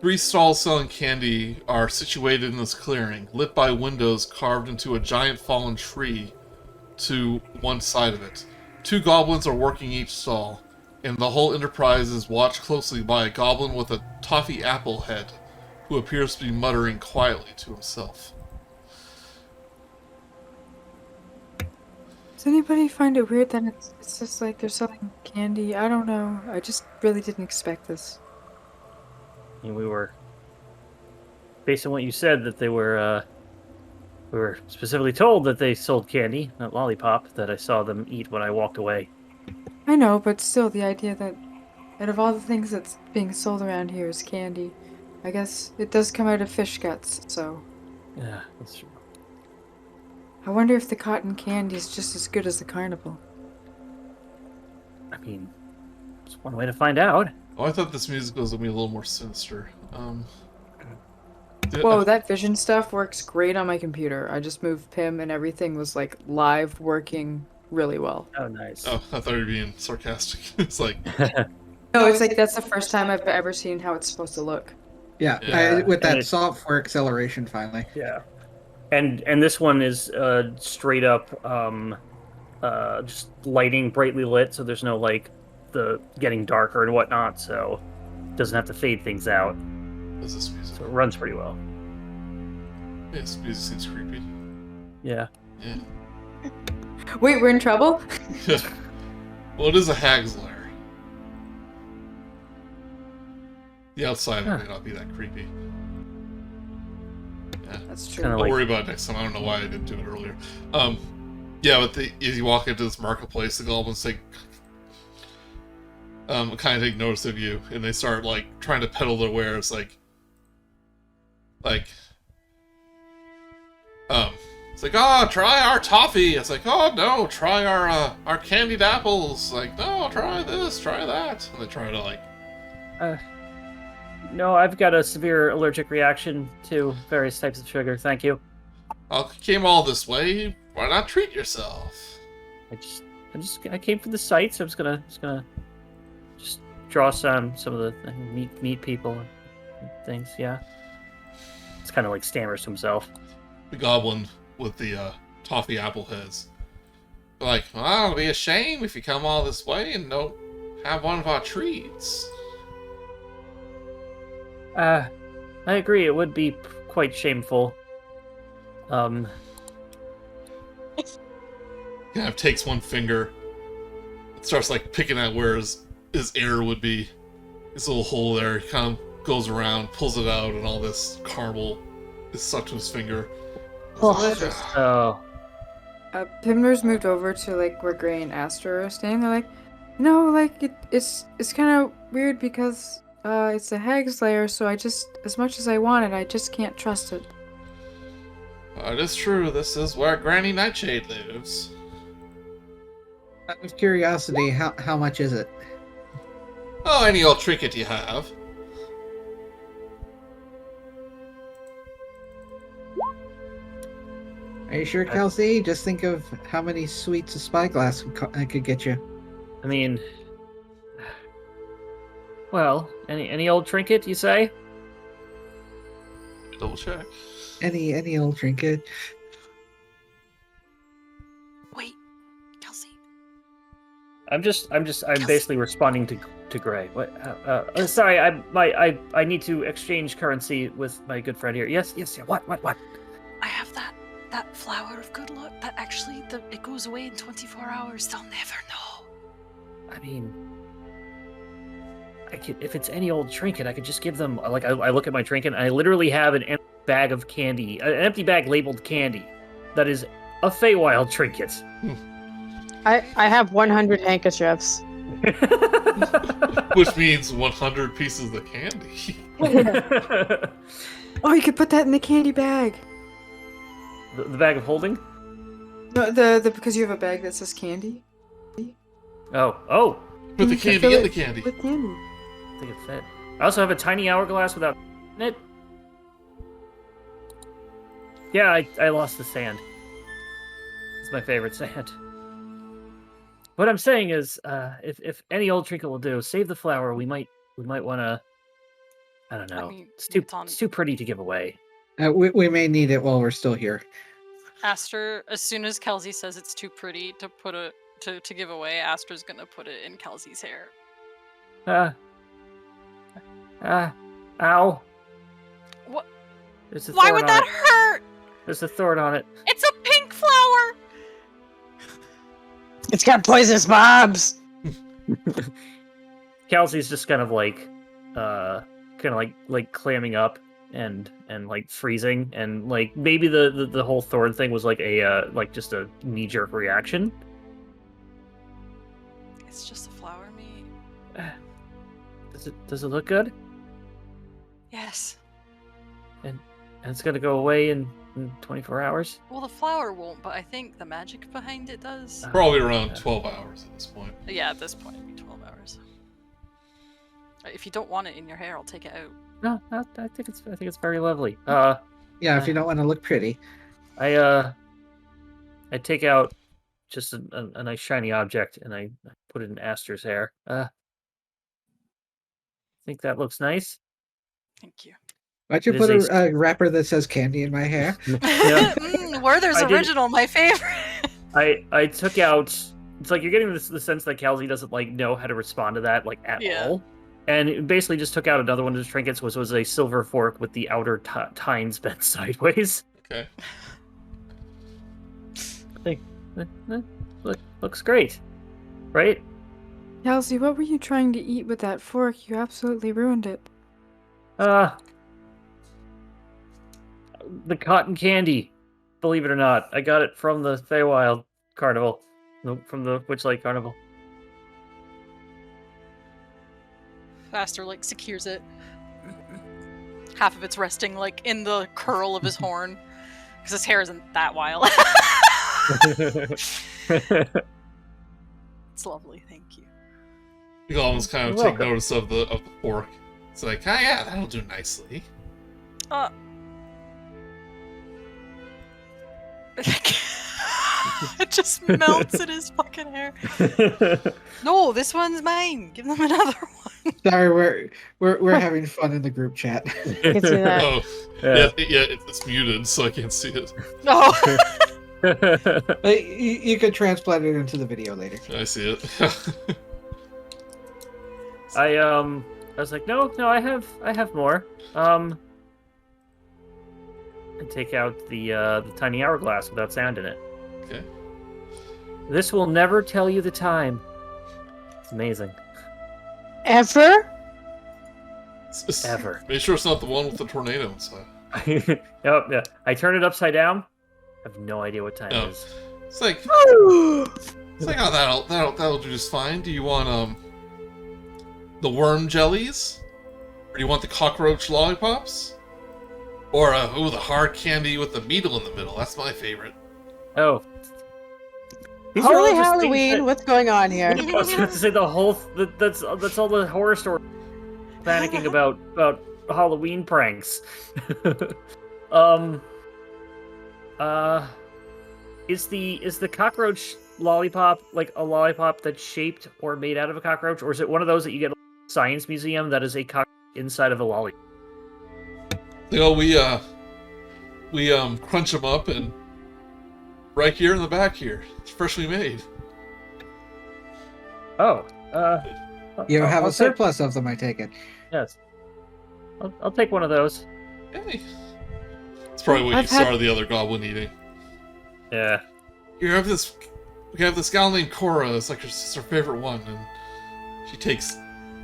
3 stalls selling candy are situated in this clearing, lit by windows carved into a giant fallen tree to one side of it. 2 goblins are working each stall, and the whole enterprise is watched closely by a goblin with a toffee apple head, who appears to be muttering quietly to himself. Does anybody find it weird that it's just like they're selling candy? I don't know. I just really didn't expect this. And we were, based on what you said, that they were, we were specifically told that they sold candy, not lollipop, that I saw them eat when I walked away. I know, but still, the idea that out of all the things that's being sold around here is candy, I guess it does come out of fish guts, so... Yeah, that's true. I wonder if the cotton candy is just as good as the carnival. I mean, it's one way to find out. Oh, I thought this music was going to be a little more sinister. Whoa, that vision stuff works great on my computer. I just moved Pim and everything was like live working really well. Oh, nice. Oh, I thought you were being sarcastic. It's like... No, it's like that's the first time I've ever seen how it's supposed to look. Yeah. With that software acceleration finally. Yeah. And this one is straight up just lighting brightly lit, so there's no like the getting darker and whatnot, so it doesn't have to fade things out. What's this music? So it runs pretty well. Yeah, this music seems creepy. Yeah. Yeah. Wait, we're in trouble? Well, it is a hag's lair. The outside may not be that creepy. Yeah. That's true. Kinda Don't like- worry about it next time. I don't know why I didn't do it earlier. Yeah, but as you walk into this marketplace, the goblins kind of take notice of you, and they start like trying to peddle their wares, it's like, oh, try our toffee. It's like, oh no, try our candied apples. Like, no, try this, try that. And they try to like, No, I've got a severe allergic reaction to various types of sugar. Thank you. oh, came all this way. Why not treat yourself? I came from the site, so I'm just gonna draw some of the meet people and things. Yeah. It's kind of like stammers to himself. The goblin with the toffee apple heads. Like, well, it'll be a shame if you come all this way and don't have one of our treats. I agree. It would be quite shameful. Kind of takes one finger, starts like picking at where his ear would be, this little hole there. He kind of goes around, pulls it out, and all this caramel is stuck to his finger. Delicious. Oh, Pimner's moved over to like where Gray and Aster are staying. They're like, like it's kind of weird because it's a hag's lair, so I just, as much as I want it, I just can't trust it. It is true, this is where Granny Nightshade lives. Out of curiosity, how much is it? Oh, any old trinket you have. Are you sure, Kal'zi? Just think of how many sweets a spyglass could get you. I mean, well, any old trinket, you say? Double check. Any old trinket. I'm basically responding to Gray. What? Sorry, I need to exchange currency with my good friend here. Yes. Yeah. What? I have that flower of good luck that actually it goes away in 24 hours. They'll never know. I mean, if it's any old trinket, I could just give them. Like, I look at my trinket, and I literally have an empty bag of candy, an empty bag labeled candy, that is a Feywild trinket. I have 100 handkerchiefs. Which means 100 pieces of candy. Oh, you could put that in the candy bag. The bag of holding? No, the because you have a bag that says candy. Oh. Put the You can candy fill in it the candy. With candy. I think it fit. I also have a tiny hourglass without it. Yeah, I lost the sand. It's my favorite sand. What I'm saying is, if any old trinket will do, save the flower. We might want to. I don't know. I mean, It's too pretty to give away. We may need it while we're still here. Aster, as soon as Kal'zi says it's too pretty to put it to give away, Aster's gonna put it in Kal'zi's hair. Ow. What? There's a Why thorn would on that it. hurt? There's a thorn on it. It's a pink flower. It's got poisonous barbs. Kal'zi's just kind of like clamming up and like freezing, and like maybe the whole thorn thing was like a just a knee-jerk reaction. It's just a flower, me. Does it look good? Yes. And it's gonna go away in 24 hours? Well, the flower won't, but I think the magic behind it does. Probably around 12 hours at this point. Yeah, at this point, it'd be 12 hours. If you don't want it in your hair, I'll take it out. No, I think it's very lovely. Yeah, if you don't want to look pretty. I take out just a nice shiny object and I put it in Aster's hair. Think that looks nice. Thank you. Why'd you It put is a wrapper that says candy in my hair? Yeah. Werther's I did- original, my favorite. I took out. It's like you're getting the sense that Kal'zi doesn't like know how to respond to that like at Yeah. all, and it basically just took out another one of his trinkets, which was a silver fork with the outer tines bent sideways. Okay. Looks great, right? Kal'zi, what were you trying to eat with that fork? You absolutely ruined it. The cotton candy. Believe it or not, I got it from the Feywild Carnival, from the Witchlight Carnival. Aster like secures it. Half of it's resting like in the curl of his horn, because his hair isn't that wild. It's lovely, thank you. You can almost kind of You're take welcome. notice of the fork. It's like, ah, yeah, that'll do nicely. It just melts in his fucking hair. No, this one's mine. Give them another one. Sorry, we're having fun in the group chat. I can see that. Oh, Yeah. yeah, it's muted, so I can't see it. No. You could transplant it into the video later. I see it. I was like, no, I have more. I take out the tiny hourglass without sound in it. Okay. This will never tell you the time. It's amazing. Ever? Ever. Make sure it's not the one with the tornado inside. Yep, yeah. I turn it upside down. I have no idea what time Oh. it is. It's like, oh, that'll do just fine. Do you want the worm jellies, or do you want the cockroach lollipops, or the hard candy with the beetle in the middle? That's my favorite. Oh. These are all Holy just things Halloween! that- What's going on here? I was about to say the whole. That's all the horror story. Panicking about Halloween pranks. Is the cockroach lollipop like a lollipop that's shaped or made out of a cockroach, or is it one of those that you get at a science museum that is a cockroach inside of a lollipop? You know, we crunch them up and right here in the back here, it's freshly made. Oh, You have I'll a surplus of them, I take it. Yes. I'll take one of those. Hey. It's probably what I've you had- saw the other goblin eating. Yeah. We have this gal named Cora. It's like her favorite one, and she takes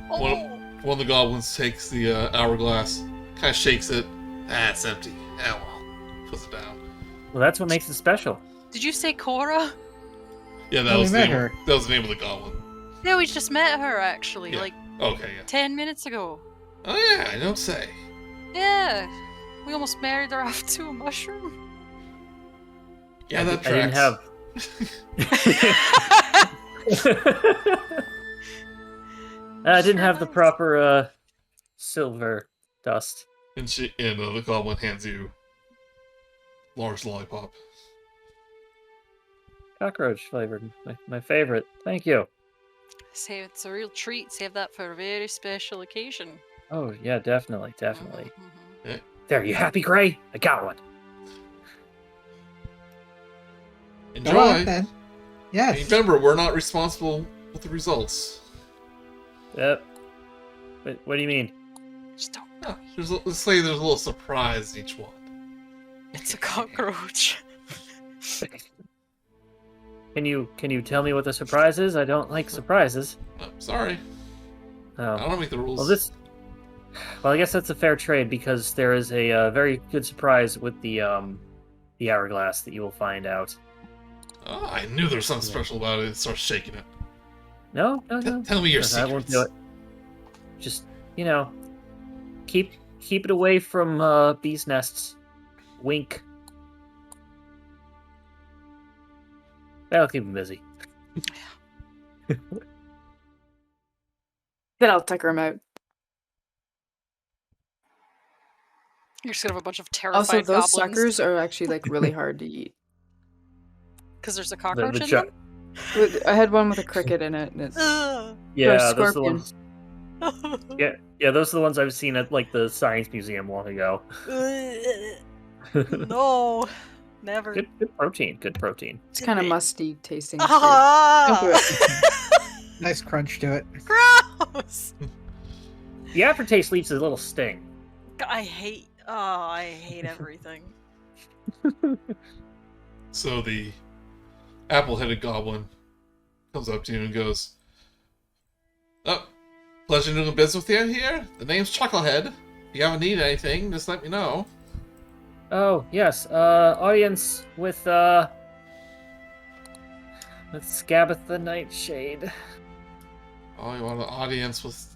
one of the goblins takes the hourglass, kind of shakes it. Ah, it's empty. Ah, well, puts it down. Well, that's what makes it special. Did you say Cora? Yeah, that Oh, we was the met name. her. That was the name of the goblin. Yeah, we just met her actually, Yeah. like Okay, yeah. 10 minutes ago. Oh yeah, I don't say. Yeah, we almost married her off to a mushroom. Yeah, that I didn't tracks. I didn't have the proper silver dust. And the goblin hands you large lollipop. Cockroach flavored. My favorite. Thank you. Say it's a real treat. Save that for a very special occasion. Oh, yeah, definitely. Definitely. Mhm. There, you happy, Gray? I got one. Enjoy. Go on, then. And Yes. remember, we're not responsible with the results. Yep. What do you mean? Just don't. Yeah, let's say there's a little surprise in each one. It's a cockroach. Can you tell me what the surprise is? I don't like surprises. Oh, sorry, I Oh. don't make the rules. Well, I guess that's a fair trade because there is a very good surprise with the hourglass that you will find out. Oh, I knew there was something special about it. It starts shaking it. No. Tell me your I secrets. won't do it. Just keep it away from bees' nests. Wink. That'll keep them busy. Then I'll tucker him out. You're just gonna have a bunch of terrified Also, those goblins. suckers are actually like really hard to eat. Because there's a cockroach in chuck- them? I had one with a cricket in it, and it's Ugh. Yeah, those are the scorpion. ones. Yeah, those are the ones I've seen at like the science museum long ago. No, never. Good protein. Good protein. it's kind of musty tasting. It's weird. Ah! Don't do it. Nice crunch to it. Gross! The aftertaste leaves a little sting. I hate everything. So the apple-headed goblin comes up to you and goes, "Oh, pleasure doing business with you here. The name's Chucklehead. If you ever need anything, just let me know." Oh yes, audience with Scabbeth the Nightshade. Oh, you want an audience with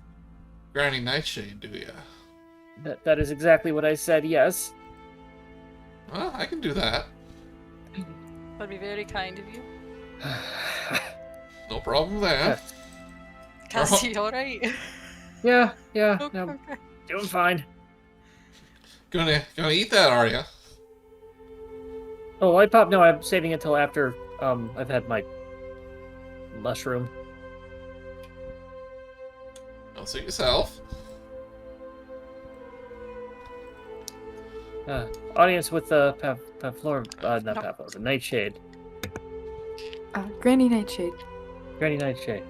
Granny Nightshade, do you? That is exactly what I said. Yes. Well, I can do that. That'd be very kind of you. No problem there. Cassie, alright? Yeah. Okay, No, okay. doing fine. Gonna eat that, are you? Oh, lollipop? No, I'm saving it till after I've had my mushroom. Don't suit yourself. Audience with the Pavlor, not No. Pavlor, the Nightshade. Granny Nightshade. Granny Nightshade.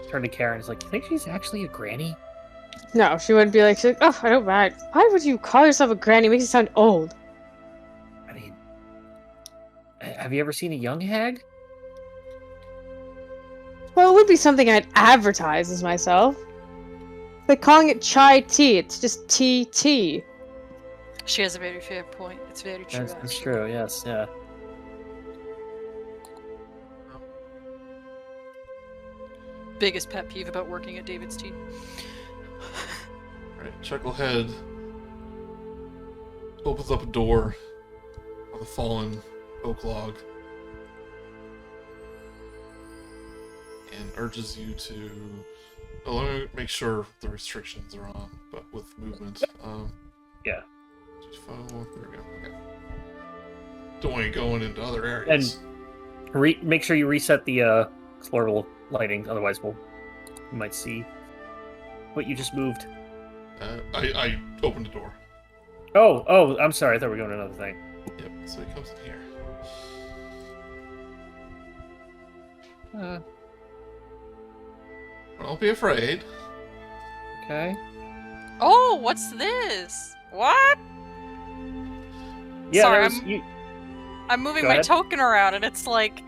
Turn to Karen. Is like, you think she's actually a granny? No, she wouldn't be like, she's like, oh, I don't mind. Why would you call yourself a granny? It makes you sound old. I mean, have you ever seen a young hag? Well, it would be something I'd advertise as myself. It's like calling it chai tea. It's just tea. She has a very fair point. It's very true. That's actually. true. Yes. Yeah. Biggest pet peeve about working at David's Tea. Right, Chucklehead opens up a door on a fallen oak log and urges you to. Oh, let me make sure the restrictions are on, but with movement. Yeah. There we go. Okay. Don't want you going into other areas. Make sure you reset the floral lighting, otherwise you might see what you just moved. I opened the door. Oh, I'm sorry. I thought we were going to another thing. Yep, so he comes in here. Don't be afraid. Okay. Oh, what's this? What? Yeah, Sorry, there's I'm moving Go my ahead. token around, and it's like the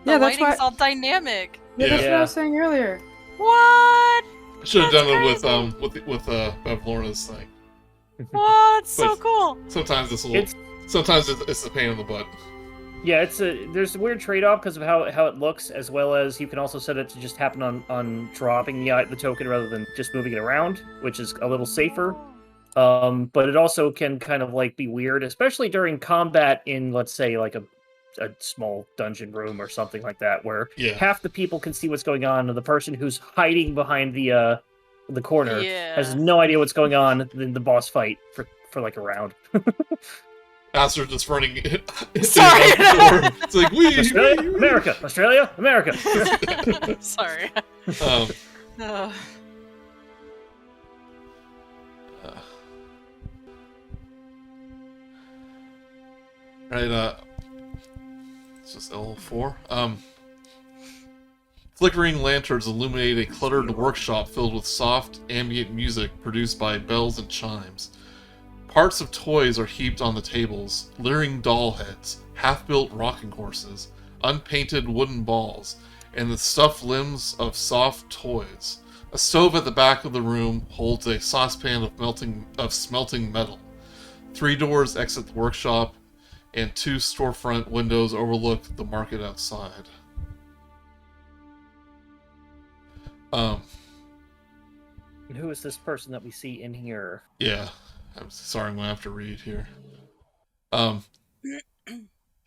Yeah, that's lighting's why. all dynamic. Yeah, that's what I Yeah. was saying earlier. What? I should have That's done it crazy. with Bevlorna's thing. What? That's so But- cool. Sometimes It's it's a pain in the butt. Yeah, there's a weird trade-off because of how it looks, as well as you can also set it to just happen on dropping the token rather than just moving it around, which is a little safer. But it also can kind of like be weird, especially during combat in, let's say, like a small dungeon room or something like that, where Yeah. half the people can see what's going on, and the person who's hiding behind the corner has Yeah. no idea what's going on in the boss fight for like a round. Aster just running. Sorry. It's like Australia, America, Australia, America. Sorry. Um, Ugh. right. It's just L4. Flickering lanterns illuminate a cluttered workshop filled with soft, ambient music produced by bells and chimes. Parts of toys are heaped on the tables, leering doll heads, half-built rocking horses, unpainted wooden balls, and the stuffed limbs of soft toys. A stove at the back of the room holds a saucepan of smelting metal. 3 doors exit the workshop, and 2 storefront windows overlook the market outside. And who is this person that we see in here? Yeah. I'm sorry, I'm gonna have to read here.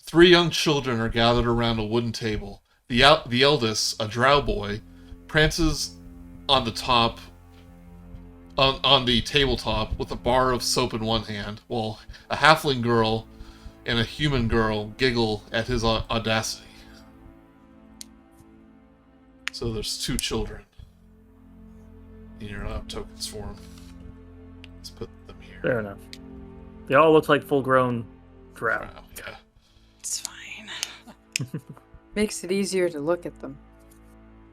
3 young children are gathered around a wooden table. The eldest, a drow boy, prances on the top on the tabletop with a bar of soap in one hand, while a halfling girl and a human girl giggle at his audacity. So there's 2 children. And you're not tokens for them. Let's put them here. Fair enough. They all look like full-grown drow. Wow, yeah. It's fine. Makes it easier to look at them.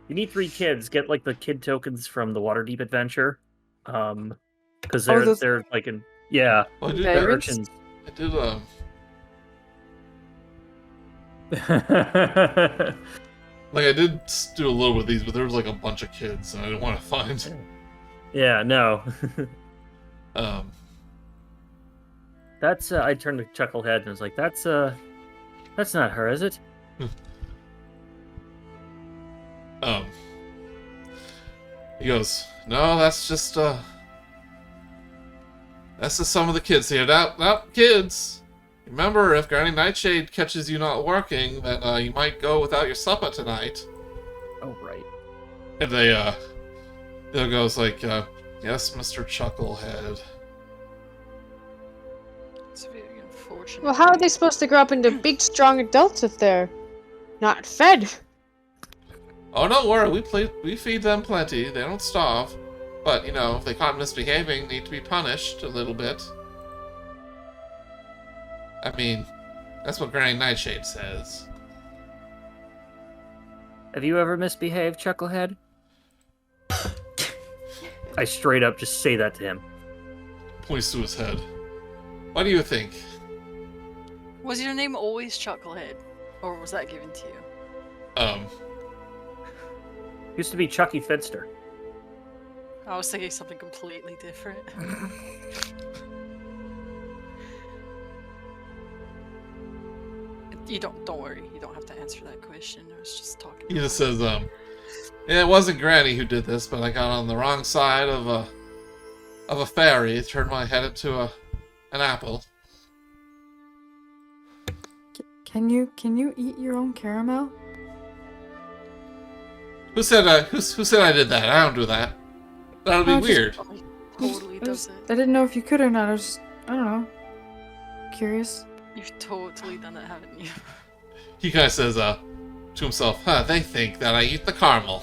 You need 3 kids. Get like the kid tokens from the Waterdeep adventure, because those- they're like in yeah. Well, I did, Okay. They're urchins. I did like I did do a little bit of these, but there was like a bunch of kids, and I didn't want to find. Yeah, no. That's I turned to Chucklehead and was like, that's not her, is it? He goes, no, that's just some of the kids here. Now, kids, remember, if Granny Nightshade catches you not working, then you might go without your supper tonight. Oh right. And they goes like, yes, Mr. Chucklehead. It's very unfortunate. Well, how are they supposed to grow up into big, strong adults if they're not fed? Oh, don't worry, we feed them plenty. They don't starve. But, you know, if they caught misbehaving, need to be punished a little bit. I mean, that's what Granny Nightshade says. Have you ever misbehaved, Chucklehead? I straight up just say that to him. Points to his head. What do you think? Was your name always Chucklehead? Or was that given to you? Used to be Chucky Finster. I was thinking something completely different. You don't worry. You don't have to answer that question. I was just talking. He just says, yeah, it wasn't Granny who did this, but I got on the wrong side of a fairy, turned my head into an apple. Can you eat your own caramel? Who said I did that? I don't do that. That would be Oh, just- weird. Totally I does it. didn't know if you could or not. I don't know. Curious. You've totally done it, haven't you? He kind of says, to himself, they think that I eat the caramel.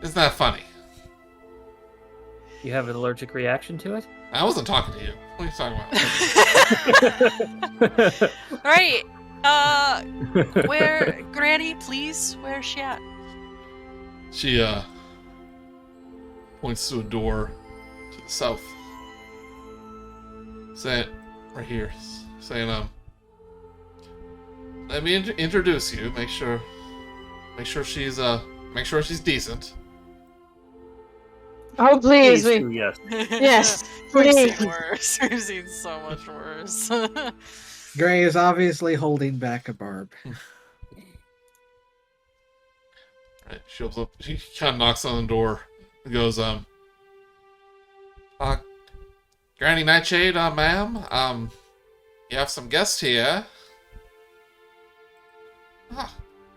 Isn't that funny? You have an allergic reaction to it? I wasn't talking to you. What are you talking about? Right. Where, Granny, please? Where's she at? She points to a door to the south. Saying, right here, saying, let me introduce you. Make sure she's decent. Oh, please, Please we. do, yes. Yes, We've please. seen worse. We've seen so much worse. Gray is obviously holding back a barb. Right, she opens up. She kind of knocks on the door. And goes, Granny Nightshade, ma'am, you have some guests here.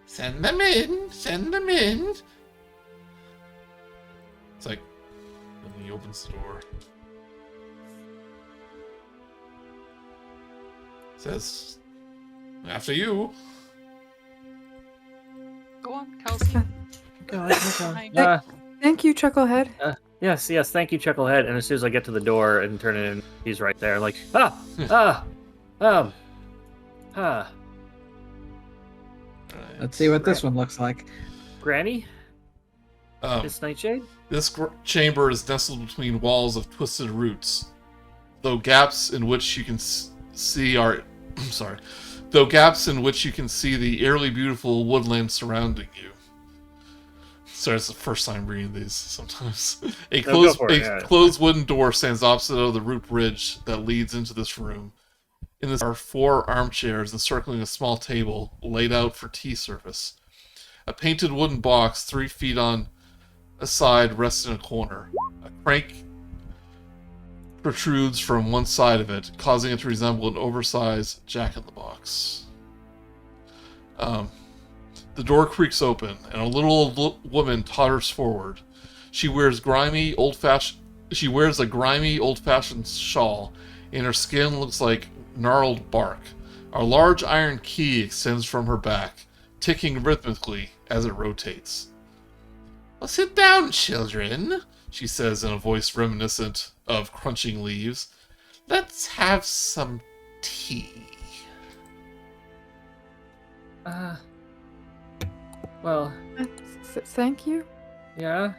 Send them in. Send them in. It's like, and he opens the door. Says, after you. Go on, Kal'zi. Uh, Thank you, Chucklehead. yes, thank you, Chucklehead. And as soon as I get to the door and turn it in, he's right there. Like, Let's see what this one looks like. Granny? Miss Nightshade? This chamber is nestled between walls of twisted roots, though gaps in which you can see are... though gaps in which you can see the eerily beautiful woodland surrounding you. Sorry, it's the first time reading these sometimes. A closed wooden door stands opposite of the root bridge that leads into this room. In this are 4 armchairs encircling a small table laid out for tea service. A painted wooden box 3 feet on a side rests in a corner. A crank protrudes from one side of it, causing it to resemble an oversized jack-in-the-box. The door creaks open, and a little old woman totters forward. She wears a grimy, old-fashioned shawl, and her skin looks like gnarled bark. A large iron key extends from her back, ticking rhythmically as it rotates. "Well, sit down, children," she says in a voice reminiscent of crunching leaves. "Let's have some tea." Well, Thank you. yeah.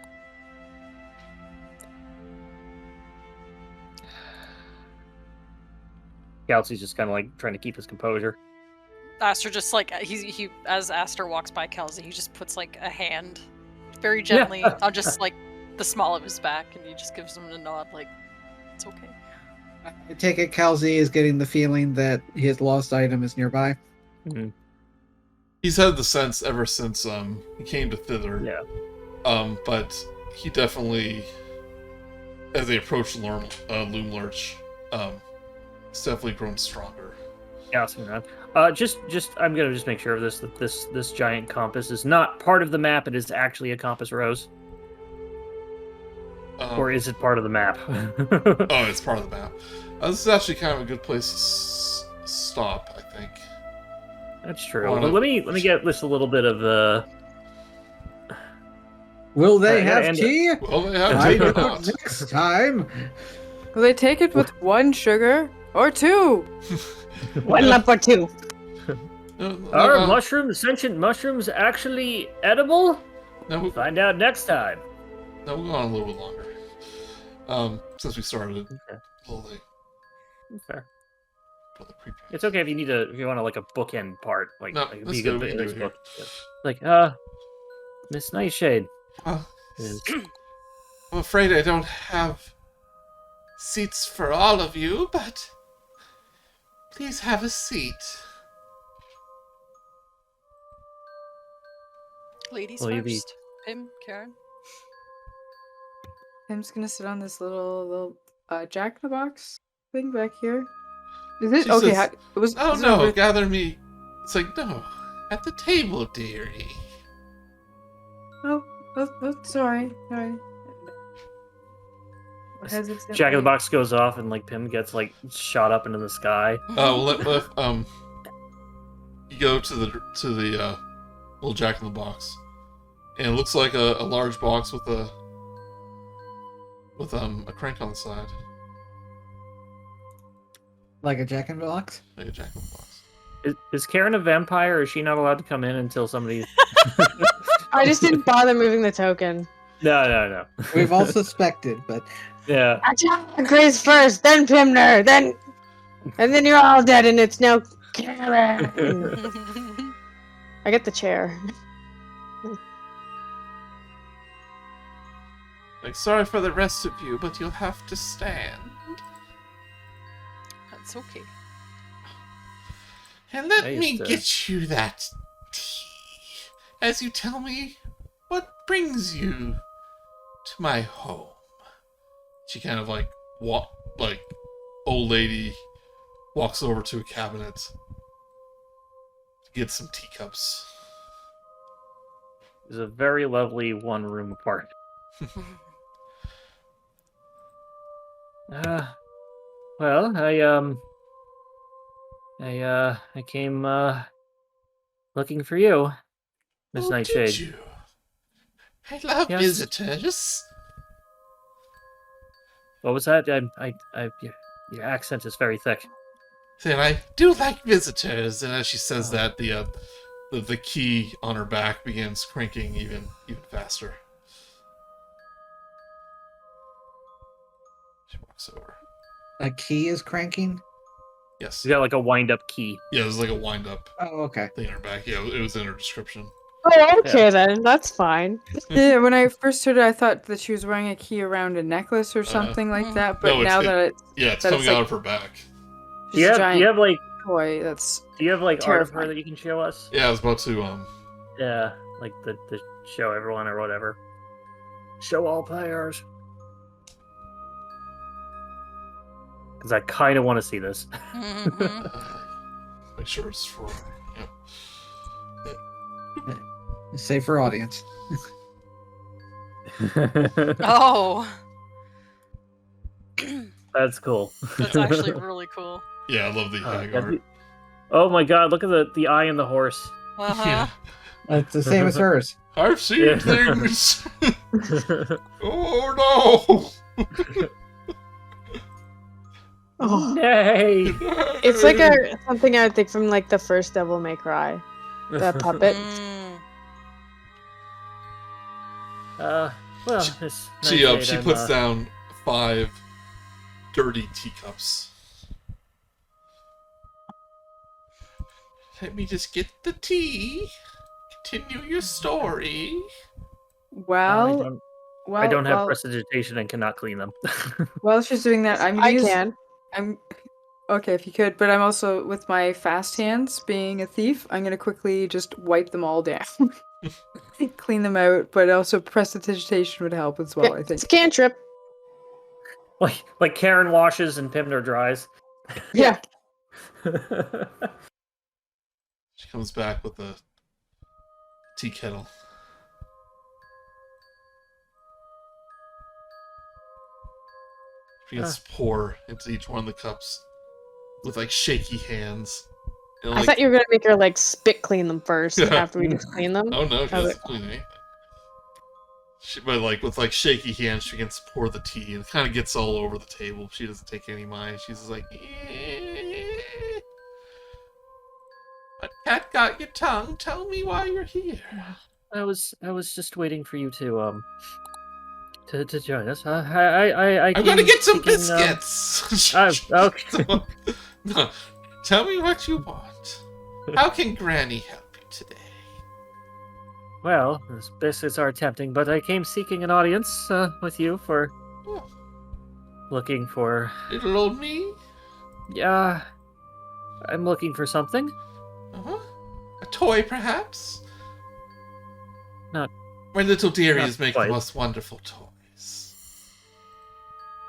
Kal'zi's just kind of like trying to keep his composure. Aster just like he as Aster walks by Kal'zi, he just puts like a hand very gently on just like the small of his back, and he just gives him a nod like it's okay. I take it Kal'zi is getting the feeling that his lost item is nearby. Mm-hmm. He's had the sense ever since he came to Thither. Yeah. But he definitely, as they approach Loom Lurch, it's definitely grown stronger. Yeah, just I'm gonna just make sure of this that this giant compass is not part of the map. It is actually a compass rose, or is it part of the map? Oh, it's part of the map. This is actually kind of a good place to stop, I think. That's true. Well, let me get this a little bit of Will they have tea? Will they have I tea or know not? next time. Will they take it with 1 sugar or 2? 1 lump or 2. Are mushrooms, sentient mushrooms, actually edible? No, Find out next time. we'll go on a little bit longer. Since we started a little late. Fair. For the preview. It's okay if you want to like a bookend part. Like, No, like it'd let's be do good it. We can do it book. Like, Miss Nightshade. I'm afraid I don't have seats for all of you, but please have a seat. Ladies Will you first. be- Pim, Karen. I'm just gonna sit on this little Jack in the Box thing back here. Is it She okay? says, It was. "Oh is it no, over- gather me." It's like, no, at the table, dearie. Oh, sorry. Jack in the Box goes off and like Pim gets like shot up into the sky. You go to the little Jack in the Box, and it looks like a large box with a crank on the side, Like a Jack in the Box? like a Jack in the Box. Is Karen a vampire, or is she not allowed to come in until somebody... I just didn't bother moving the token. No. We've all suspected, but Yeah. Attack Grace first, then Pimner, and then you're all dead, and it's now Karen. I get the chair. Like, sorry for the rest of you, but you'll have to stand. That's okay. And let I me used to- get you that tea. As you tell me, what brings you to my home? She kind of like old lady walks over to a cabinet to get some teacups. It's a very lovely one-room apartment. Well, I came looking for you, Miss Nightshade. Did you? I love Yes. visitors. What was that? Your accent is very thick. Then I do like visitors. And as she says that, the key on her back begins cranking even faster. She walks over. a key is cranking. Yes. You got like a wind-up key. Yeah, it was like a wind-up Oh, okay. thing in her back. Yeah, it was in her description. Oh, okay then. That's fine. Yeah, when I first heard it, I thought that she was wearing a key around a necklace or something like that. But no, now that it's Yeah, it's That coming it's out like- of her back. Do you just a have giant like toy, that's art of her terrifying. that you can show us? Yeah, I was about to Yeah, like the show everyone or whatever. Show all players. Because I kind of want to see this. Make sure it's for Safer audience. Oh, That's cool. that's actually really cool. Yeah, I love the hag art. Oh my god, look at the eye and the horse. Uh-huh. It's the same as hers. I've seen Yeah. things. Oh Oh, Nay! no! it's like something I would think from like the first Devil May Cry. The puppet. Mm. Well, Miss She Nightshade, puts I'm, down 5 dirty teacups. Let me just get the tea. Continue your story. well, I don't have well, prestidigitation and cannot clean them. while she's doing that, I'm I can. I'm okay if you could, but I'm also with my fast hands, being a thief. I'm gonna quickly just wipe them all down, clean them out. But also prestidigitation would help as well. Yeah, I think. it's a cantrip. like Karen washes and Pimner dries. Yeah. She comes back with a tea kettle. She gets to pour into each one of the cups with like shaky hands. And, I like, thought you were gonna make her like spit clean them first Yeah. after we just clean them. oh no, she I was doesn't clean anything. But like with like shaky hands, she gets to pour the tea and it kind of gets all over the table. She doesn't take any mind. She's just like, "What cat got your tongue? Tell me why you're here." I was just waiting for you to join us. I'm I'm gonna get some seeking, biscuits. okay. No, tell me what you want. How can Granny help you today? Well, those biscuits are tempting, but I came seeking an audience with you for Oh, looking for. little old me? Yeah, I'm looking for something. Uh-huh. A toy, perhaps? Not- My little not dearies make quite. the most wonderful toys.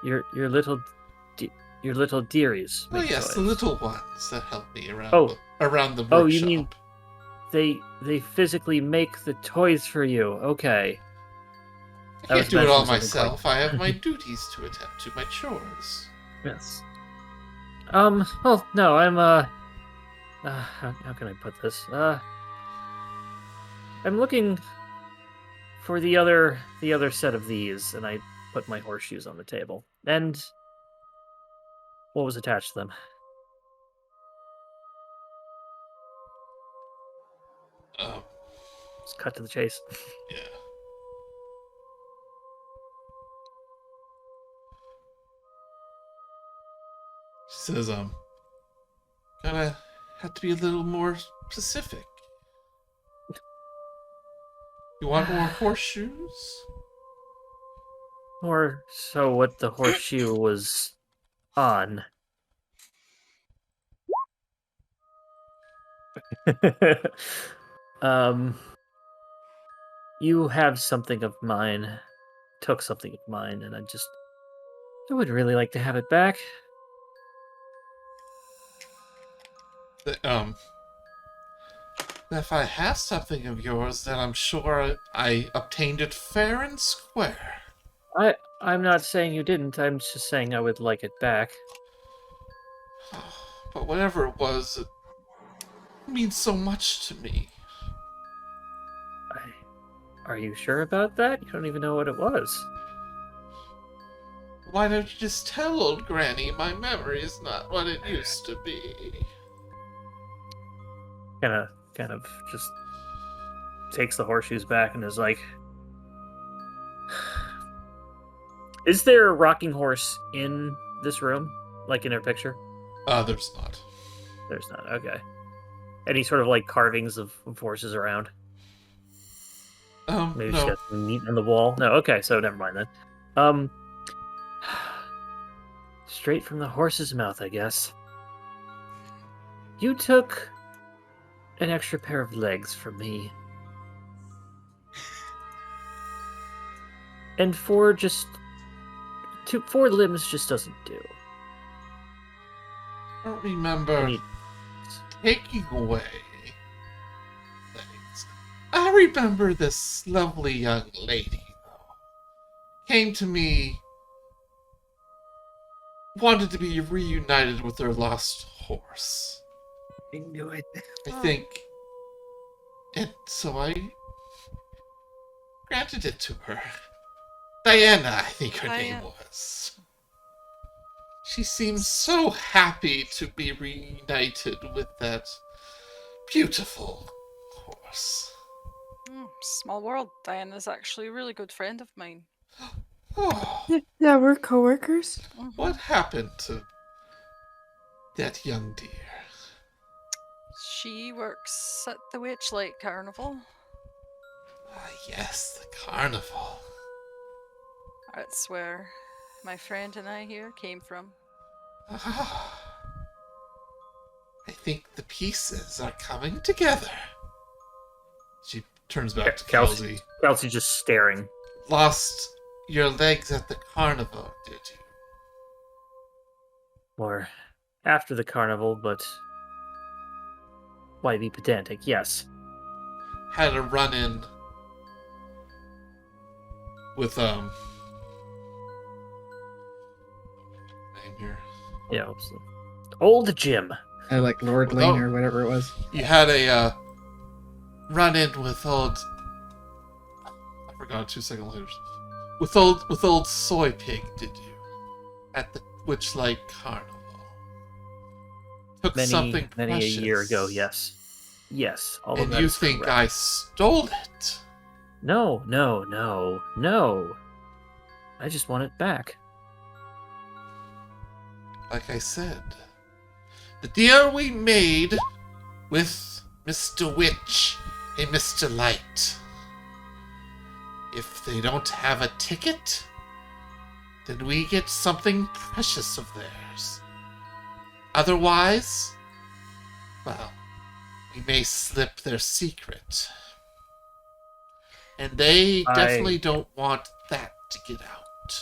Your little dearies. Oh make yes, toys. the little ones that help me around Oh. around the workshop. Oh, you mean they physically make the toys for you? Okay. I I can't was do it all mentioning something myself. I have my duties to attend to, my chores. Yes. Well, no, I'm how can I put this? I'm looking for the other set of these, and I put my horseshoes on the table. And what was attached to them? Let's cut to the chase. Yeah. She says, gonna have to be a little more specific. You want more horseshoes? Or so what the horseshoe was on. um, you have something of mine, took something of mine, and I would really like to have it back. If I have something of yours, then I'm sure I obtained it fair and square. I'm not saying you didn't, I'm just saying I would like it back. But whatever it was, it means so much to me. Are you sure about that? You don't even know what it was. Why don't you just tell old Granny my memory is not what it used to be? Kind of just takes the horseshoes back and is like, is there a rocking horse in this room? Like in her picture? There's not. There's not, okay. Any sort of like carvings of horses around? Maybe she's No. got some meat on the wall? No, okay, so never mind then. Straight from the horse's mouth, I guess. You took an extra pair of legs from me. And four limbs just doesn't do. I don't remember taking away things. I remember this lovely young lady, though. Came to me, wanted to be reunited with her lost horse. I knew it. I think. And so I granted it to her. Diana, I think her name was. She seems so happy to be reunited with that beautiful horse. Small world. Diana's actually a really good friend of mine. Oh, Yeah, we're coworkers. what happened to that young dear? She works at the Witchlight Carnival. Ah, yes, the carnival. That's where my friend and I here came from. Ah, I think the pieces are coming together. She turns back to Kal'zi. Kal'zi just staring. Lost your legs at the carnival, did you? Or after the carnival, but why be pedantic? Yes. Had a run-in with, name here. Yeah, old Jim. I like Lord Lane or whatever it was. You had a, run-in with old... I forgot 2 seconds later. With old Soy Pig, did you? At the Witchlight Carnival. Took something many precious. a year ago, yes. Yes, all of And that you is think correct. I stole it? No. I just want it back. Like I said, the deal we made with Mr. Witch and Mr. Light. If they don't have a ticket, then we get something precious of theirs. Otherwise, well, we may slip their secret. And they definitely don't want that to get out.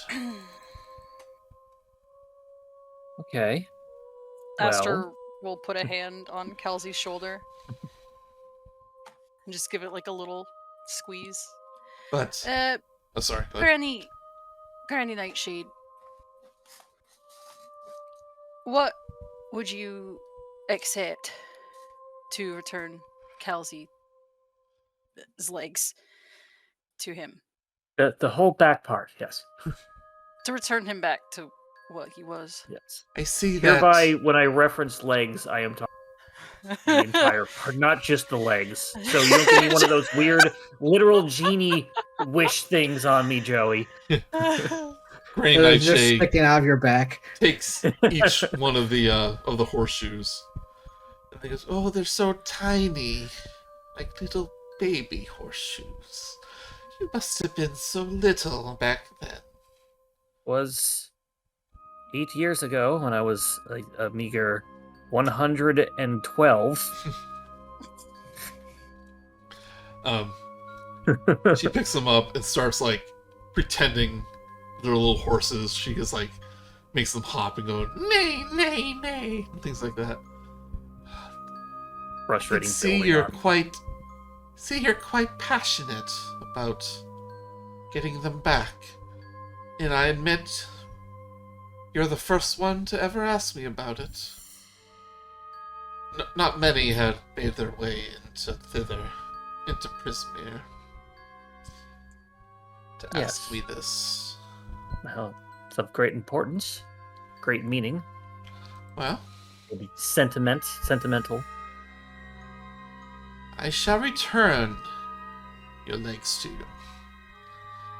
Okay. Aster will put a hand on Kal'zi's shoulder and just give it like a little squeeze. But, oh, sorry. Go ahead. Granny Nightshade, what would you accept to return Kal'zi's legs to him? The whole back part, yes. To return him back to what he was. Yes. I see that. Hereby, when I reference legs, I am talking the entire part, not just the legs. So you don't give me one of those weird literal genie wish things on me, Joey. Granny They're just Nightshade sticking out of your back. takes each one of the horseshoes. And he goes, "Oh, they're so tiny, like little baby horseshoes. You must have been so little back then." Was 8 years ago when I was a meager 112. She picks them up and starts like pretending they're little horses. She just like makes them hop and go neigh, neigh, neigh, and things like that. Frustrating. You're quite passionate about getting them back, and I admit you're the first one to ever ask me about it. Not many had made their way into Thither, into Prismere, to ask me this. Well, it's of great importance, great meaning. Well, Maybe sentimental. I shall return your legs to you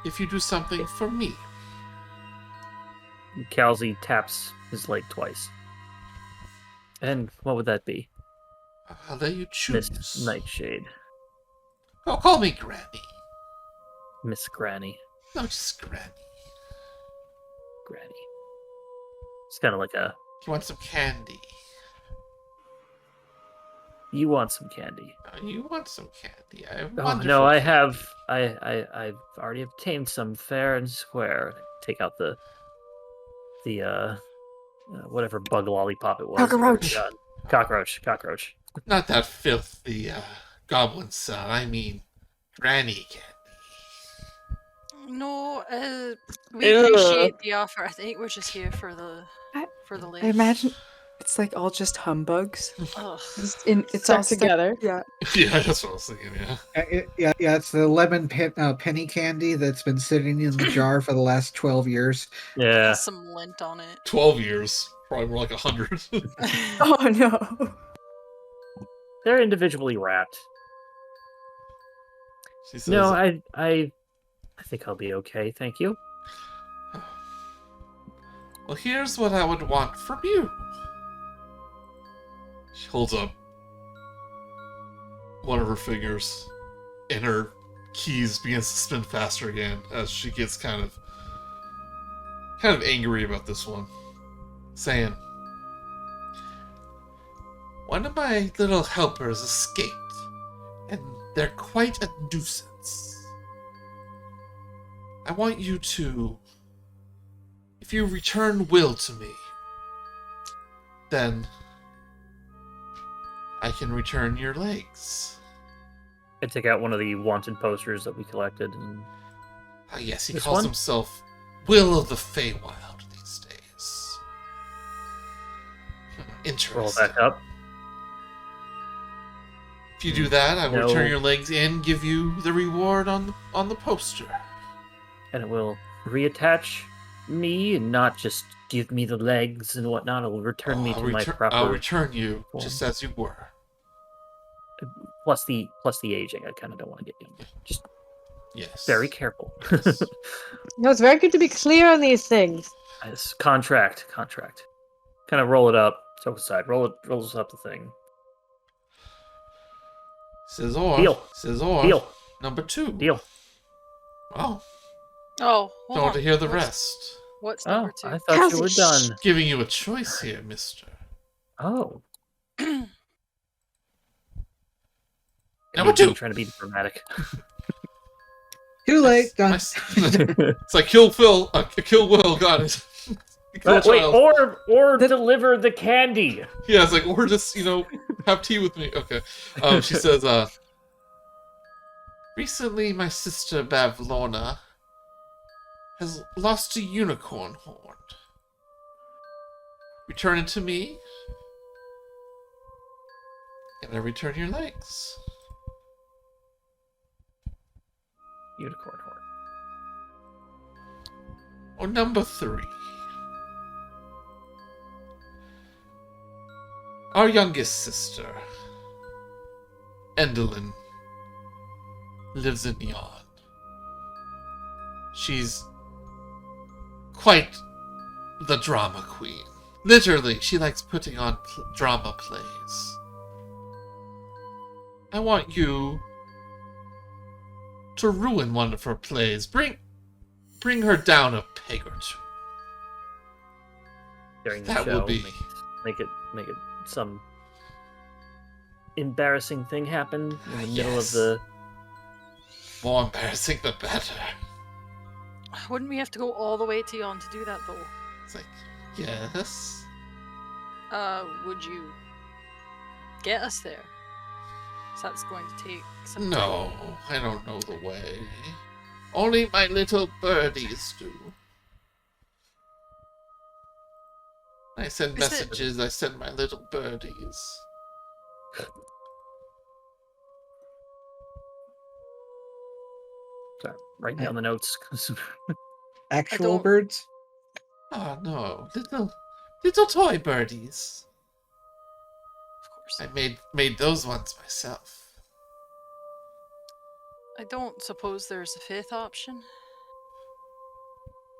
if you do something for me. Kal'zi taps his leg twice. And what would that be? I'll let you choose. Miss Nightshade. Oh, call me Granny. Miss Granny. No, just Granny. Granny. It's kind of like a... You want some candy? You want some candy. You want some candy? Oh, no, I have... I've already obtained some fair and square. Take out the whatever bug lollipop it was. Cockroach. Cockroach. Not that filthy goblin son. I mean, Granny candy. No, we appreciate the offer. I think we're just here for the I imagine it's like all just humbugs. Ugh. It's Stuck all together. Yeah. Yeah, that's what I was thinking. Yeah. Yeah. It's the lemon penny candy that's been sitting in the jar for the last 12 years. Yeah. Has some lint on it. 12 years, probably more like 100. Oh no. They're individually wrapped. She says, No, I think I'll be okay, thank you. well, here's what I would want from you. She holds up one of her fingers, and her keys begins to spin faster again as she gets kind of angry about this one, saying, one of my little helpers escaped, and they're quite a nuisance. I want you to, if you return Will to me, then I can return your legs. I take out one of the wanted posters that we collected. And... Ah, yes, he This calls one? himself Will of the Feywild these days. Interesting. roll back up. If you do that, I will No. return your legs and give you the reward on the poster. And it will reattach me and not just give me the legs and whatnot. It will return me to my proper... I'll return you form. just as you were. Plus the aging. I kind of don't want to get young. Just Yes. very careful. Yes. No, it's very good to be clear on these things. Yes, contract. Kind of roll it up. So aside. Rolls up the thing. Scissor. Deal. Scissor. Deal. Number 2. Deal. Well, Oh, hold don't want on. to hear the What's- rest. What's Oh, number 2? I thought you were Kal'zi, done. Giving you a choice here, mister. Oh. Number Maybe 2. I'm trying to be dramatic. Too late. Done. It's like kill Phil, kill Will. Got it. Kill Oh, wait, child. or deliver the candy. Yeah, it's like, or just, have tea with me. Okay. She says, recently my sister Bavlorna has lost a unicorn horn. Return it to me, and I return your legs. Unicorn horn. Or number 3. Our youngest sister, Endelyn, lives in Neon. She's quite the drama queen. Literally, she likes putting on drama plays. I want you to ruin one of her plays. Bring her down a peg or two. During the That show, would be make it some embarrassing thing happen in the middle of Yes. the. more embarrassing the better. Wouldn't we have to go all the way to Yon to do that, though? It's like, yes. Would you get us there? 'Cause that's going to take some No, time. I don't know the way. Only my little birdies do. I send Is it- messages, I send my little birdies. Sorry, write down the notes. Actual don't- birds? Oh no, little toy birdies. Of course. I made those ones myself. I don't suppose there's a fifth option?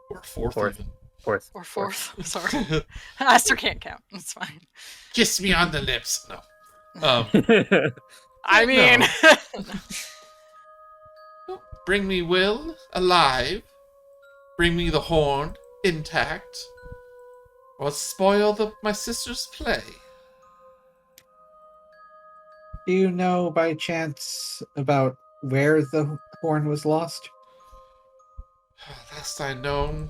Or fourth Fourth. even. Fourth. Or fourth? Sorry. Aster can't count. It's fine. Kiss me on the lips. No. I mean... Bring me Will alive. Bring me the horn intact. Or spoil my sister's play. Do you know by chance about where the horn was lost? Last I known,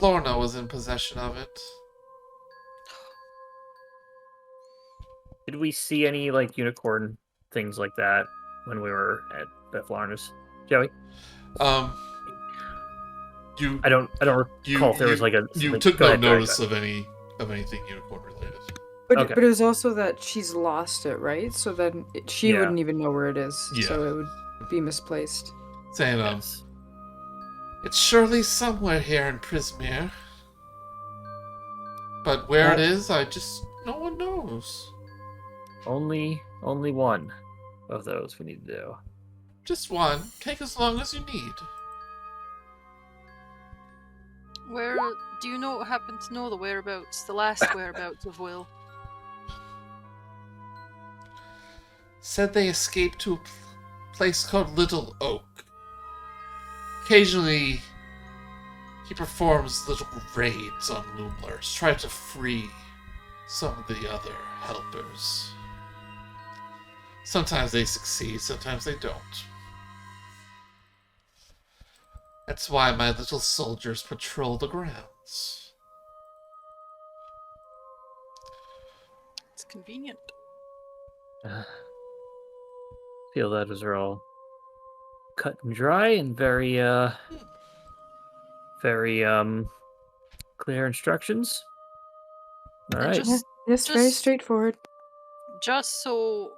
Lorna was in possession of it. Did we see any like unicorn things like that when we were at Beth Larner's? Joey? You I don't recall if there was like a. you like- took go no ahead, sorry, notice of anything unicorn related. But, Okay. but it was also that she's lost it, right? So then she Yeah. wouldn't even know where it is. Yeah. So it would be misplaced. Saying Yes. it's surely somewhere here in Prismere. But where it is, no one knows. Only one of those we need to do. Just one. Take as long as you need. Where... Do you happen to know the whereabouts? The last whereabouts of Will? Said they escaped to a place called Little Oak. Occasionally, he performs little raids on Loomlers, try to free some of the other helpers. Sometimes they succeed, sometimes they don't. That's why my little soldiers patrol the grounds. It's convenient. Feel that those are all cut and dry and very clear instructions. All And right. just- Yes, very Just- straightforward. Just so,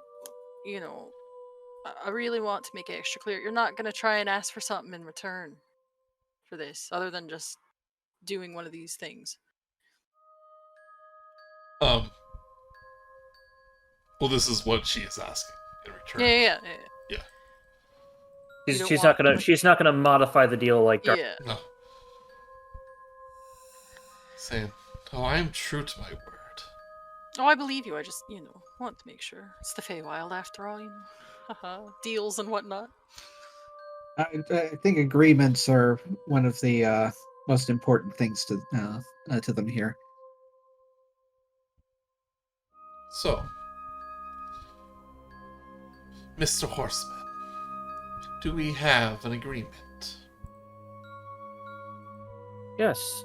I really want to make it extra clear. You're not going to try and ask for something in return for this, other than just doing one of these things. Well, this is what she is asking in return. Yeah. She's, You don't she's want- not gonna modify the deal like Dar- Yeah. No. Saying, oh, I am true to my word. Oh, I believe you. I just, want to make sure. It's the Feywild after all, Haha. Deals and whatnot. I think agreements are one of the most important things to them here. So, Mr. Horseman, do we have an agreement? Yes,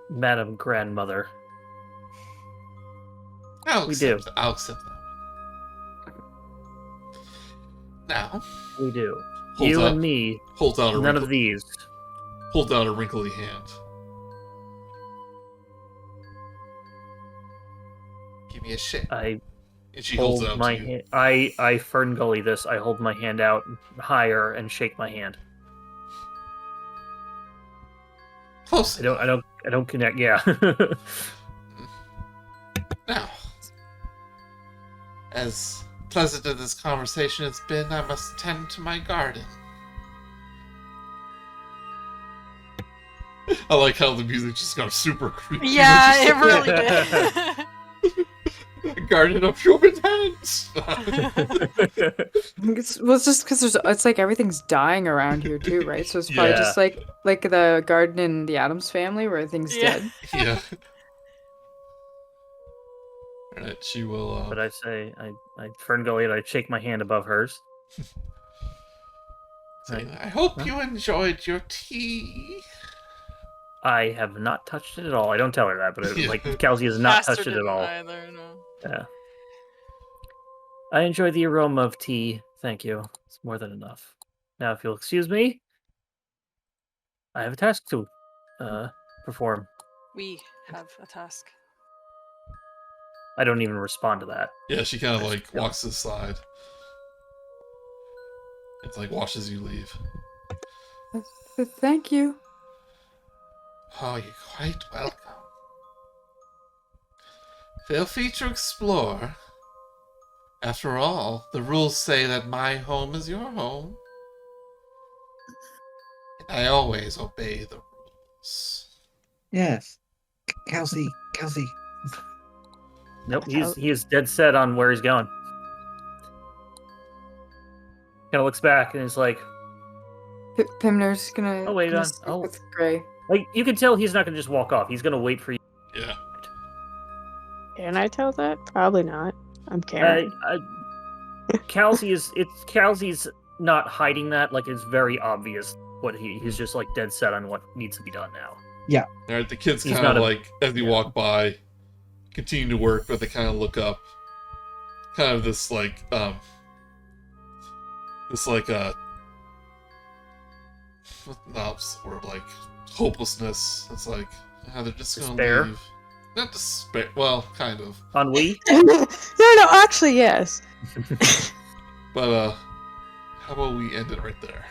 Madam Grandmother. I'll We accept do. I'll accept that. Now, We do. Hold You up. and me. hold out a None wrinkle- of these. hold out a wrinkly hand. Give me a shake. I And she holds it hold out my to you. hand. I Ferngully this. I hold my hand out higher and shake my hand. Close. I don't connect. Yeah. Now, As pleasant as this conversation has been, I must attend to my garden. I like how the music just got super creepy. Yeah, it really did. Garden of human hands! It's just because it's like everything's dying around here too, right? So it's probably Yeah. just like the garden in the Addams Family where everything's Yeah. dead. Yeah. Alright, she will, But I say, I Ferngully, I shake my hand above hers. say, I hope you enjoyed your tea. I have not touched it at all. I don't tell her that, but Yeah. like Kal'zi has not Aster touched it at didn't all. Either, no. Yeah. I enjoy the aroma of tea. Thank you. It's more than enough. Now, if you'll excuse me, I have a task to perform. We have a task. I don't even respond to that. Yeah, she kind of That's like cool. walks aside. It's like watches you leave. Thank you. Oh, you're quite welcome. Feel free to explore. After all, the rules say that my home is your home. And I always obey the rules. Yes. Kal'zi. Nope, he is dead set on where he's going. Kind of looks back and is like, Pimner's gonna. Oh, wait, gonna on- stick oh. with Gray. like you can tell he's not gonna just walk off. He's gonna wait for you. Yeah. Can I tell that? Probably not. I'm Karen. Kal'zi's not hiding that. Like it's very obvious what he's just like dead set on what needs to be done now. Alright, the kids He's kind not of a- like, as you walk by, continue to work, but they kind of look up. Kind of this like, what's the word, like, hopelessness. It's like, they're just gonna Despair? leave. Not despair, well, kind of. Ennui. no, actually, yes. But, how about we end it right there?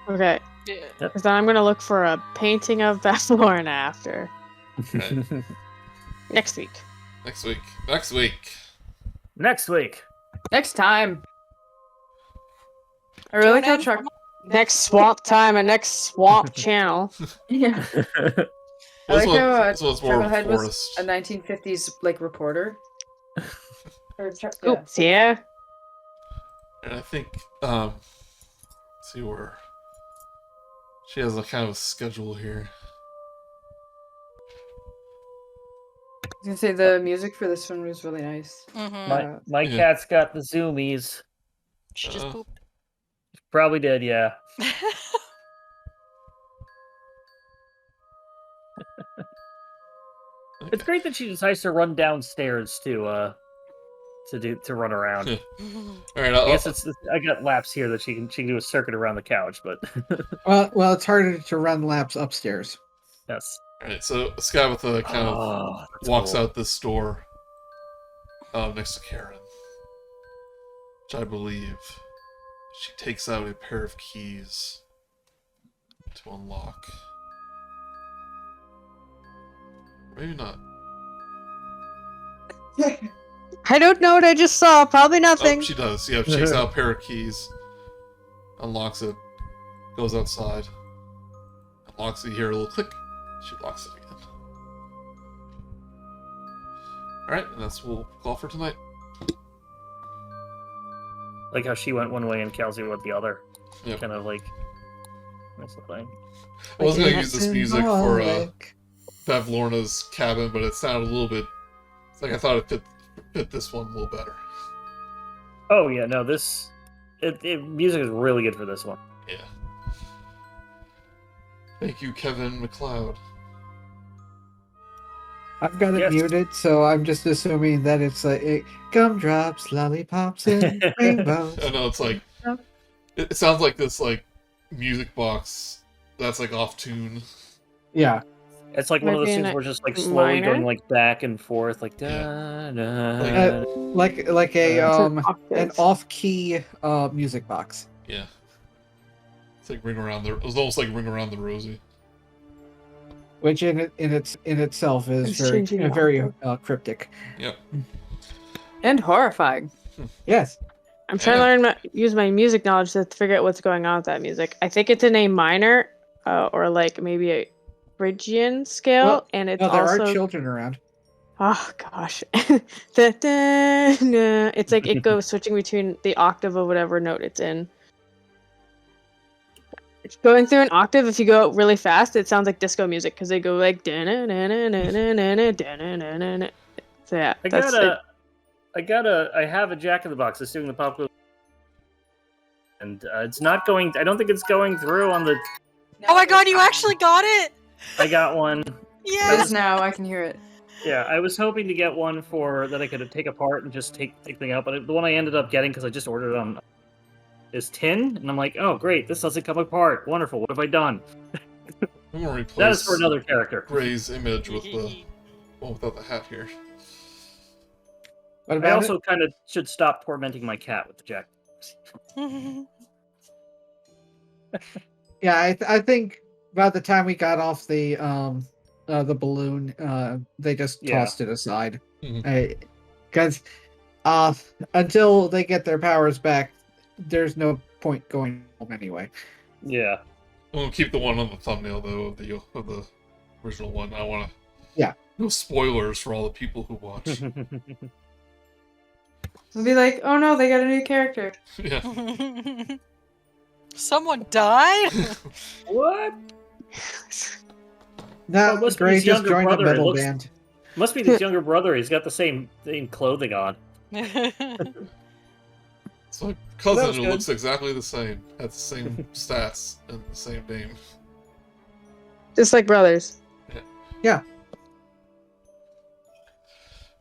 Okay. Yeah. Because then I'm going to look for a painting of Bethlehem after. Right. Next week. Next week. Next week. Next time. I really like how Tune in Chuck. for Next swamp time and next swamp channel. Yeah. I like how this one's more of a Chucklehead was forest. a 1950s like reporter. Or Chuck, Oh, yeah. And I think, let's see where she has a kind of a schedule here. I was gonna say the music for this one was really nice. Mm-hmm. My Yeah. cat's got the zoomies. She just Uh-oh. pooped. Probably did, yeah. It's great that she decides to run downstairs to run around. Yeah. All right, I guess I got laps here that she can do a circuit around the couch, but Well, it's harder to run laps upstairs. yes. all right. So Skabatha kind of Oh, that's walks cool. out this door, next to Karen, which I believe she takes out a pair of keys to unlock. Maybe not. I don't know what I just saw. Probably nothing. Oh, she does. Yeah, she takes out a pair of keys, unlocks it, goes outside, unlocks it. You hear a little click. She locks it again. All right, and that's what we'll call for tonight. Like how she went one way and Kal'zi went the other. Yep. Kind of like that's the thing. I was gonna use this music for Symbolic. Bev Lorna's cabin, but it sounded a little bit like I thought it fit this one a little better. Oh yeah, no, music is really good for this one. Yeah. Thank you, Kevin McLeod. I've got it Yes. muted, so I'm just assuming that it's like gumdrops, lollipops, and rainbows. I know it's like it sounds like this like music box that's like off tune. Yeah. It's like one of Might those be things an where just like slowly minor? going like back and forth, like Yeah. da, Like a an Octave. off-key music box. Yeah. It's like Ring Around the. It was almost like Ring Around the Rosie. Which in itself is It's changing very octave. cryptic. Yep. And horrifying. Yes. I'm trying to use my music knowledge to figure out what's going on with that music. I think it's in A minor, or like maybe a Phrygian scale, Well, and it's no, there also. are children around. Oh gosh, it's like it goes switching between the octave of whatever note it's in. Going through an octave, if you go really fast, it sounds like disco music because they go like. So yeah, I have a Jack in the Box. It's doing the pop. And it's not going. I don't think it's going through on the. Oh my god, you actually got it! I got one. It Yes! is now. I can hear it. Yeah, I was hoping to get one for that I could take apart and just take thing out, but the one I ended up getting because I just ordered it on is tin, and I'm like, oh great, this doesn't come apart. Wonderful. What have I done? I'm gonna replace That is for another character. Gray's image with the one without the hat here. What I about also kind of should stop tormenting my cat with the Jack. Yeah, I think by the time we got off the balloon, they just tossed it aside. Because until they get their powers back, there's no point going home anyway. Yeah. I'm gonna keep the one on the thumbnail though of the original one. I wanna. Yeah. No spoilers for all the people who watch. It'll be like, oh no, they got a new character. Yeah. Someone died? What? No, Well, must be Gray his just younger joined a brother. It metal looks- band. Must be his younger brother. He's got the same clothing on. It's like Well, that cousin was who good. looks exactly the same, has the same stats and the same name. just like brothers.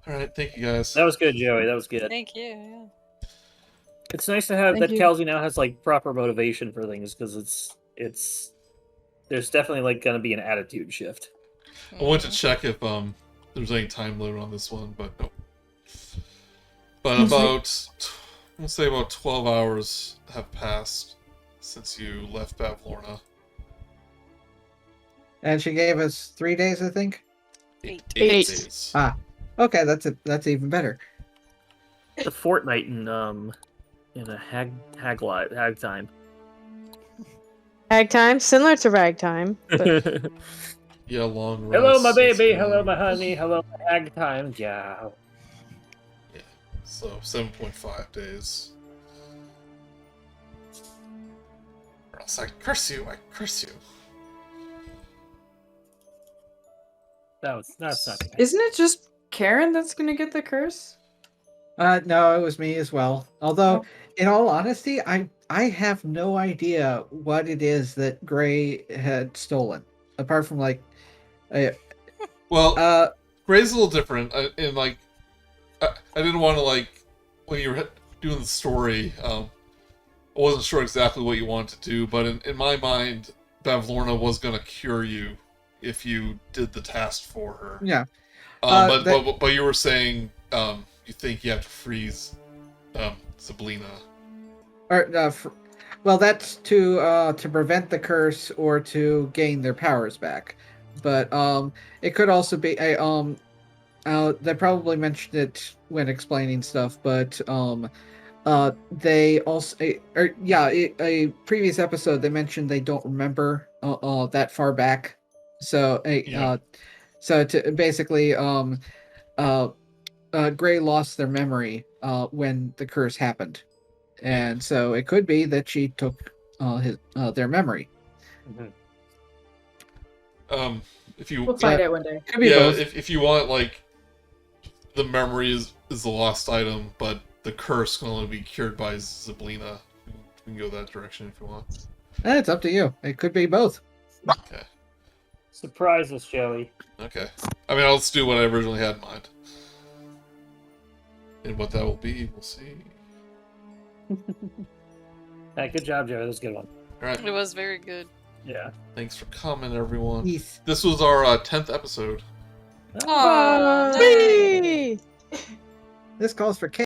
All right, thank you guys. That was good, Joey. That was good. Thank you. Yeah. It's nice to have Thank that you. Kal'zi now has like proper motivation for things because it's there's definitely like going to be an attitude shift. I wanted to check if there's any time limit on this one, but no. But let's say about 12 hours have passed since you left Bavlorna. And she gave us 3 days, I think. Eight. Eight. days. Okay, that's even better. The fortnight in a hag time. Rag time, similar to rag time. But Yeah, long rest. Hello, my that's baby. good. Hello, my honey. Hello, my hag time. Yeah. So 7.5 days. Or else I curse you. Curse you. That's not good. Isn't it just Karen that's gonna get the curse? No, it was me as well. Although, in all honesty, I have no idea what it is that Gray had stolen, apart from like, Well, Gray's a little different. And like, I didn't want to like when you were doing the story. I wasn't sure exactly what you wanted to do, but in my mind, Bavlorna was gonna cure you if you did the task for her. yeah. But you were saying you think you have to freeze Sablina. Or well, that's to prevent the curse or to gain their powers back. But it could also be they probably mentioned it when explaining stuff, but they also a previous episode they mentioned they don't remember that far back. So so to basically Gray lost their memory when the curse happened. And so it could be that she took their memory. If you We'll find out one day. Could be yeah, both. if you want like the memory is the lost item, but the curse can only be cured by Sablina. You can go that direction if you want. It's up to you. It could be both. Okay. Surprise us, Joey. Okay. I mean, let's do what I originally had in mind. And what that will be, we'll see. Hey, good job, Joey. That was a good one. Alright. It was very good. Yeah. Thanks for coming, everyone. Yes. This was our 10th episode. Aw, Whee! This calls for